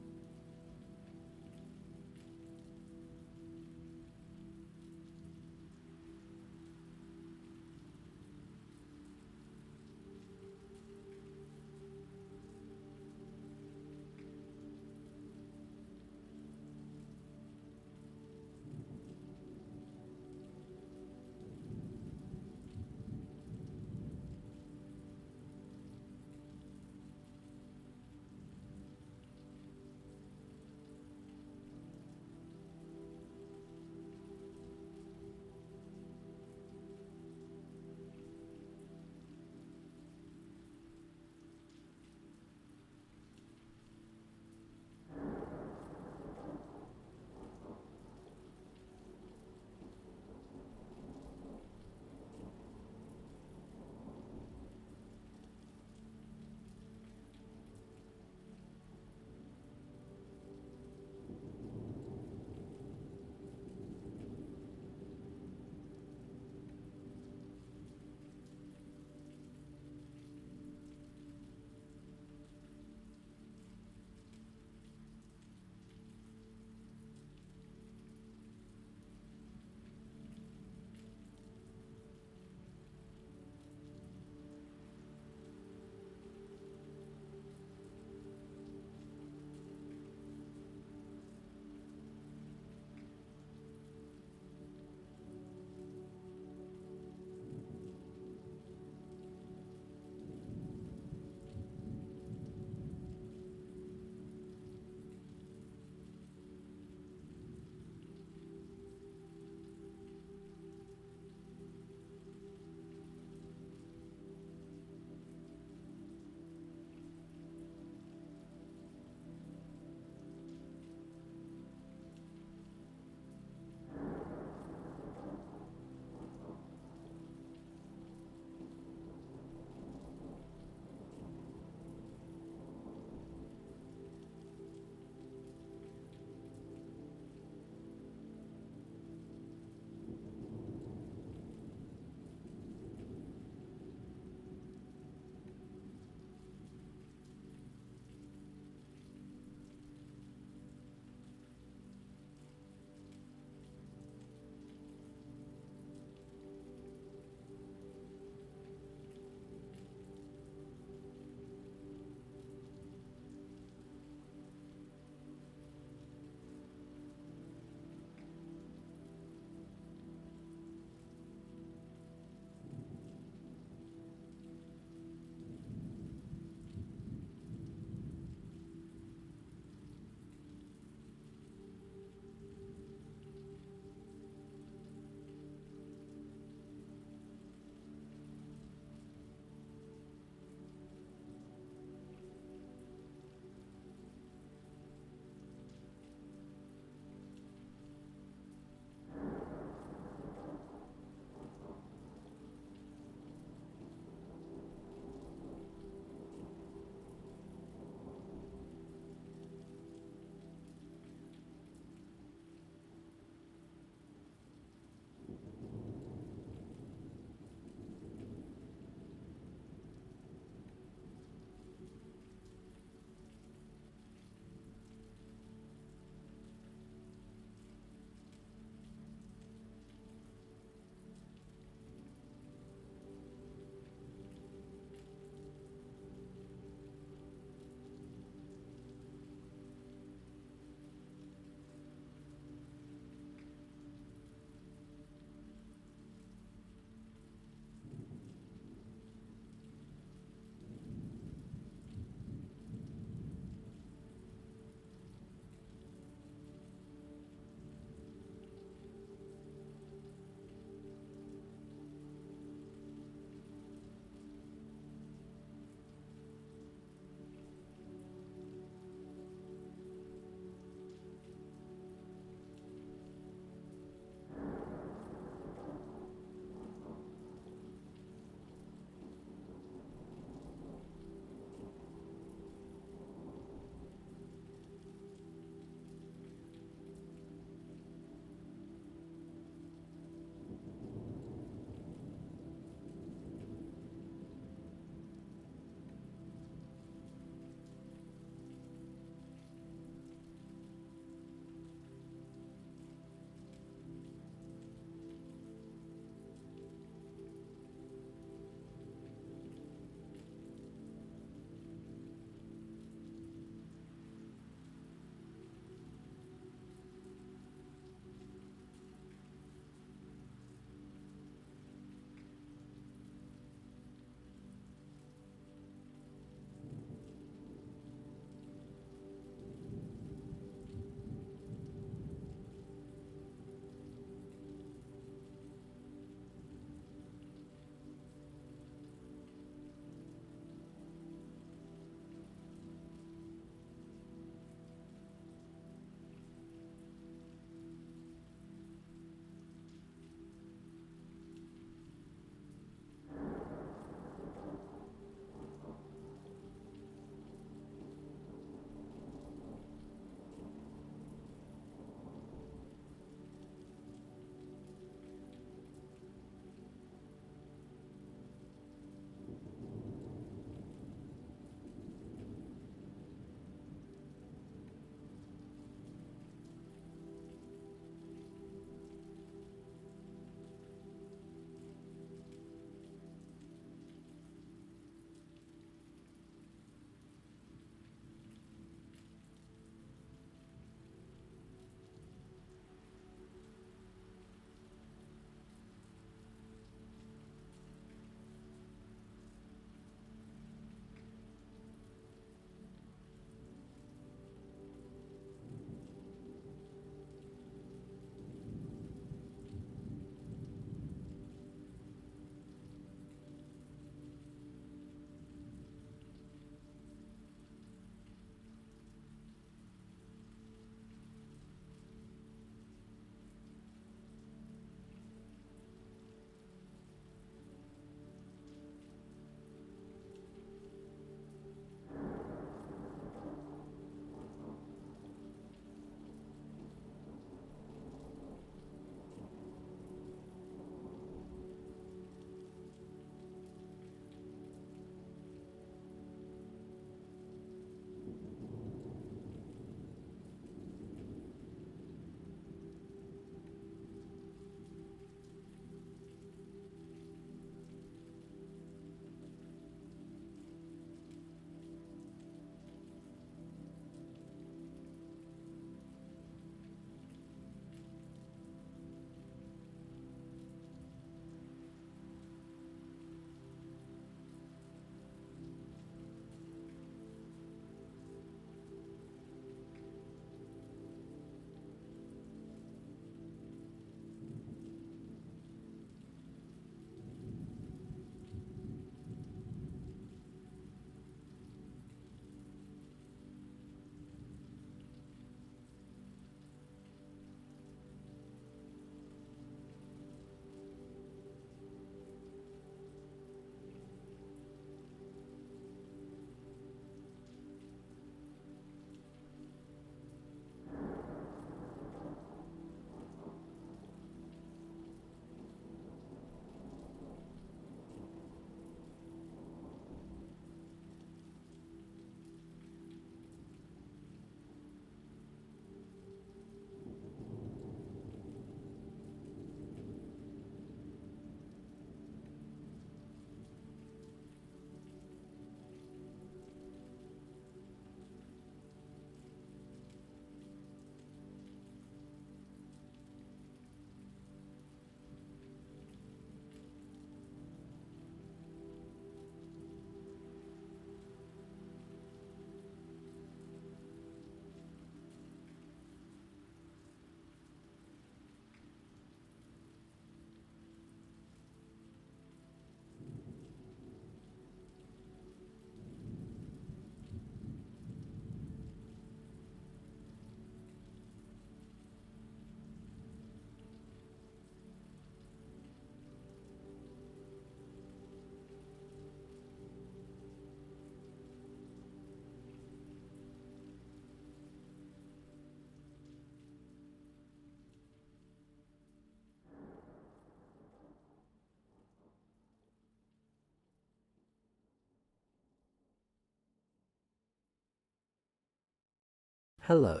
Hello,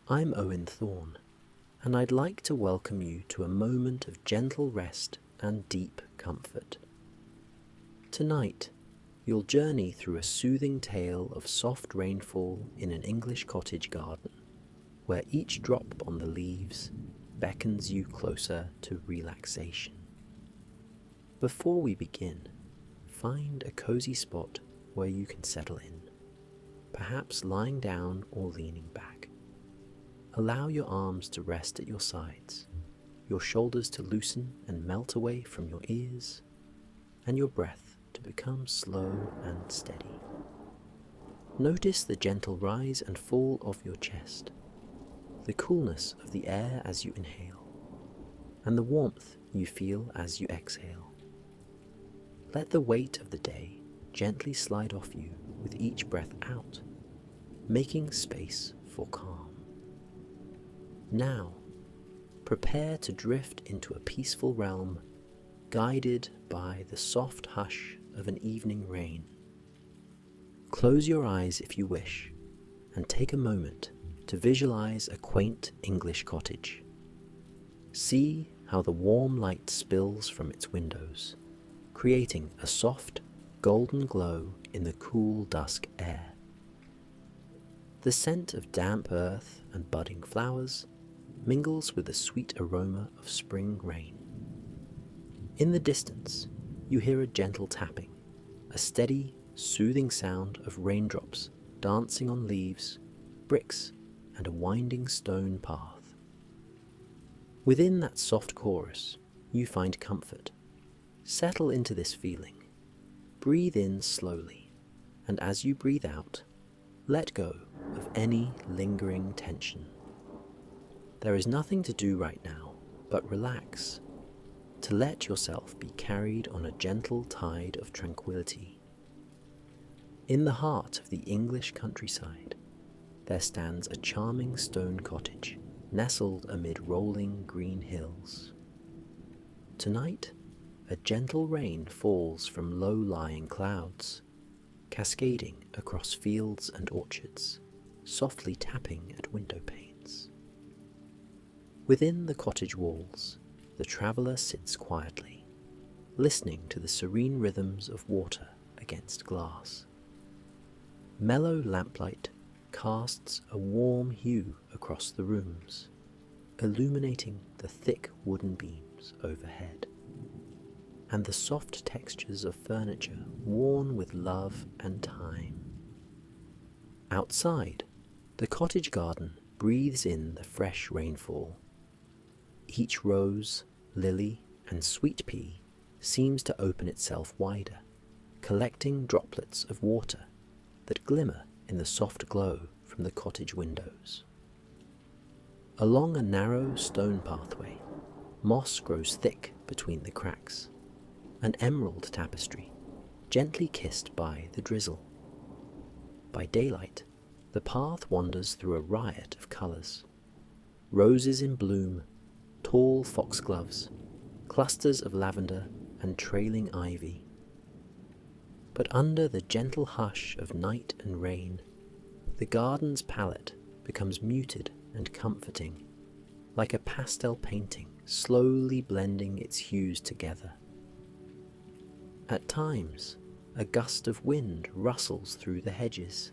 I'm Owen Thorne, and I'd like to welcome you to a moment of gentle rest and deep comfort. Tonight, you'll journey through a soothing tale of soft rainfall in an English cottage garden, where each drop on the leaves beckons you closer to relaxation. Before we begin, find a cozy spot where you can settle in, perhaps lying down or leaning back. Allow your arms to rest at your sides, your shoulders to loosen and melt away from your ears, and your breath to become slow and steady. Notice the gentle rise and fall of your chest, the coolness of the air as you inhale, and the warmth you feel as you exhale. Let the weight of the day gently slide off you with each breath out, making space for calm. Now, prepare to drift into a peaceful realm, guided by the soft hush of an evening rain. Close your eyes if you wish, and take a moment to visualize a quaint English cottage. See how the warm light spills from its windows, creating a soft, golden glow in the cool dusk air. The scent of damp earth and budding flowers mingles with the sweet aroma of spring rain. In the distance, you hear a gentle tapping, a steady, soothing sound of raindrops dancing on leaves, bricks, and a winding stone path. Within that soft chorus, you find comfort. Settle into this feeling. Breathe in slowly, and as you breathe out, let go of any lingering tension. There is nothing to do right now but relax, to let yourself be carried on a gentle tide of tranquility. In the heart of the English countryside, there stands a charming stone cottage nestled amid rolling green hills. Tonight, a gentle rain falls from low-lying clouds, cascading across fields and orchards, softly tapping at window panes. Within the cottage walls, the traveller sits quietly, listening to the serene rhythms of water against glass. Mellow lamplight casts a warm hue across the rooms, illuminating the thick wooden beams overhead, and the soft textures of furniture worn with love and time. Outside, the cottage garden breathes in the fresh rainfall. Each rose, lily, and sweet pea seems to open itself wider, collecting droplets of water that glimmer in the soft glow from the cottage windows. Along a narrow stone pathway, moss grows thick between the cracks, an emerald tapestry, gently kissed by the drizzle. By daylight, the path wanders through a riot of colours. Roses in bloom, tall foxgloves, clusters of lavender and trailing ivy. But under the gentle hush of night and rain, the garden's palette becomes muted and comforting, like a pastel painting slowly blending its hues together. At times, a gust of wind rustles through the hedges,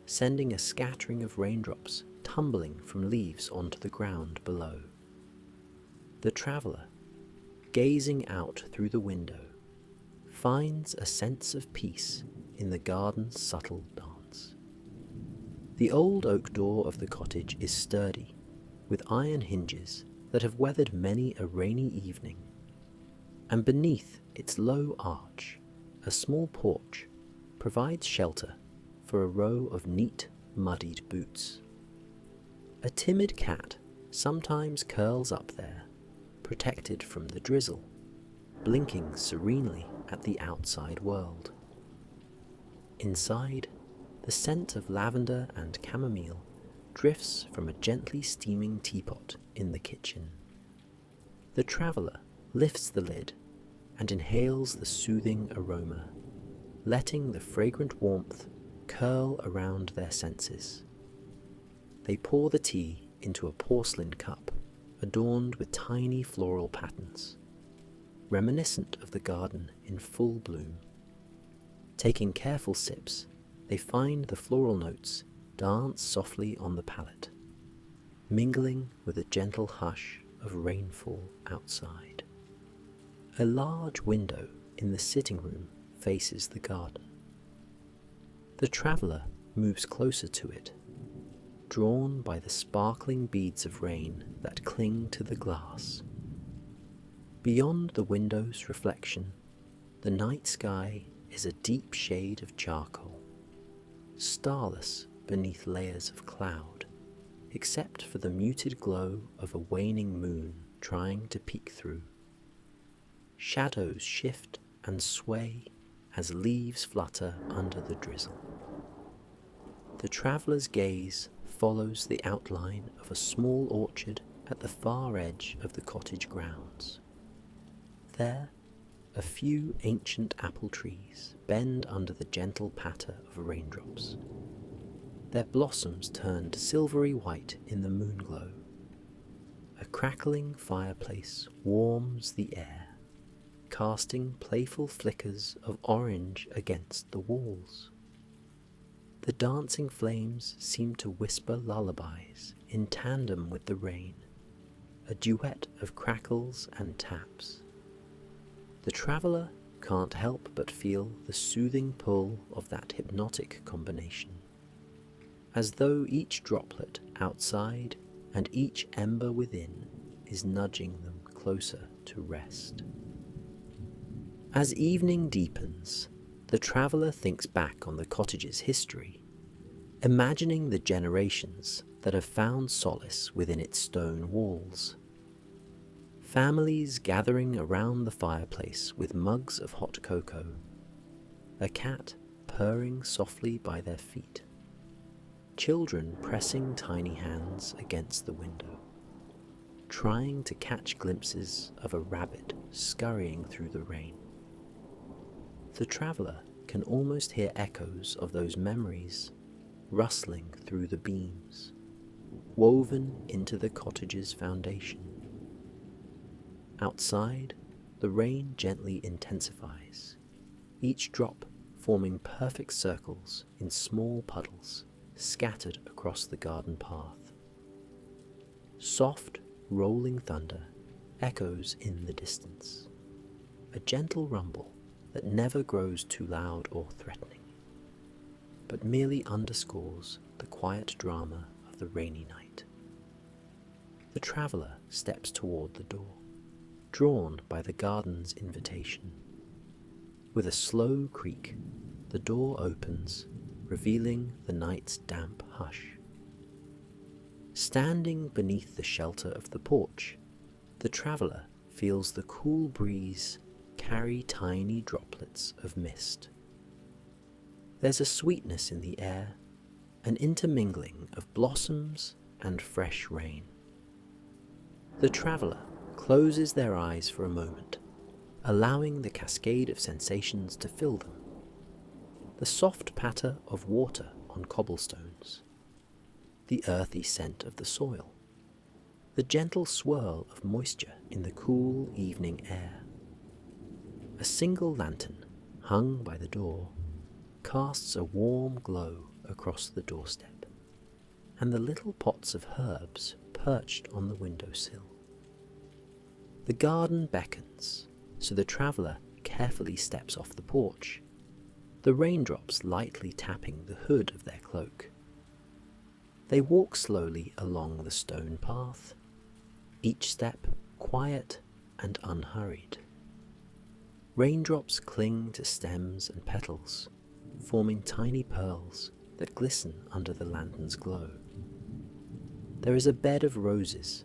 sending a scattering of raindrops tumbling from leaves onto the ground below. The traveller, gazing out through the window, finds a sense of peace in the garden's subtle dance. The old oak door of the cottage is sturdy, with iron hinges that have weathered many a rainy evening, and beneath its low arch, a small porch provides shelter for a row of neat, muddied boots. A timid cat sometimes curls up there, protected from the drizzle, blinking serenely at the outside world. Inside, the scent of lavender and chamomile drifts from a gently steaming teapot in the kitchen. The traveller lifts the lid and inhales the soothing aroma, letting the fragrant warmth curl around their senses. They pour the tea into a porcelain cup adorned with tiny floral patterns, reminiscent of the garden in full bloom. Taking careful sips, they find the floral notes dance softly on the palate, mingling with a gentle hush of rainfall outside. A large window in the sitting room faces the garden. The traveller moves closer to it, drawn by the sparkling beads of rain that cling to the glass. Beyond the window's reflection, the night sky is a deep shade of charcoal, starless beneath layers of cloud, except for the muted glow of a waning moon trying to peek through. Shadows shift and sway as leaves flutter under the drizzle. The traveller's gaze follows the outline of a small orchard at the far edge of the cottage grounds. There, a few ancient apple trees bend under the gentle patter of raindrops. Their blossoms turned silvery white in the moonglow. A crackling fireplace warms the air, casting playful flickers of orange against the walls. The dancing flames seem to whisper lullabies in tandem with the rain, a duet of crackles and taps. The traveller can't help but feel the soothing pull of that hypnotic combination, as though each droplet outside and each ember within is nudging them closer to rest. As evening deepens, the traveller thinks back on the cottage's history, imagining the generations that have found solace within its stone walls. Families gathering around the fireplace with mugs of hot cocoa, a cat purring softly by their feet, children pressing tiny hands against the window, trying to catch glimpses of a rabbit scurrying through the rain. The traveller can almost hear echoes of those memories rustling through the beams, woven into the cottage's foundation. Outside, the rain gently intensifies, each drop forming perfect circles in small puddles scattered across the garden path. Soft, rolling thunder echoes in the distance, a gentle rumble that never grows too loud or threatening, but merely underscores the quiet drama of the rainy night. The traveller steps toward the door, drawn by the garden's invitation. With a slow creak, the door opens, revealing the night's damp hush. Standing beneath the shelter of the porch, the traveller feels the cool breeze carry tiny droplets of mist. There's a sweetness in the air, an intermingling of blossoms and fresh rain. The traveller closes their eyes for a moment, allowing the cascade of sensations to fill them. The soft patter of water on cobblestones, the earthy scent of the soil, the gentle swirl of moisture in the cool evening air. A single lantern, hung by the door, casts a warm glow across the doorstep, and the little pots of herbs perched on the windowsill. The garden beckons, so the traveller carefully steps off the porch, the raindrops lightly tapping the hood of their cloak. They walk slowly along the stone path, each step quiet and unhurried. Raindrops cling to stems and petals, forming tiny pearls that glisten under the lantern's glow. There is a bed of roses,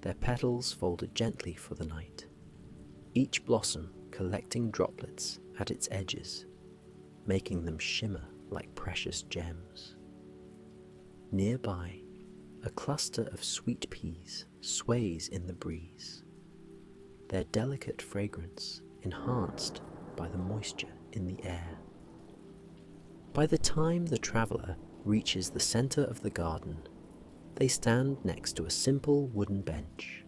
their petals folded gently for the night, each blossom collecting droplets at its edges, making them shimmer like precious gems. Nearby, a cluster of sweet peas sways in the breeze, their delicate fragrance enhanced by the moisture in the air. By the time the traveller reaches the centre of the garden, They stand next to a simple wooden bench.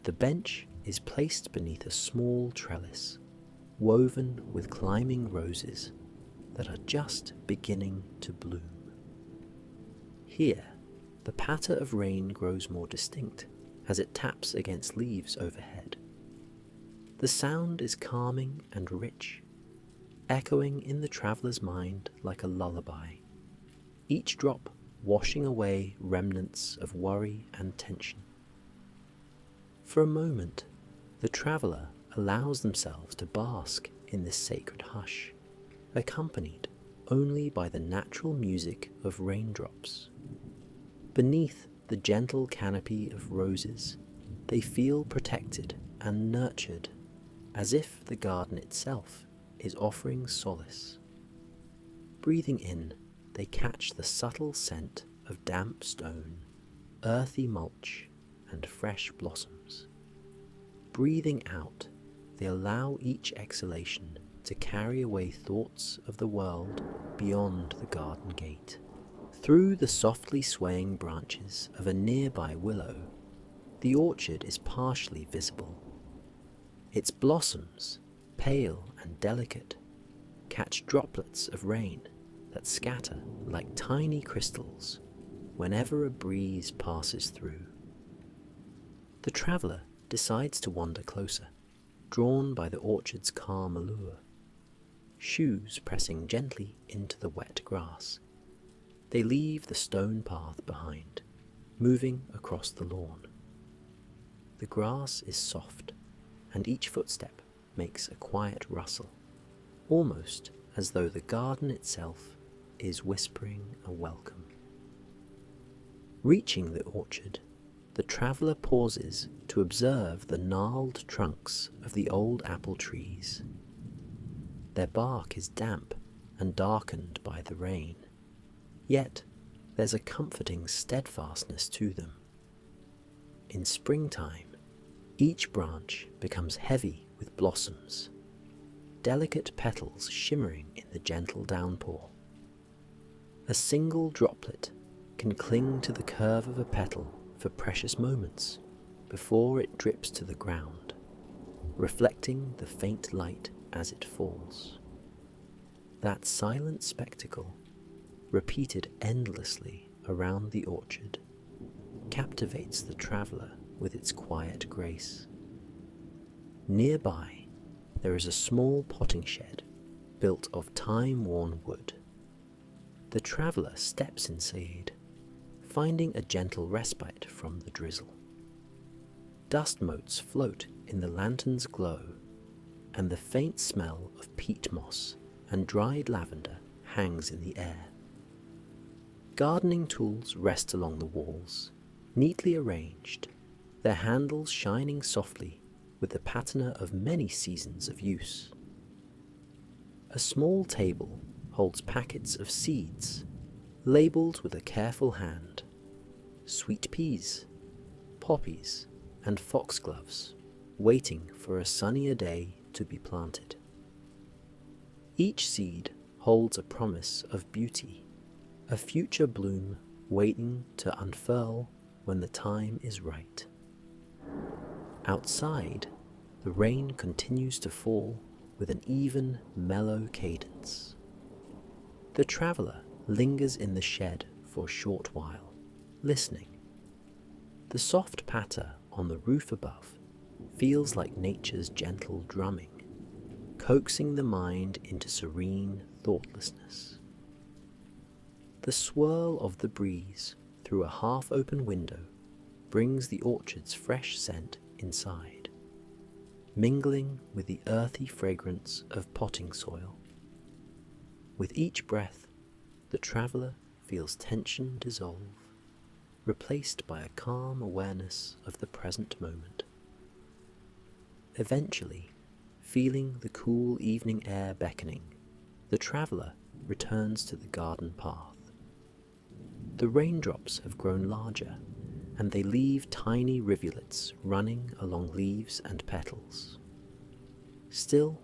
The bench is placed beneath a small trellis, woven with climbing roses that are just beginning to bloom. Here, the patter of rain grows more distinct as it taps against leaves overhead. The sound is calming and rich, echoing in the traveller's mind like a lullaby, each drop washing away remnants of worry and tension. For a moment, the traveller allows themselves to bask in this sacred hush, accompanied only by the natural music of raindrops. Beneath the gentle canopy of roses, they feel protected and nurtured, as if the garden itself is offering solace. Breathing in, they catch the subtle scent of damp stone, earthy mulch, and fresh blossoms. Breathing out, they allow each exhalation to carry away thoughts of the world beyond the garden gate. Through the softly swaying branches of a nearby willow, the orchard is partially visible. Its blossoms, pale and delicate, catch droplets of rain that scatter like tiny crystals whenever a breeze passes through. The traveller decides to wander closer, drawn by the orchard's calm allure, shoes pressing gently into the wet grass. They leave the stone path behind, moving across the lawn. The grass is soft, and each footstep makes a quiet rustle, almost as though the garden itself is whispering a welcome. Reaching the orchard, the traveller pauses to observe the gnarled trunks of the old apple trees. Their bark is damp and darkened by the rain, yet there's a comforting steadfastness to them. In springtime, each branch becomes heavy with blossoms, delicate petals shimmering in the gentle downpour. A single droplet can cling to the curve of a petal for precious moments before it drips to the ground, reflecting the faint light as it falls. That silent spectacle, repeated endlessly around the orchard, captivates the traveller with its quiet grace. Nearby, there is a small potting shed built of time-worn wood. The traveller steps inside, finding a gentle respite from the drizzle. Dust motes float in the lantern's glow, and the faint smell of peat moss and dried lavender hangs in the air. Gardening tools rest along the walls, neatly arranged, their handles shining softly with the patina of many seasons of use. A small table holds packets of seeds, labelled with a careful hand: sweet peas, poppies, and foxgloves, waiting for a sunnier day to be planted. Each seed holds a promise of beauty, a future bloom waiting to unfurl when the time is right. Outside, the rain continues to fall with an even, mellow cadence. The traveller lingers in the shed for a short while, listening. The soft patter on the roof above feels like nature's gentle drumming, coaxing the mind into serene thoughtlessness. The swirl of the breeze through a half-open window brings the orchard's fresh scent inside, mingling with the earthy fragrance of potting soil. With each breath, the traveller feels tension dissolve, replaced by a calm awareness of the present moment. Eventually, feeling the cool evening air beckoning, the traveller returns to the garden path. The raindrops have grown larger, and they leave tiny rivulets running along leaves and petals. Still,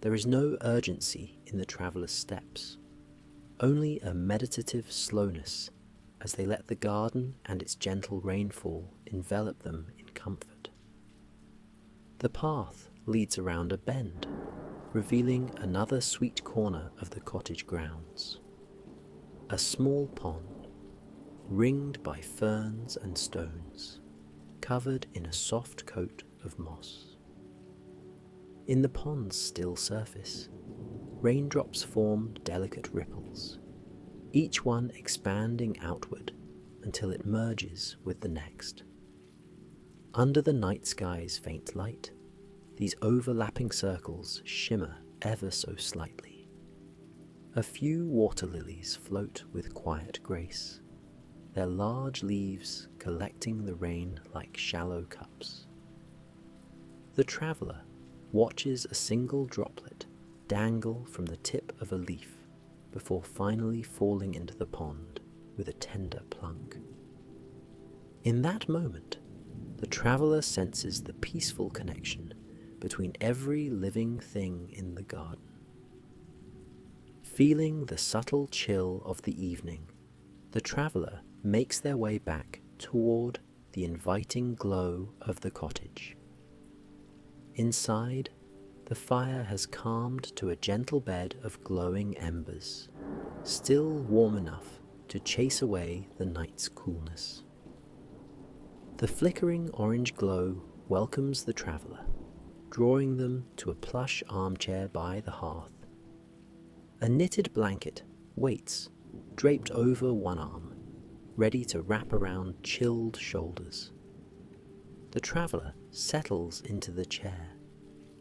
there is no urgency in the traveller's steps, only a meditative slowness as they let the garden and its gentle rainfall envelop them in comfort. The path leads around a bend, revealing another sweet corner of the cottage grounds. A small pond, ringed by ferns and stones, covered in a soft coat of moss. In the pond's still surface, raindrops form delicate ripples, each one expanding outward until it merges with the next. Under the night sky's faint light, these overlapping circles shimmer ever so slightly. A few water lilies float with quiet grace, their large leaves collecting the rain like shallow cups. The traveller watches a single droplet dangle from the tip of a leaf before finally falling into the pond with a tender plunk. In that moment, the traveller senses the peaceful connection between every living thing in the garden. Feeling the subtle chill of the evening, the traveller makes their way back toward the inviting glow of the cottage. Inside, the fire has calmed to a gentle bed of glowing embers, still warm enough to chase away the night's coolness. The flickering orange glow welcomes the traveller, drawing them to a plush armchair by the hearth. A knitted blanket waits, draped over one arm, ready to wrap around chilled shoulders. The traveller settles into the chair,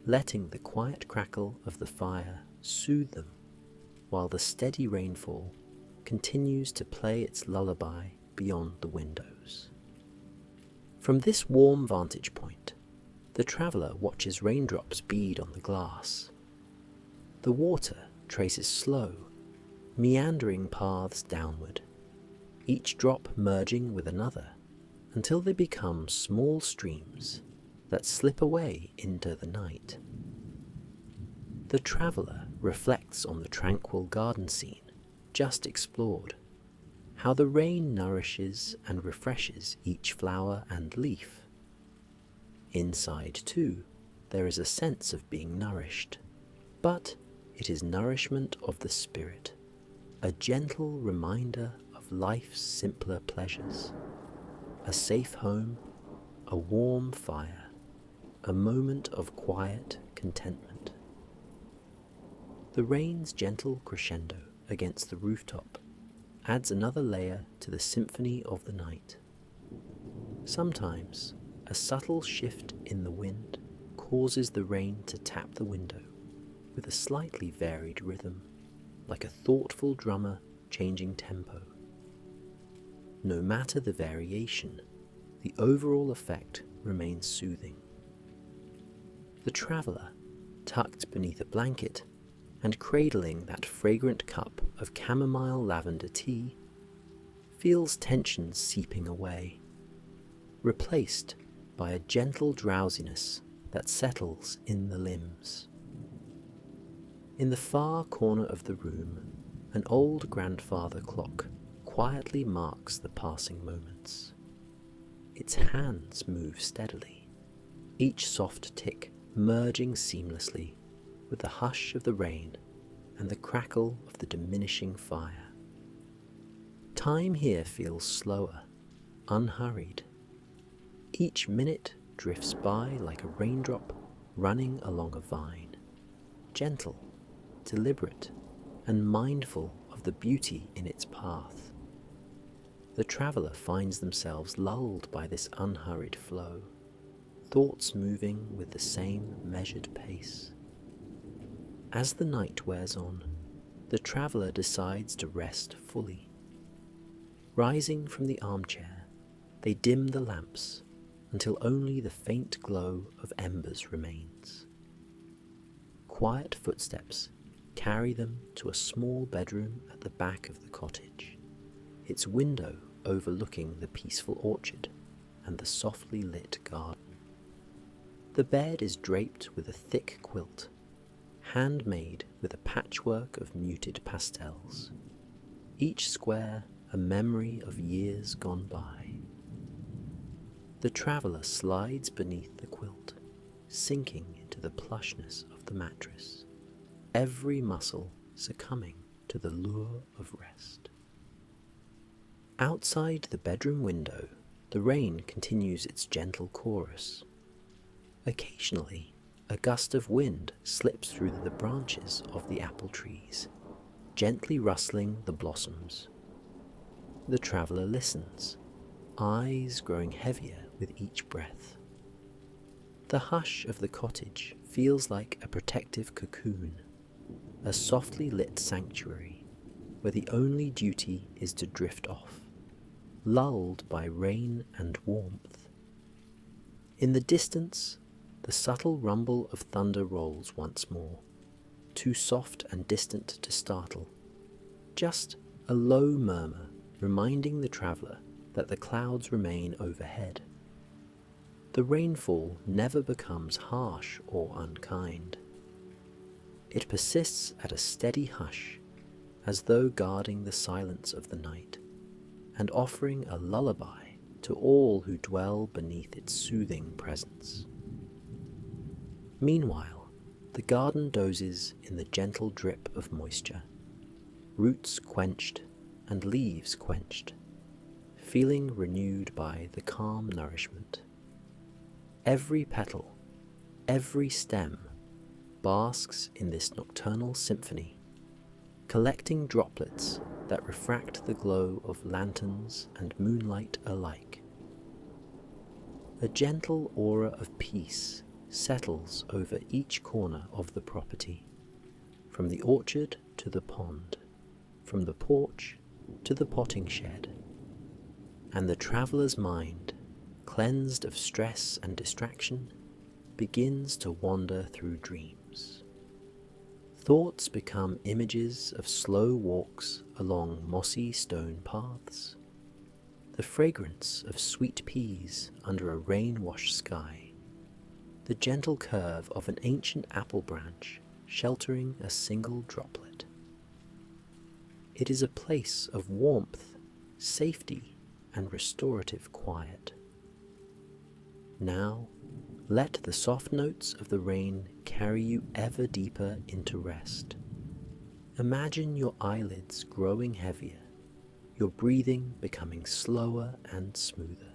letting the quiet crackle of the fire soothe them, while the steady rainfall continues to play its lullaby beyond the windows. From this warm vantage point, the traveller watches raindrops bead on the glass. The water traces slow, meandering paths downward, each drop merging with another until they become small streams that slip away into the night. The traveller reflects on the tranquil garden scene just explored, how the rain nourishes and refreshes each flower and leaf. Inside, too, there is a sense of being nourished, but it is nourishment of the spirit, a gentle reminder of life's simpler pleasures, a safe home, a warm fire, a moment of quiet contentment. The rain's gentle crescendo against the rooftop adds another layer to the symphony of the night. Sometimes, a subtle shift in the wind causes the rain to tap the window with a slightly varied rhythm, like a thoughtful drummer changing tempo. No matter the variation, the overall effect remains soothing. The traveller, tucked beneath a blanket and cradling that fragrant cup of chamomile lavender tea, feels tension seeping away, replaced by a gentle drowsiness that settles in the limbs. In the far corner of the room, an old grandfather clock quietly marks the passing moments. Its hands move steadily, each soft tick merging seamlessly with the hush of the rain and the crackle of the diminishing fire. Time here feels slower, unhurried. Each minute drifts by like a raindrop running along a vine, gentle, deliberate, and mindful of the beauty in its path. The traveller finds themselves lulled by this unhurried flow, thoughts moving with the same measured pace. As the night wears on, the traveller decides to rest fully. Rising from the armchair, they dim the lamps until only the faint glow of embers remains. Quiet footsteps carry them to a small bedroom at the back of the cottage, its window overlooking the peaceful orchard and the softly lit garden. The bed is draped with a thick quilt, handmade with a patchwork of muted pastels, each square a memory of years gone by. The traveller slides beneath the quilt, sinking into the plushness of the mattress, every muscle succumbing to the lure of rest. Outside the bedroom window, the rain continues its gentle chorus. Occasionally, a gust of wind slips through the branches of the apple trees, gently rustling the blossoms. The traveller listens, eyes growing heavier with each breath. The hush of the cottage feels like a protective cocoon, a softly lit sanctuary where the only duty is to drift off, lulled by rain and warmth. In the distance, the subtle rumble of thunder rolls once more, too soft and distant to startle, just a low murmur reminding the traveller that the clouds remain overhead. The rainfall never becomes harsh or unkind. It persists at a steady hush, as though guarding the silence of the night, and offering a lullaby to all who dwell beneath its soothing presence. Meanwhile, the garden dozes in the gentle drip of moisture, roots quenched and leaves quenched, feeling renewed by the calm nourishment. Every petal, every stem basks in this nocturnal symphony, collecting droplets that refract the glow of lanterns and moonlight alike. A gentle aura of peace settles over each corner of the property, from the orchard to the pond, from the porch to the potting shed, and the traveller's mind, cleansed of stress and distraction, begins to wander through dreams. Thoughts become images of slow walks along mossy stone paths, the fragrance of sweet peas under a rain-washed sky, the gentle curve of an ancient apple branch sheltering a single droplet. It is a place of warmth, safety, and restorative quiet. Now, let the soft notes of the rain carry you ever deeper into rest. Imagine your eyelids growing heavier, your breathing becoming slower and smoother.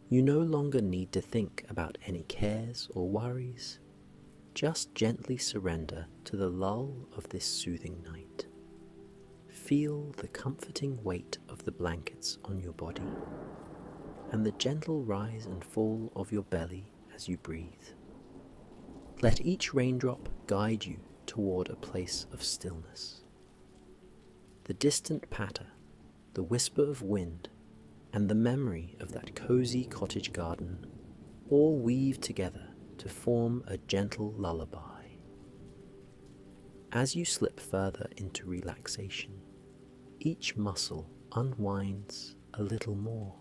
You no longer need to think about any cares or worries. Just gently surrender to the lull of this soothing night. Feel the comforting weight of the blankets on your body, and the gentle rise and fall of your belly as you breathe. Let each raindrop guide you toward a place of stillness. The distant patter, the whisper of wind, and the memory of that cozy cottage garden all weave together to form a gentle lullaby. As you slip further into relaxation, each muscle unwinds a little more.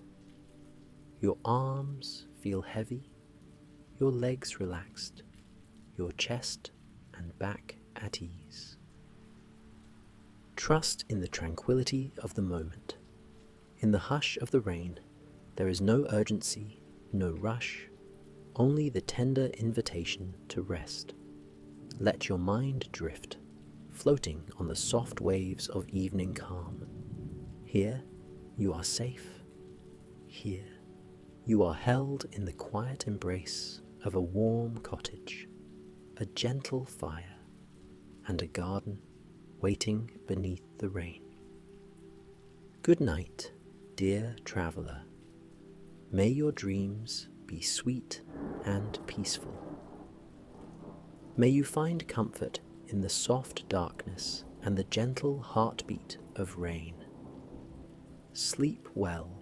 Your arms feel heavy, your legs relaxed, your chest and back at ease. Trust in the tranquility of the moment. In the hush of the rain, there is no urgency, no rush, only the tender invitation to rest. Let your mind drift, floating on the soft waves of evening calm. Here, you are safe. Here, you are held in the quiet embrace of a warm cottage, a gentle fire, and a garden waiting beneath the rain. Good night, dear traveller. May your dreams be sweet and peaceful. May you find comfort in the soft darkness and the gentle heartbeat of rain. Sleep well.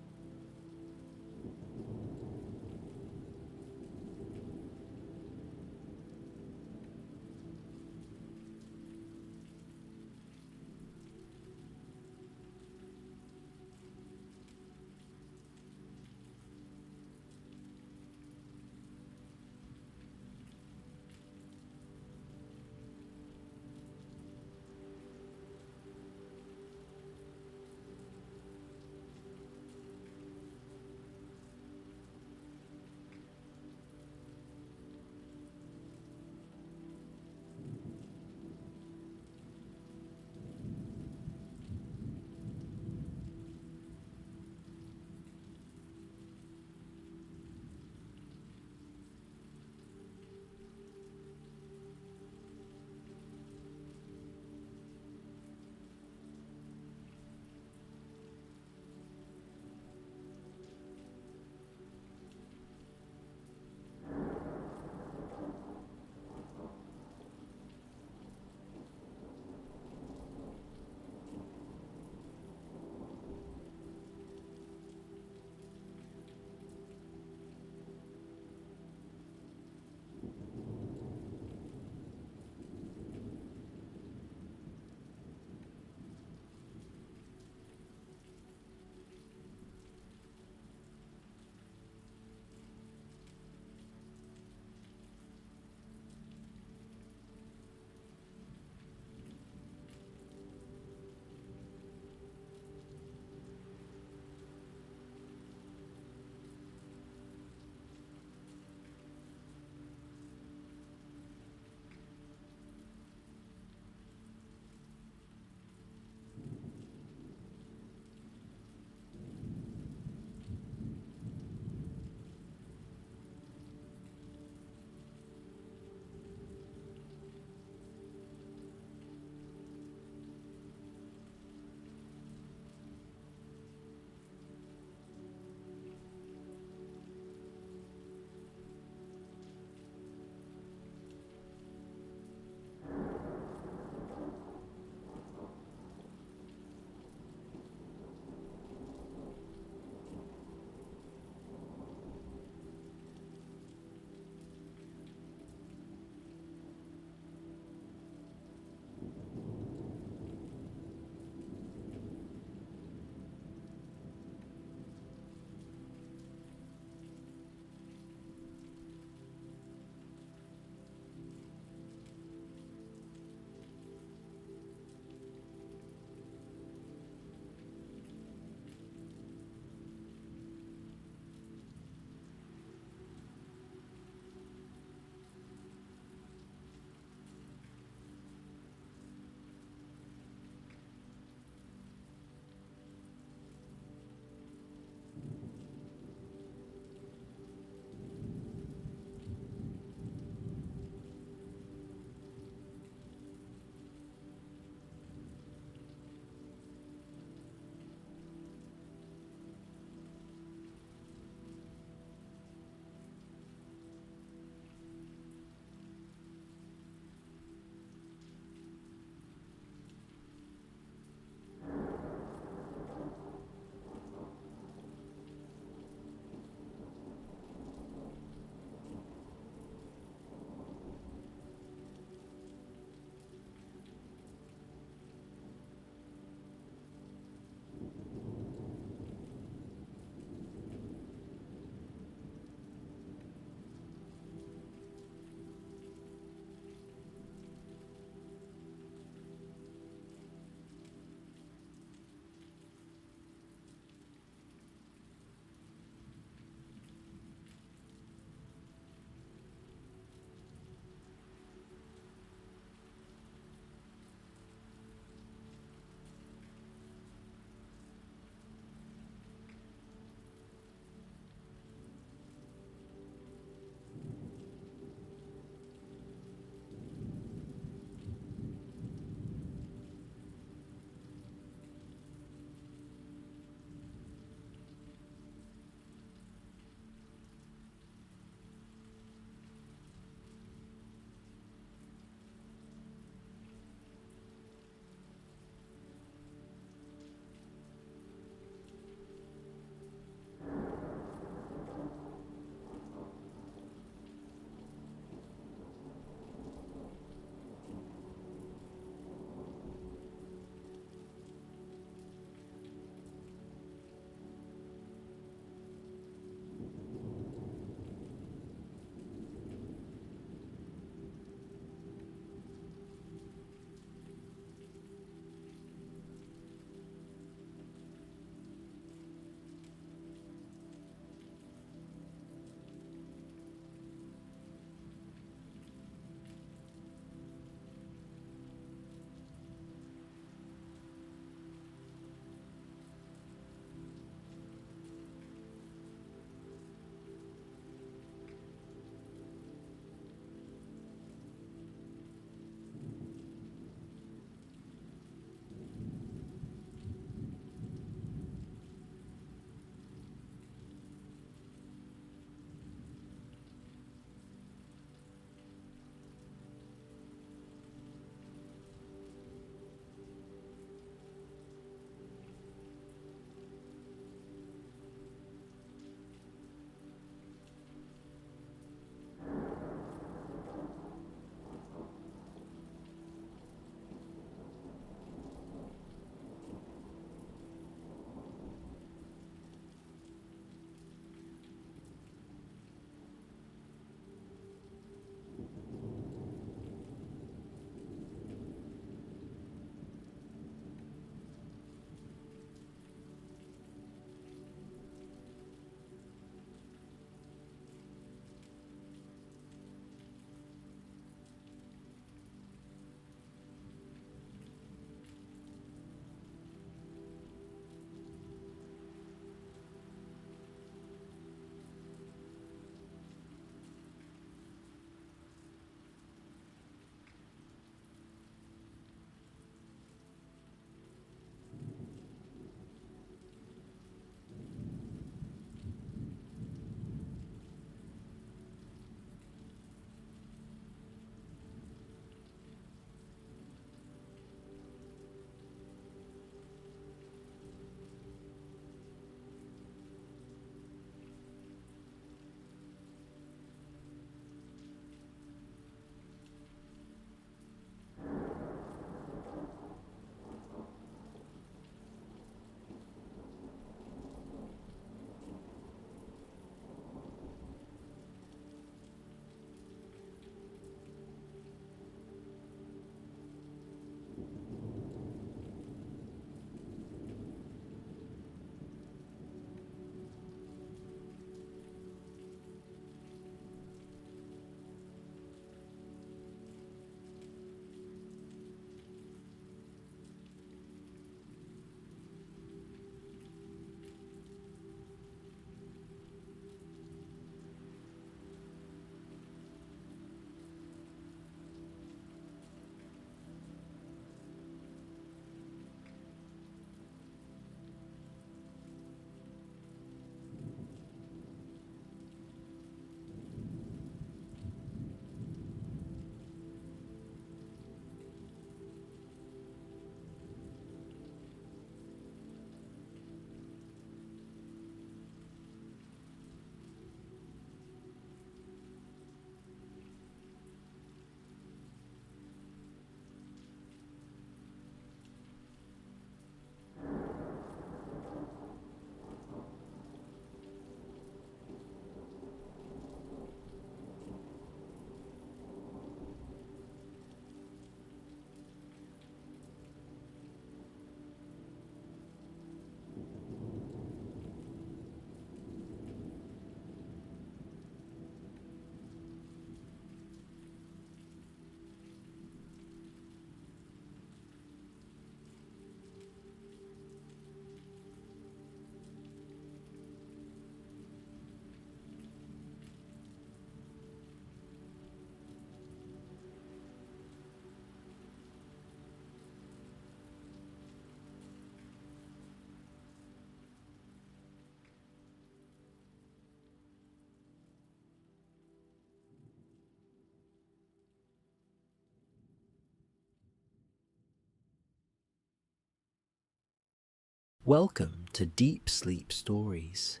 Welcome to Deep Sleep Stories,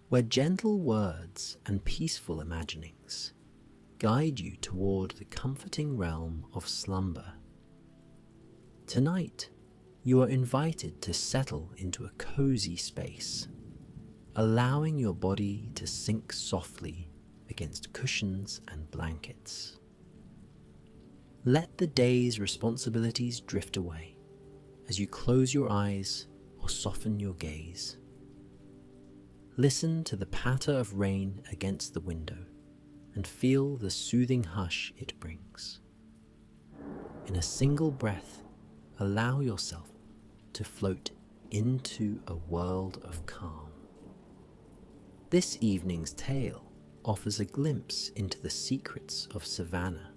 where gentle words and peaceful imaginings guide you toward the comforting realm of slumber. Tonight, you are invited to settle into a cozy space, allowing your body to sink softly against cushions and blankets. Let the day's responsibilities drift away as you close your eyes or soften your gaze. Listen to the patter of rain against the window and feel the soothing hush it brings. In a single breath, allow yourself to float into a world of calm. This evening's tale offers a glimpse into the secrets of Savannah,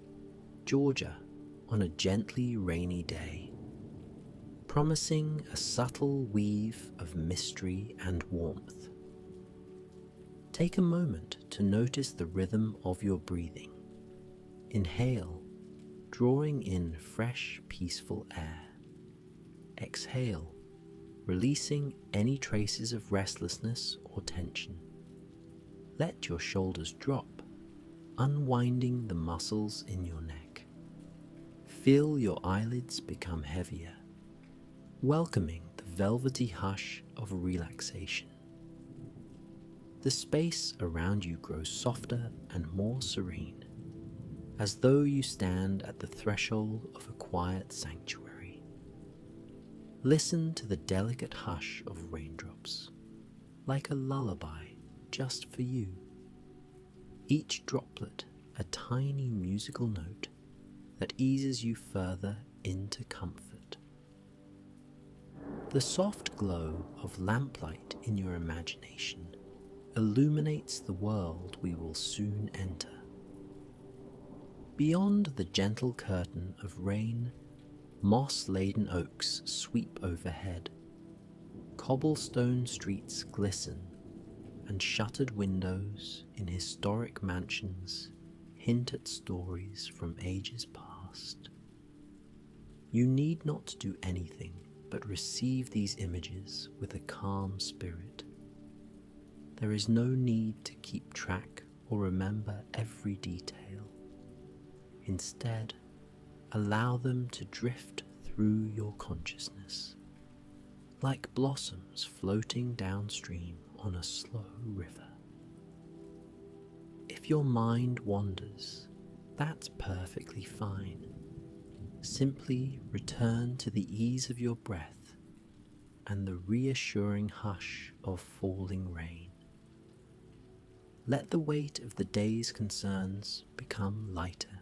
Georgia, on a gently rainy day, promising a subtle weave of mystery and warmth. Take a moment to notice the rhythm of your breathing. Inhale, drawing in fresh, peaceful air. Exhale, releasing any traces of restlessness or tension. Let your shoulders drop, unwinding the muscles in your neck. Feel your eyelids become heavier, welcoming the velvety hush of relaxation. The space around you grows softer and more serene, as though you stand at the threshold of a quiet sanctuary. Listen to the delicate hush of raindrops, like a lullaby just for you. Each droplet a tiny musical note that eases you further into comfort. The soft glow of lamplight in your imagination illuminates the world we will soon enter. Beyond the gentle curtain of rain, moss-laden oaks sweep overhead. Cobblestone streets glisten, and shuttered windows in historic mansions hint at stories from ages past. You need not do anything but receive these images with a calm spirit. There is no need to keep track or remember every detail. Instead, allow them to drift through your consciousness, like blossoms floating downstream on a slow river. If your mind wanders, that's perfectly fine. Simply return to the ease of your breath and the reassuring hush of falling rain. Let the weight of the day's concerns become lighter.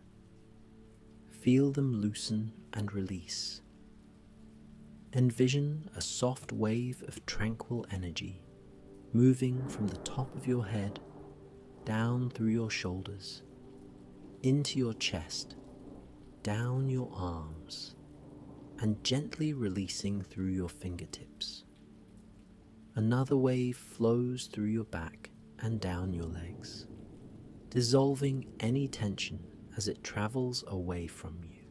Feel them loosen and release. Envision a soft wave of tranquil energy moving from the top of your head, down through your shoulders, into your chest, down your arms, and gently releasing through your fingertips. Another wave flows through your back and down your legs, dissolving any tension as it travels away from you,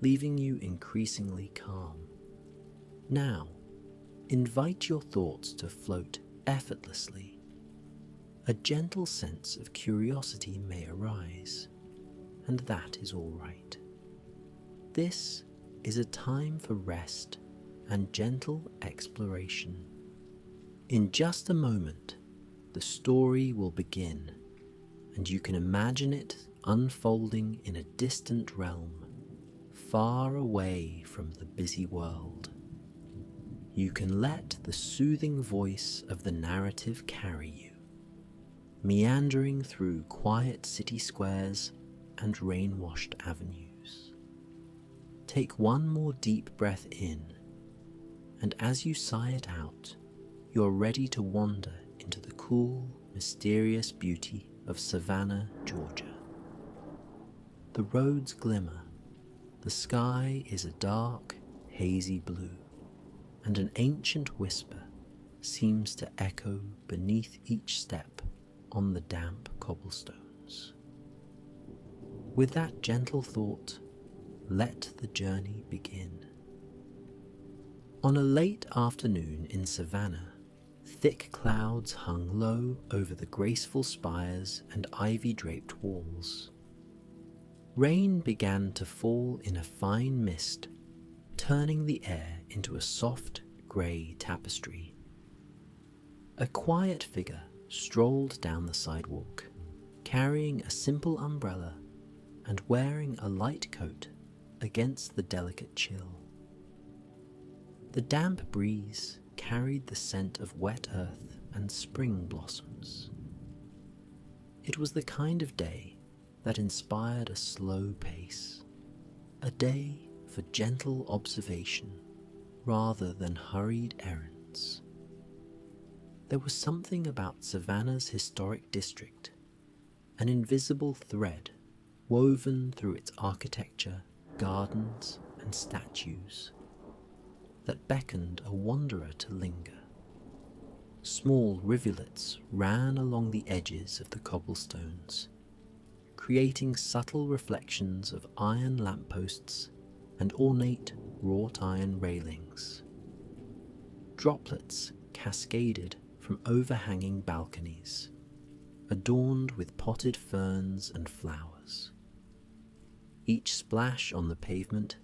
leaving you increasingly calm. Now, invite your thoughts to float effortlessly. A gentle sense of curiosity may arise, and that is all right. This is a time for rest and gentle exploration. In just a moment, the story will begin, and you can imagine it unfolding in a distant realm, far away from the busy world. You can let the soothing voice of the narrative carry you, meandering through quiet city squares and rain-washed avenues. Take one more deep breath in, and as you sigh it out, you're ready to wander into the cool, mysterious beauty of Savannah, Georgia. The roads glimmer, the sky is a dark, hazy blue, and an ancient whisper seems to echo beneath each step on the damp cobblestones. With that gentle thought, let the journey begin. On a late afternoon in Savannah, thick clouds hung low over the graceful spires and ivy-draped walls. Rain began to fall in a fine mist, turning the air into a soft, grey tapestry. A quiet figure strolled down the sidewalk, carrying a simple umbrella and wearing a light coat against the delicate chill. The damp breeze carried the scent of wet earth and spring blossoms. It was the kind of day that inspired a slow pace, a day for gentle observation rather than hurried errands. There was something about Savannah's historic district, an invisible thread woven through its architecture, gardens, and statues, that beckoned a wanderer to linger. Small rivulets ran along the edges of the cobblestones, creating subtle reflections of iron lampposts and ornate wrought iron railings. Droplets cascaded from overhanging balconies, adorned with potted ferns and flowers. Each splash on the pavement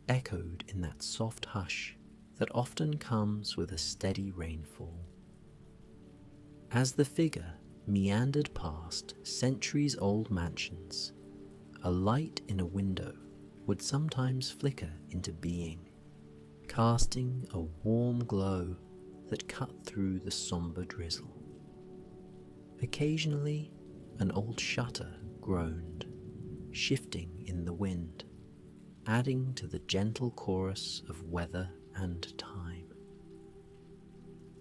echoed in that soft hush that often comes with a steady rainfall. As the figure meandered past centuries-old mansions, a light in a window would sometimes flicker into being, casting a warm glow that cut through the sombre drizzle. Occasionally, an old shutter groaned, shifting in the wind, adding to the gentle chorus of weather and time.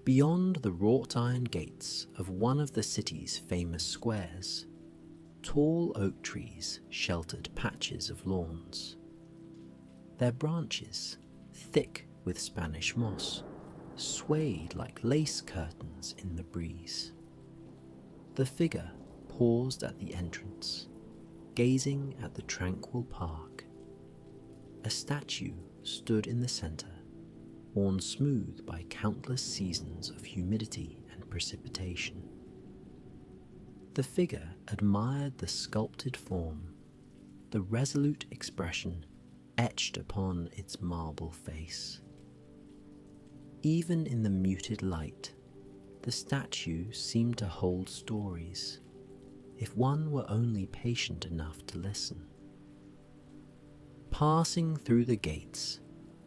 Beyond the wrought iron gates of one of the city's famous squares, tall oak trees sheltered patches of lawns. Their branches, thick with Spanish moss, swayed like lace curtains in the breeze. The figure paused at the entrance, gazing at the tranquil park. A statue stood in the centre, worn smooth by countless seasons of humidity and precipitation. The figure admired the sculpted form, the resolute expression etched upon its marble face. Even in the muted light, the statue seemed to hold stories, if one were only patient enough to listen. Passing through the gates,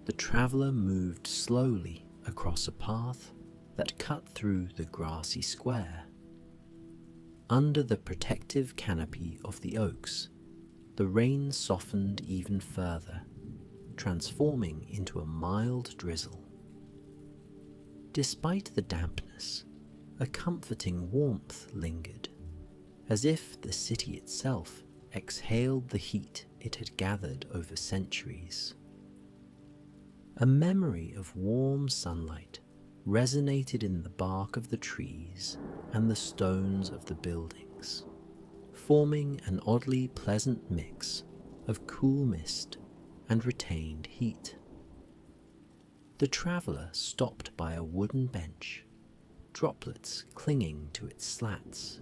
the traveller moved slowly across a path that cut through the grassy square. Under the protective canopy of the oaks, the rain softened even further, transforming into a mild drizzle. Despite the dampness, a comforting warmth lingered, as if the city itself exhaled the heat it had gathered over centuries. A memory of warm sunlight resonated in the bark of the trees and the stones of the buildings, forming an oddly pleasant mix of cool mist and retained heat. The traveller stopped by a wooden bench, droplets clinging to its slats.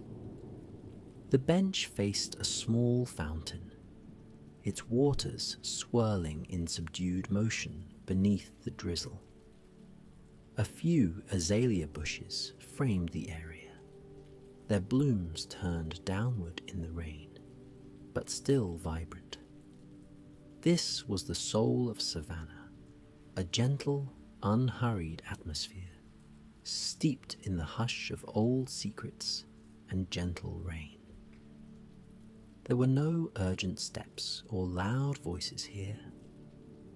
The bench faced a small fountain, its waters swirling in subdued motion beneath the drizzle. A few azalea bushes framed the area, their blooms turned downward in the rain, but still vibrant. This was the soul of Savannah, a gentle, unhurried atmosphere, steeped in the hush of old secrets and gentle rain. There were no urgent steps or loud voices here,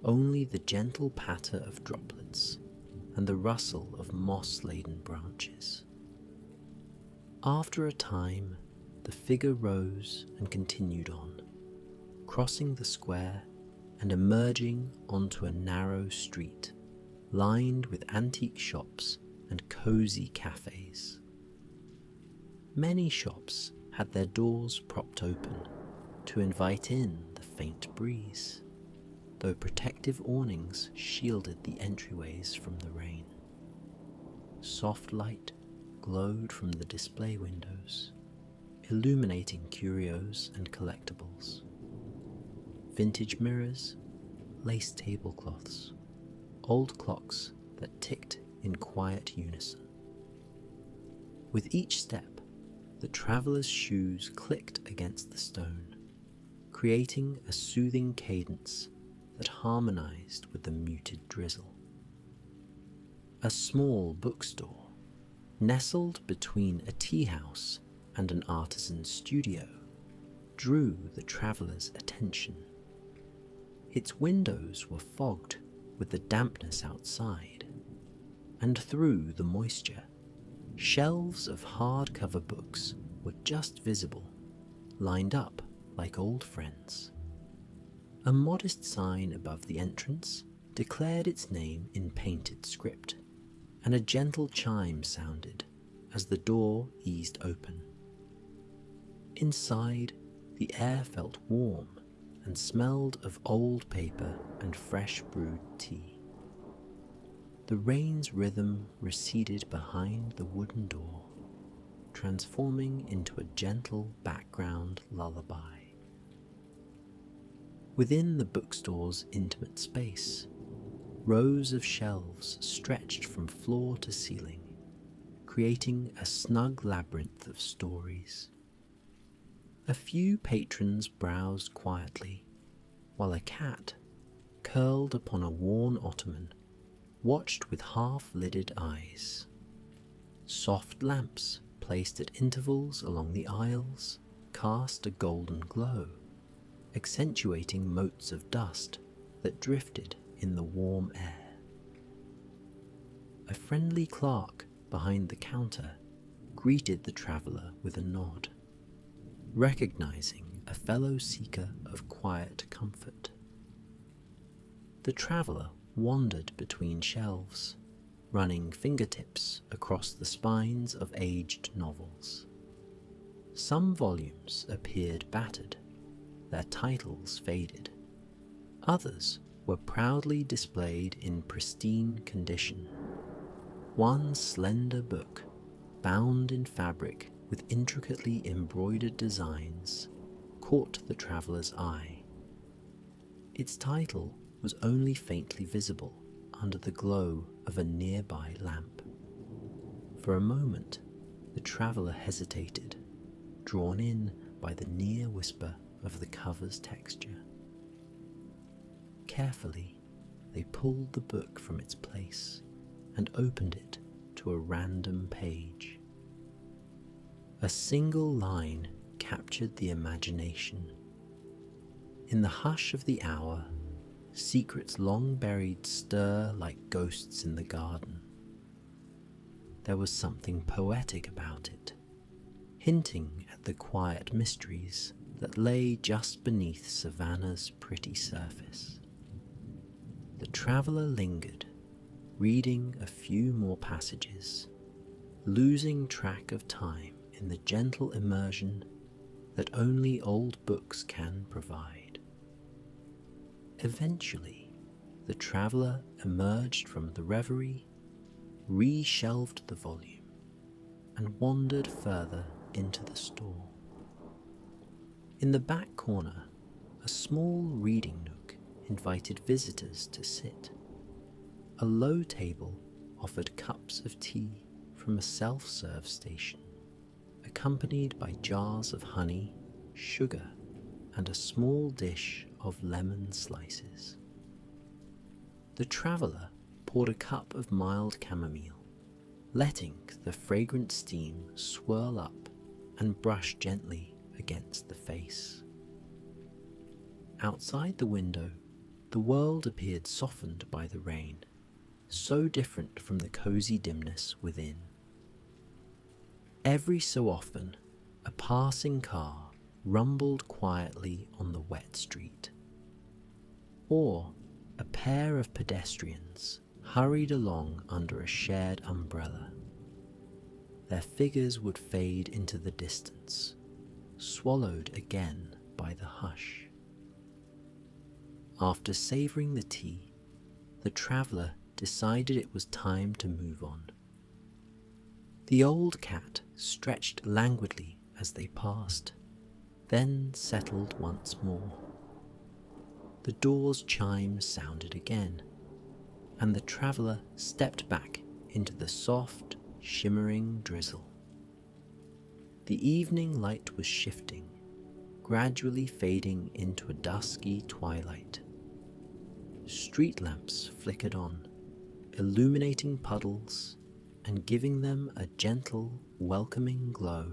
only the gentle patter of droplets and the rustle of moss-laden branches. After a time, the figure rose and continued on, crossing the square and emerging onto a narrow street lined with antique shops and cosy cafes. Many shops had their doors propped open to invite in the faint breeze. though protective awnings shielded the entryways from the rain. Soft light glowed from the display windows, illuminating curios and collectibles. Vintage mirrors, lace tablecloths, old clocks that ticked in quiet unison. With each step, the traveller's shoes clicked against the stone, creating a soothing cadence that harmonized with the muted drizzle. A small bookstore, nestled between a tea house and an artisan's studio, drew the traveller's attention. Its windows were fogged with the dampness outside, and through the moisture, shelves of hardcover books were just visible, lined up like old friends. A modest sign above the entrance declared its name in painted script, and a gentle chime sounded as the door eased open. Inside, the air felt warm and smelled of old paper and fresh brewed tea. The rain's rhythm receded behind the wooden door, transforming into a gentle background lullaby. Within the bookstore's intimate space, rows of shelves stretched from floor to ceiling, creating a snug labyrinth of stories. A few patrons browsed quietly, while a cat, curled upon a worn ottoman, watched with half-lidded eyes. Soft lamps placed at intervals along the aisles cast a golden glow, accentuating motes of dust that drifted in the warm air. A friendly clerk behind the counter greeted the traveller with a nod, recognizing a fellow seeker of quiet comfort. The traveller wandered between shelves, running fingertips across the spines of aged novels. Some volumes appeared battered, their titles faded. Others were proudly displayed in pristine condition. One slender book, bound in fabric with intricately embroidered designs, caught the traveller's eye. Its title was only faintly visible under the glow of a nearby lamp. For a moment, the traveller hesitated, drawn in by the near whisper of the cover's texture. Carefully, they pulled the book from its place and opened it to a random page. A single line captured the imagination. In the hush of the hour, secrets long buried stir like ghosts in the garden. There was something poetic about it, hinting at the quiet mysteries that lay just beneath Savannah's pretty surface. The traveller lingered, reading a few more passages, losing track of time in the gentle immersion that only old books can provide. Eventually, the traveller emerged from the reverie, re-shelved the volume, and wandered further into the store. In the back corner, a small reading nook invited visitors to sit. A low table offered cups of tea from a self-serve station, accompanied by jars of honey, sugar, and a small dish of lemon slices. The traveller poured a cup of mild chamomile, letting the fragrant steam swirl up and brush gently against the face. Outside the window, the world appeared softened by the rain, so different from the cosy dimness within. Every so often, a passing car rumbled quietly on the wet street, or a pair of pedestrians hurried along under a shared umbrella. Their figures would fade into the distance, swallowed again by the hush. After savouring the tea, the traveller decided it was time to move on. The old cat stretched languidly as they passed, then settled once more. The door's chime sounded again, and the traveller stepped back into the soft, shimmering drizzle. The evening light was shifting, gradually fading into a dusky twilight. Street lamps flickered on, illuminating puddles and giving them a gentle, welcoming glow.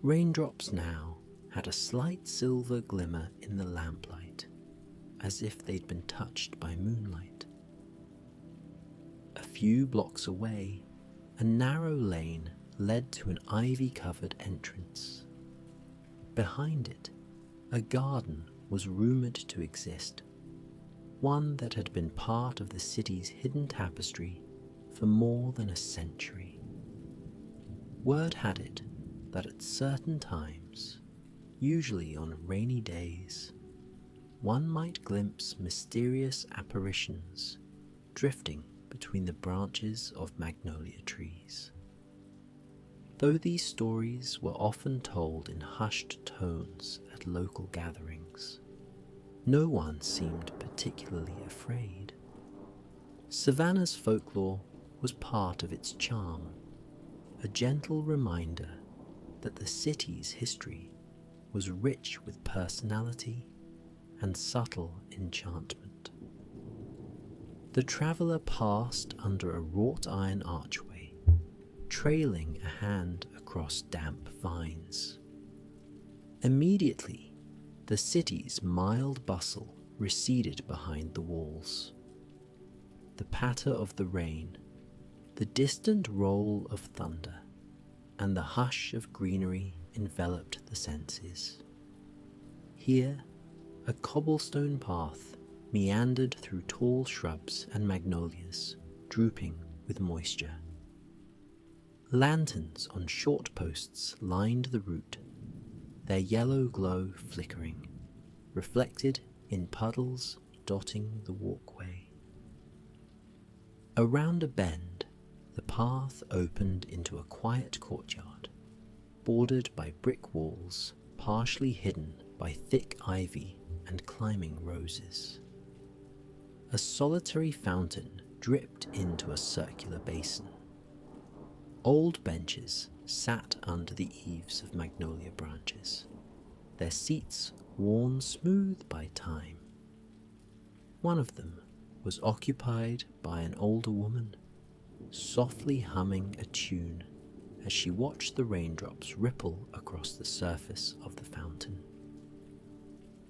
Raindrops now had a slight silver glimmer in the lamplight, as if they'd been touched by moonlight. A few blocks away, a narrow lane led to an ivy-covered entrance. Behind it, a garden was rumoured to exist, one that had been part of the city's hidden tapestry for more than a century. Word had it that at certain times, usually on rainy days, one might glimpse mysterious apparitions drifting between the branches of magnolia trees. Though these stories were often told in hushed tones at local gatherings, no one seemed particularly afraid. Savannah's folklore was part of its charm, a gentle reminder that the city's history was rich with personality and subtle enchantment. The traveller passed under a wrought iron archway, trailing a hand across damp vines. Immediately, the city's mild bustle receded behind the walls. The patter of the rain, the distant roll of thunder, and the hush of greenery enveloped the senses. Here, a cobblestone path meandered through tall shrubs and magnolias, drooping with moisture. Lanterns on short posts lined the route, their yellow glow flickering, reflected in puddles dotting the walkway. Around a bend, the path opened into a quiet courtyard, bordered by brick walls, partially hidden by thick ivy and climbing roses. A solitary fountain dripped into a circular basin. Old benches sat under the eaves of magnolia branches, their seats worn smooth by time. One of them was occupied by an older woman, softly humming a tune as she watched the raindrops ripple across the surface of the fountain.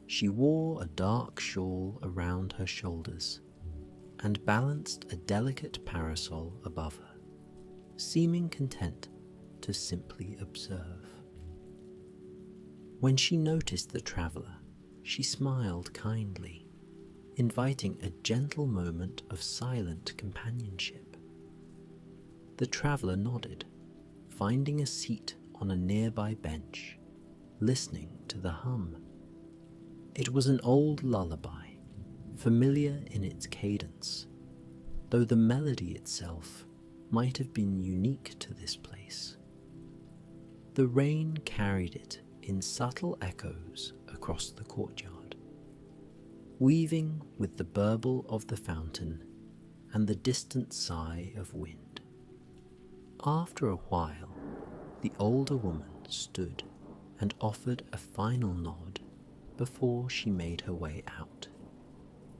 She wore a dark shawl around her shoulders and balanced a delicate parasol above her, seeming content to simply observe. When she noticed the traveller, she smiled kindly, inviting a gentle moment of silent companionship. The traveller nodded, finding a seat on a nearby bench, listening to the hum. It was an old lullaby, familiar in its cadence, though the melody itself might have been unique to this place. The rain carried it in subtle echoes across the courtyard, weaving with the burble of the fountain and the distant sigh of wind. After a while, the older woman stood and offered a final nod before she made her way out,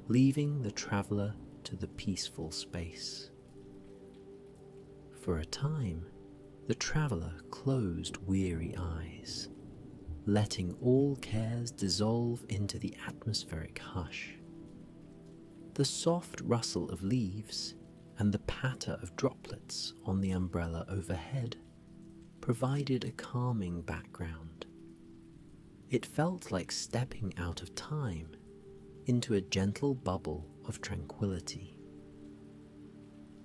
leaving the traveller to the peaceful space. For a time, the traveller closed weary eyes, letting all cares dissolve into the atmospheric hush. The soft rustle of leaves and the patter of droplets on the umbrella overhead provided a calming background. It felt like stepping out of time into a gentle bubble of tranquility.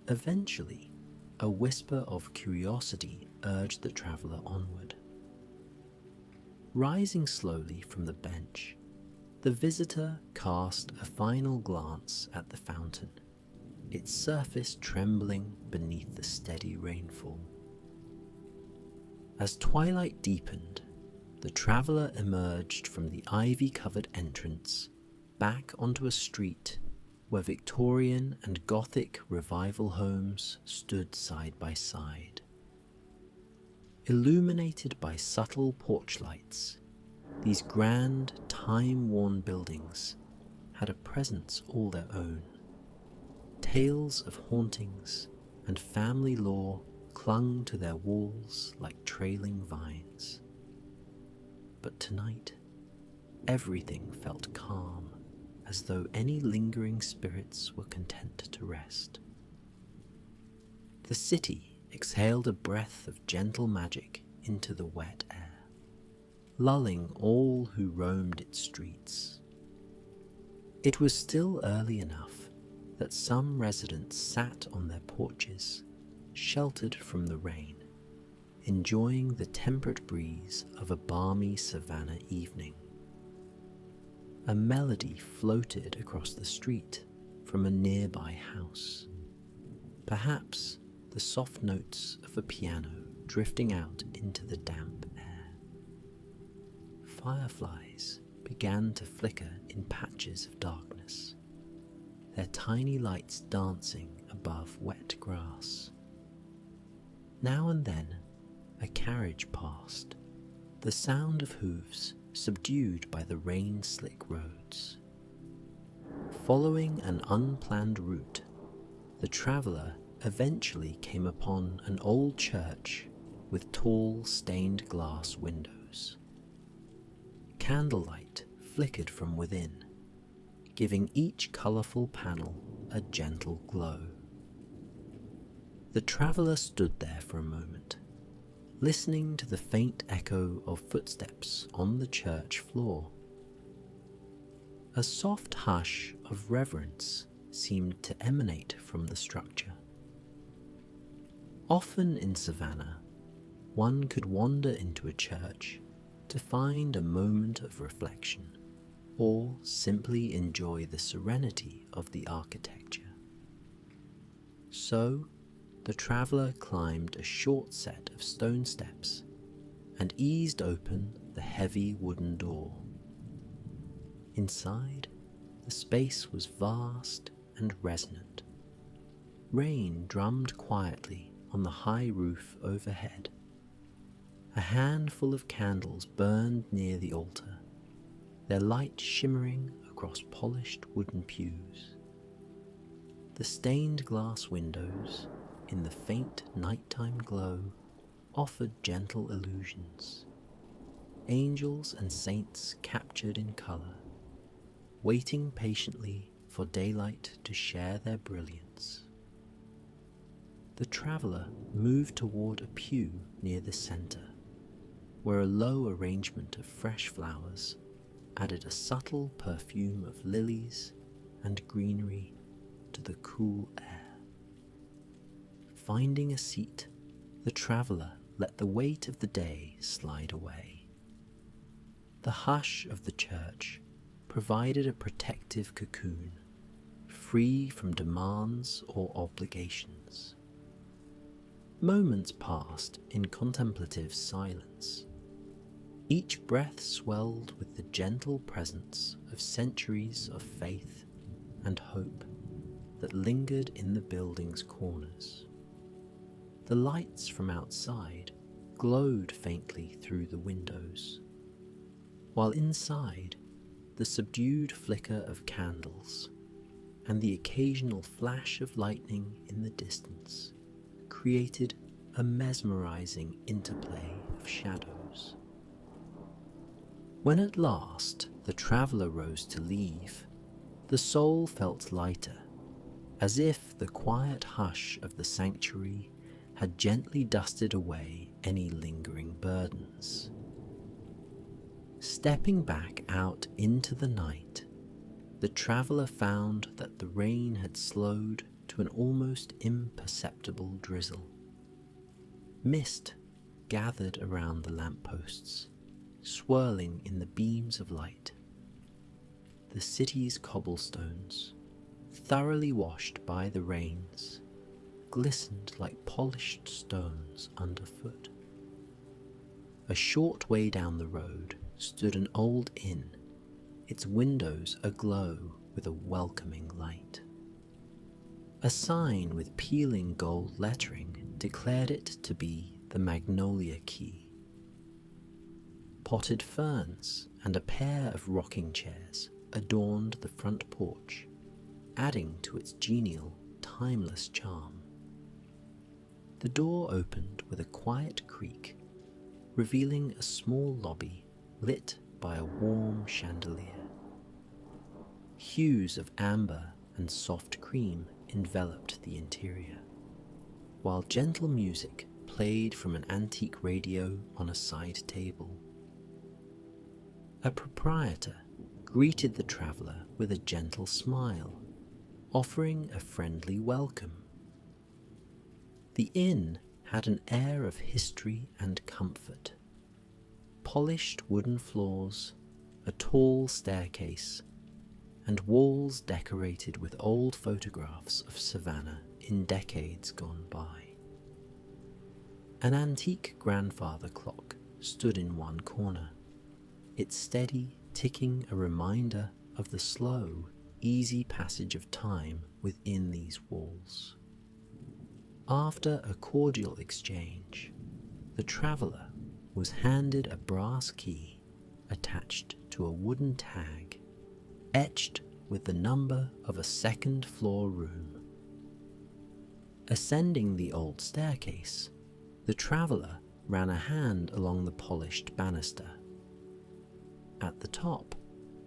Eventually, a whisper of curiosity urged the traveller onward. Rising slowly from the bench, The visitor cast a final glance at the fountain, its surface trembling beneath the steady rainfall. As twilight deepened, the traveller emerged from the ivy-covered entrance back onto a street where Victorian and Gothic revival homes stood side by side. Illuminated by subtle porch lights, these grand, time-worn buildings had a presence all their own. Tales of hauntings and family lore clung to their walls like trailing vines. But tonight, everything felt calm, as though any lingering spirits were content to rest. The city exhaled a breath of gentle magic into the wet air, lulling all who roamed its streets. It was still early enough that some residents sat on their porches, sheltered from the rain, enjoying the temperate breeze of a balmy savannah evening. A melody floated across the street from a nearby house, perhaps the soft notes of a piano drifting out into the damp air. Fireflies began to flicker in patches of darkness, their tiny lights dancing above wet grass. Now and then, a carriage passed, the sound of hooves subdued by the rain-slick roads. Following an unplanned route, the traveller eventually came upon an old church with tall stained glass windows. Candlelight flickered from within, giving each colourful panel a gentle glow. The traveller stood there for a moment, listening to the faint echo of footsteps on the church floor. A soft hush of reverence seemed to emanate from the structure. Often in Savannah, one could wander into a church to find a moment of reflection, or simply enjoy the serenity of the architecture. So, the traveller climbed a short set of stone steps and eased open the heavy wooden door. Inside, the space was vast and resonant. Rain drummed quietly on the high roof overhead. A handful of candles burned near the altar, their light shimmering across polished wooden pews. The stained glass windows, in the faint nighttime glow, offered gentle illusions. Angels and saints captured in colour, waiting patiently for daylight to share their brilliance. The traveller moved toward a pew near the centre, where a low arrangement of fresh flowers added a subtle perfume of lilies and greenery to the cool air. Finding a seat, the traveller let the weight of the day slide away. The hush of the church provided a protective cocoon, free from demands or obligations. Moments passed in contemplative silence. Each breath swelled with the gentle presence of centuries of faith and hope that lingered in the building's corners. The lights from outside glowed faintly through the windows, while inside, the subdued flicker of candles and the occasional flash of lightning in the distance created a mesmerizing interplay of shadows. When at last the traveller rose to leave, the soul felt lighter, as if the quiet hush of the sanctuary had gently dusted away any lingering burdens. Stepping back out into the night, the traveller found that the rain had slowed to an almost imperceptible drizzle. Mist gathered around the lampposts, swirling in the beams of light. the city's cobblestones, thoroughly washed by the rains, glistened like polished stones underfoot. A short way down the road stood an old inn, its windows aglow with a welcoming light. A sign with peeling gold lettering declared it to be the Magnolia Quay. Potted ferns and a pair of rocking chairs adorned the front porch, adding to its genial, timeless charm. The door opened with a quiet creak, revealing a small lobby lit by a warm chandelier. Hues of amber and soft cream enveloped the interior, while gentle music played from an antique radio on a side table. A proprietor greeted the traveller with a gentle smile, offering a friendly welcome. The inn had an air of history and comfort. Polished wooden floors, a tall staircase, and walls decorated with old photographs of Savannah in decades gone by. An antique grandfather clock stood in one corner, its steady ticking a reminder of the slow, easy passage of time within these walls. After a cordial exchange, the traveller was handed a brass key attached to a wooden tag, etched with the number of a second-floor room. Ascending the old staircase, the traveller ran a hand along the polished banister. At the top,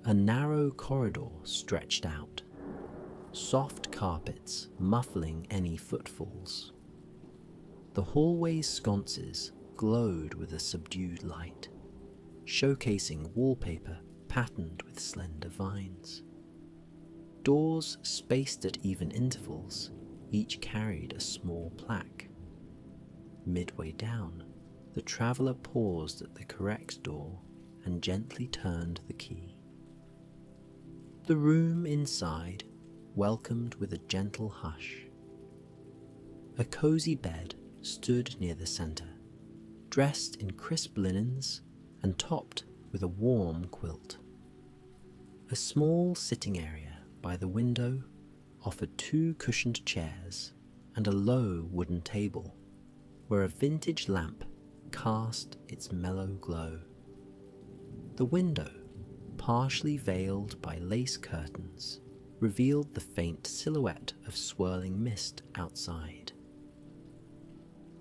a narrow corridor stretched out, soft carpets muffling any footfalls. The hallway's sconces glowed with a subdued light, showcasing wallpaper patterned with slender vines. Doors spaced at even intervals, each carried a small plaque. Midway down, the traveller paused at the correct door and gently turned the key. The room inside welcomed with a gentle hush. A cozy bed stood near the centre, dressed in crisp linens and topped with a warm quilt. A small sitting area by the window offered 2 cushioned chairs and a low wooden table where a vintage lamp cast its mellow glow. The window, partially veiled by lace curtains, revealed the faint silhouette of swirling mist outside.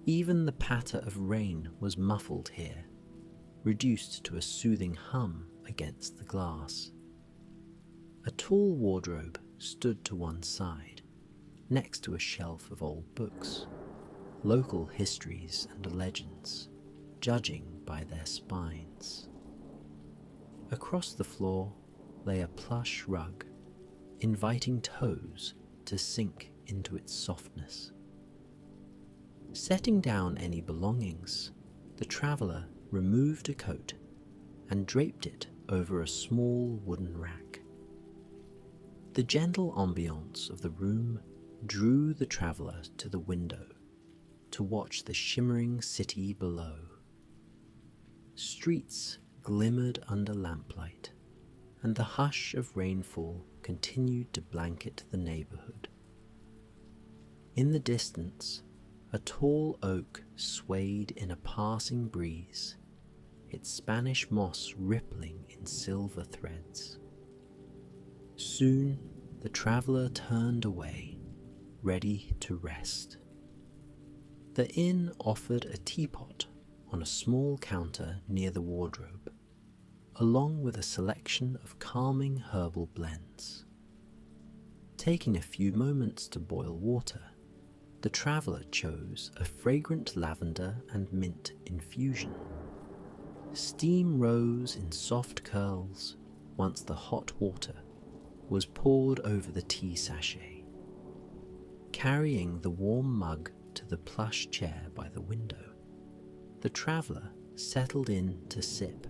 Even the patter of rain was muffled here, reduced to a soothing hum against the glass. A tall wardrobe stood to one side, next to a shelf of old books, local histories and legends, judging by their spines. Across the floor lay a plush rug, inviting toes to sink into its softness. Setting down any belongings, the traveller removed a coat and draped it over a small wooden rack. The gentle ambience of the room drew the traveller to the window to watch the shimmering city below. Streets glimmered under lamplight, and the hush of rainfall continued to blanket the neighbourhood. In the distance, a tall oak swayed in a passing breeze, its Spanish moss rippling in silver threads. Soon the traveller turned away, ready to rest. The inn offered a teapot on a small counter near the wardrobe, along with a selection of calming herbal blends. Taking a few moments to boil water, the traveller chose a fragrant lavender and mint infusion. Steam rose in soft curls once the hot water was poured over the tea sachet. Carrying the warm mug to the plush chair by the window, the traveller settled in to sip.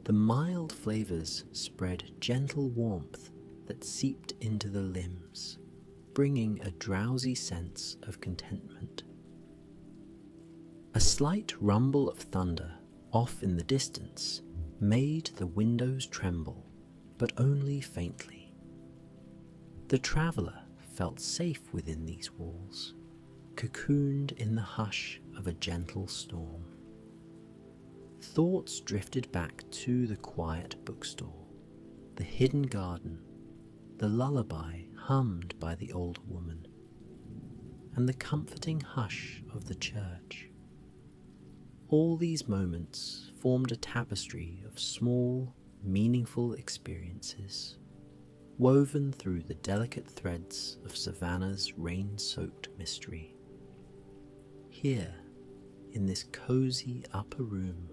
The mild flavours spread gentle warmth that seeped into the limbs, bringing a drowsy sense of contentment. A slight rumble of thunder off in the distance made the windows tremble, but only faintly. The traveller felt safe within these walls, cocooned in the hush of a gentle storm. Thoughts drifted back to the quiet bookstall, the hidden garden, the lullaby hummed by the old woman, and the comforting hush of the church. All these moments formed a tapestry of small, meaningful experiences, woven through the delicate threads of Savannah's rain-soaked mystery. Here, in this cozy upper room,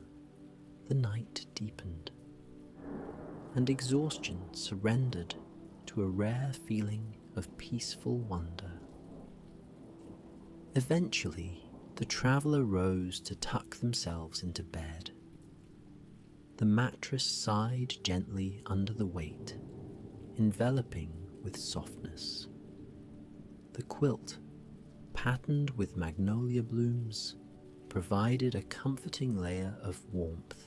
the night deepened, and exhaustion surrendered to a rare feeling of peaceful wonder. Eventually, the traveller rose to tuck themselves into bed. The mattress sighed gently under the weight, enveloping with softness. The quilt, patterned with magnolia blooms, provided a comforting layer of warmth.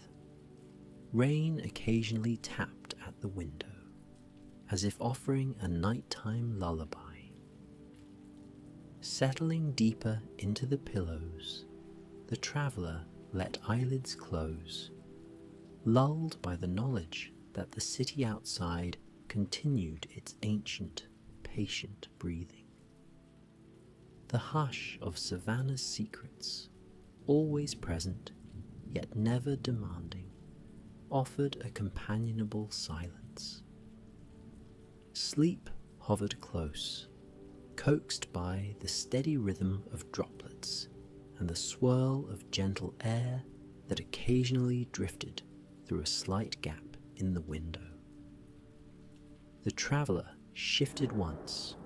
Rain occasionally tapped at the window, as if offering a nighttime lullaby. Settling deeper into the pillows, the traveller let eyelids close, lulled by the knowledge that the city outside continued its ancient, patient breathing. The hush of Savannah's secrets, always present, yet never demanding, offered a companionable silence. Sleep hovered close, coaxed by the steady rhythm of droplets and the swirl of gentle air that occasionally drifted through a slight gap in the window. The traveller shifted once,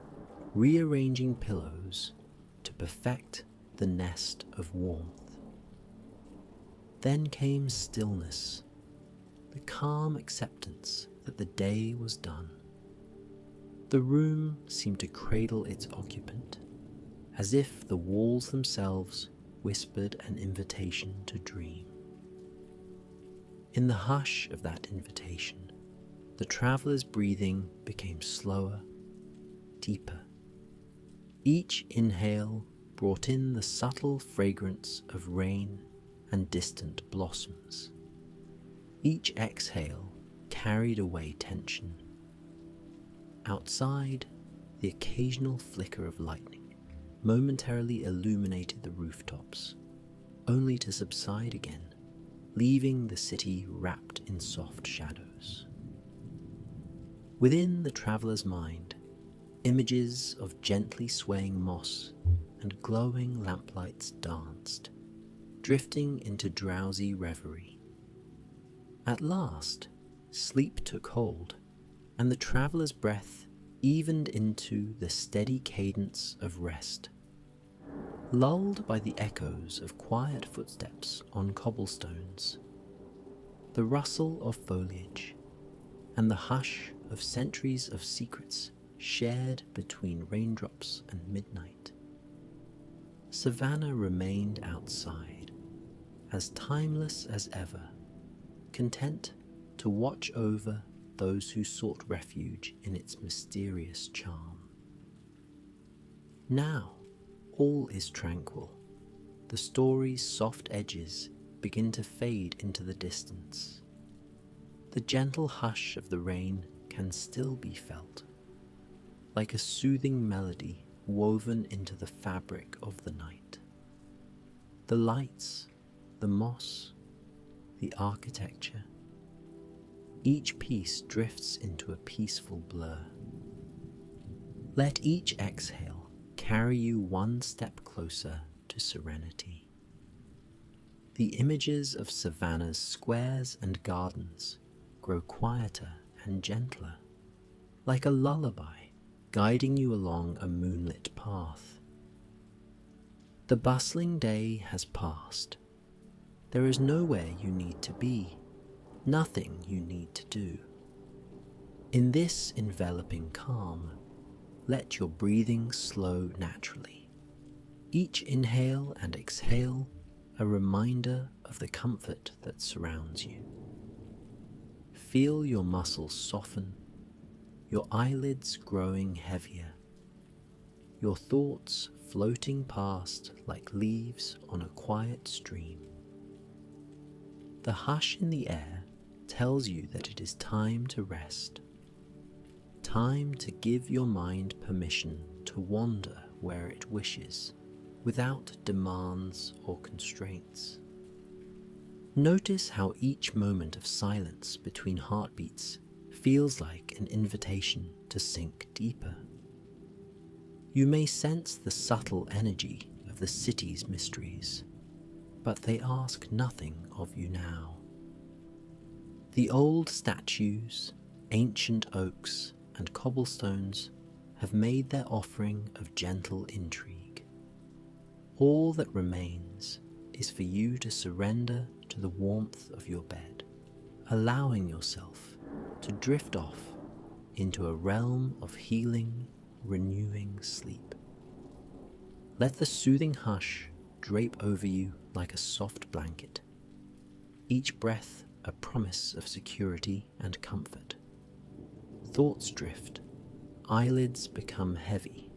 rearranging pillows to perfect the nest of warmth. Then came stillness, the calm acceptance that the day was done. The room seemed to cradle its occupant, as if the walls themselves whispered an invitation to dream. In the hush of that invitation, the traveller's breathing became slower, deeper. Each inhale brought in the subtle fragrance of rain and distant blossoms. Each exhale carried away tension. Outside, the occasional flicker of lightning momentarily illuminated the rooftops, only to subside again, leaving the city wrapped in soft shadows. Within the traveller's mind, images of gently swaying moss and glowing lamplights danced, drifting into drowsy reverie. At last, sleep took hold, and the traveller's breath evened into the steady cadence of rest. Lulled by the echoes of quiet footsteps on cobblestones, the rustle of foliage, and the hush of centuries of secrets shared between raindrops and midnight, Savannah remained outside, as timeless as ever, content to watch over those who sought refuge in its mysterious charm. Now, all is tranquil. The story's soft edges begin to fade into the distance. The gentle hush of the rain can still be felt, like a soothing melody woven into the fabric of the night. The lights, the moss, the architecture, each piece drifts into a peaceful blur. Let each exhale carry you one step closer to serenity. The images of Savannah's squares and gardens grow quieter and gentler, like a lullaby guiding you along a moonlit path. The bustling day has passed. There is nowhere you need to be. nothing you need to do. In this enveloping calm, let your breathing slow naturally. Each inhale and exhale a reminder of the comfort that surrounds you. Feel your muscles soften, your eyelids growing heavier, your thoughts floating past like leaves on a quiet stream. The hush in the air tells you that it is time to rest, time to give your mind permission to wander where it wishes, without demands or constraints. Notice how each moment of silence between heartbeats feels like an invitation to sink deeper. You may sense the subtle energy of the city's mysteries, but they ask nothing of you now. The old statues, ancient oaks, and cobblestones have made their offering of gentle intrigue. All that remains is for you to surrender to the warmth of your bed, allowing yourself to drift off into a realm of healing, renewing sleep. Let the soothing hush drape over you like a soft blanket, each breath a promise of security and comfort. Thoughts drift, eyelids become heavy.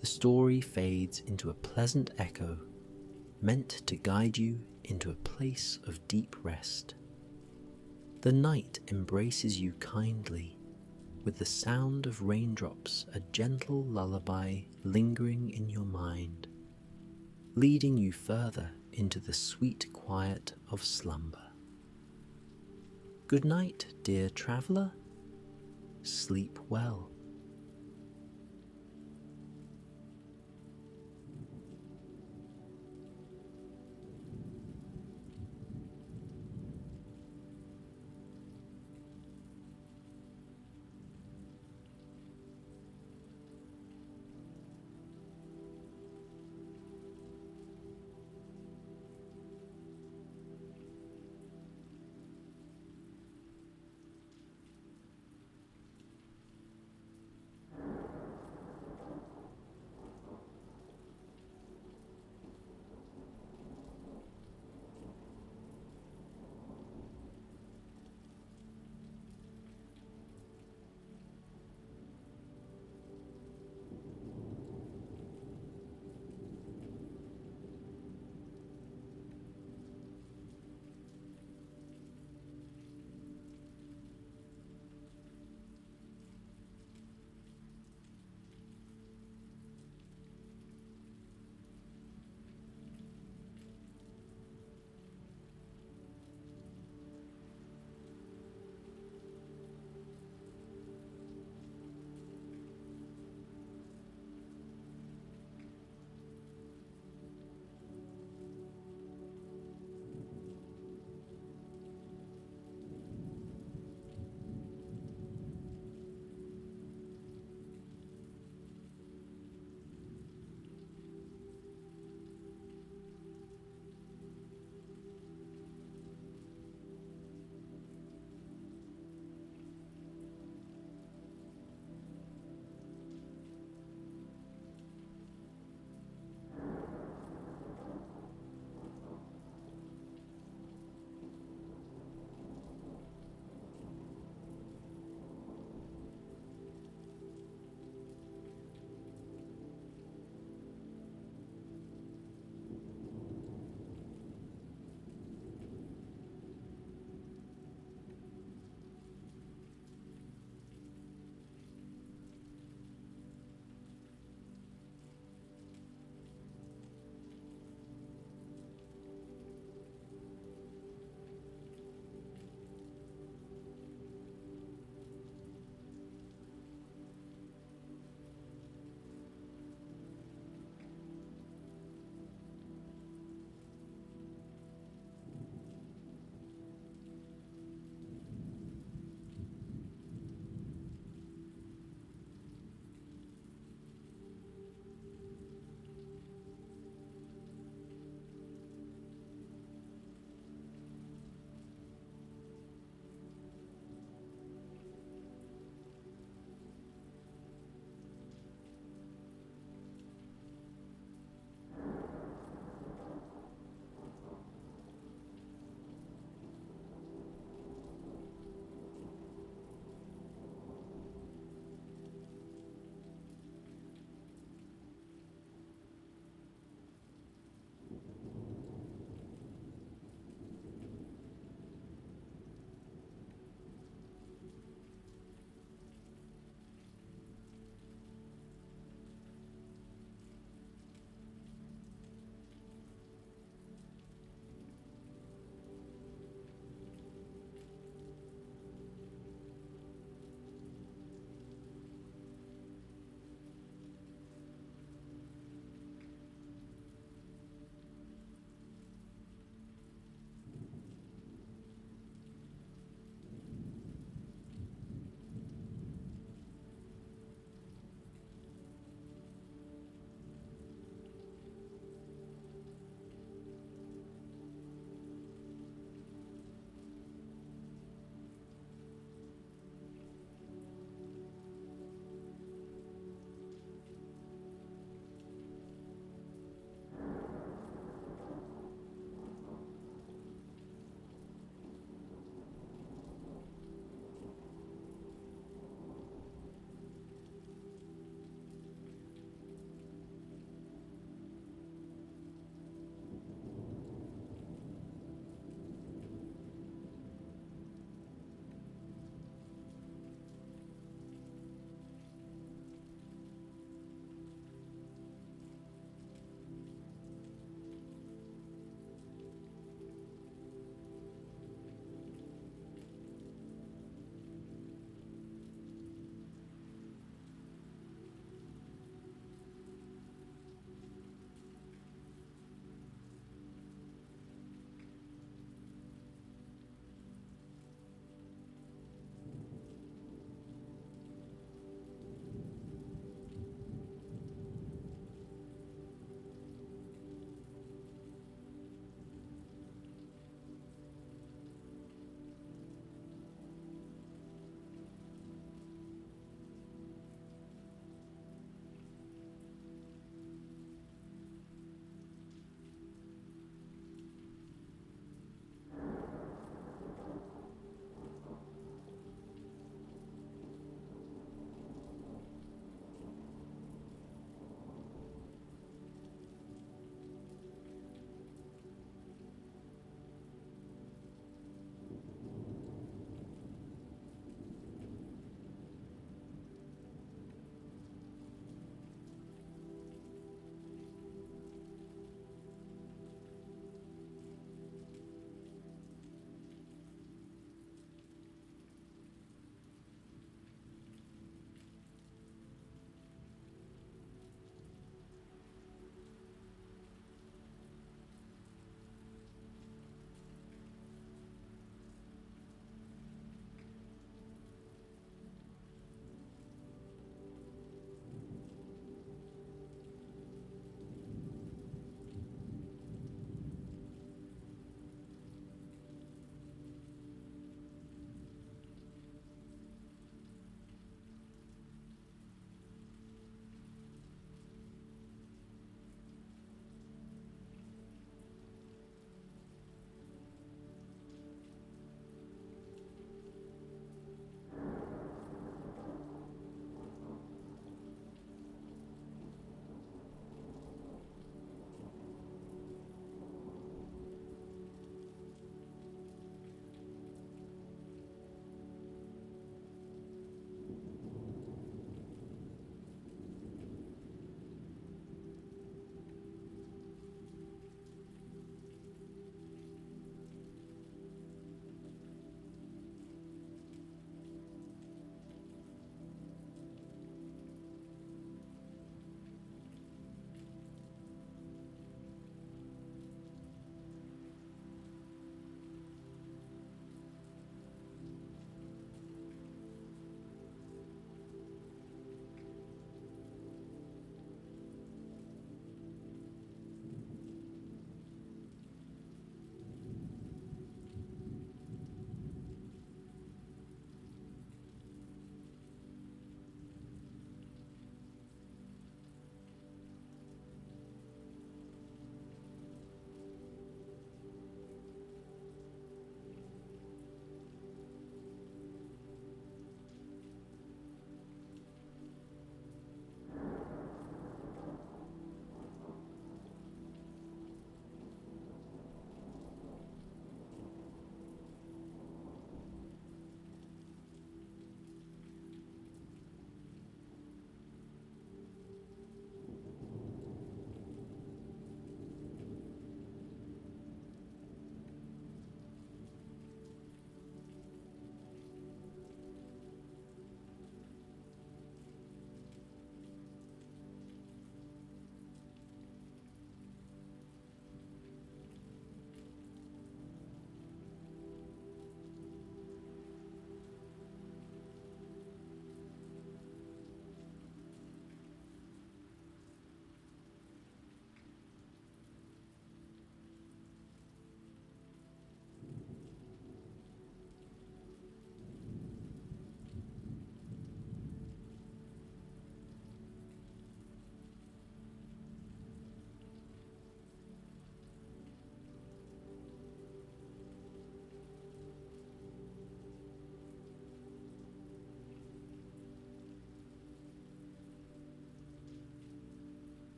The story fades into a pleasant echo meant to guide you into a place of deep rest. The night embraces you kindly, with the sound of raindrops a gentle lullaby lingering in your mind, leading you further into the sweet quiet of slumber. Good night, dear traveller. Sleep well.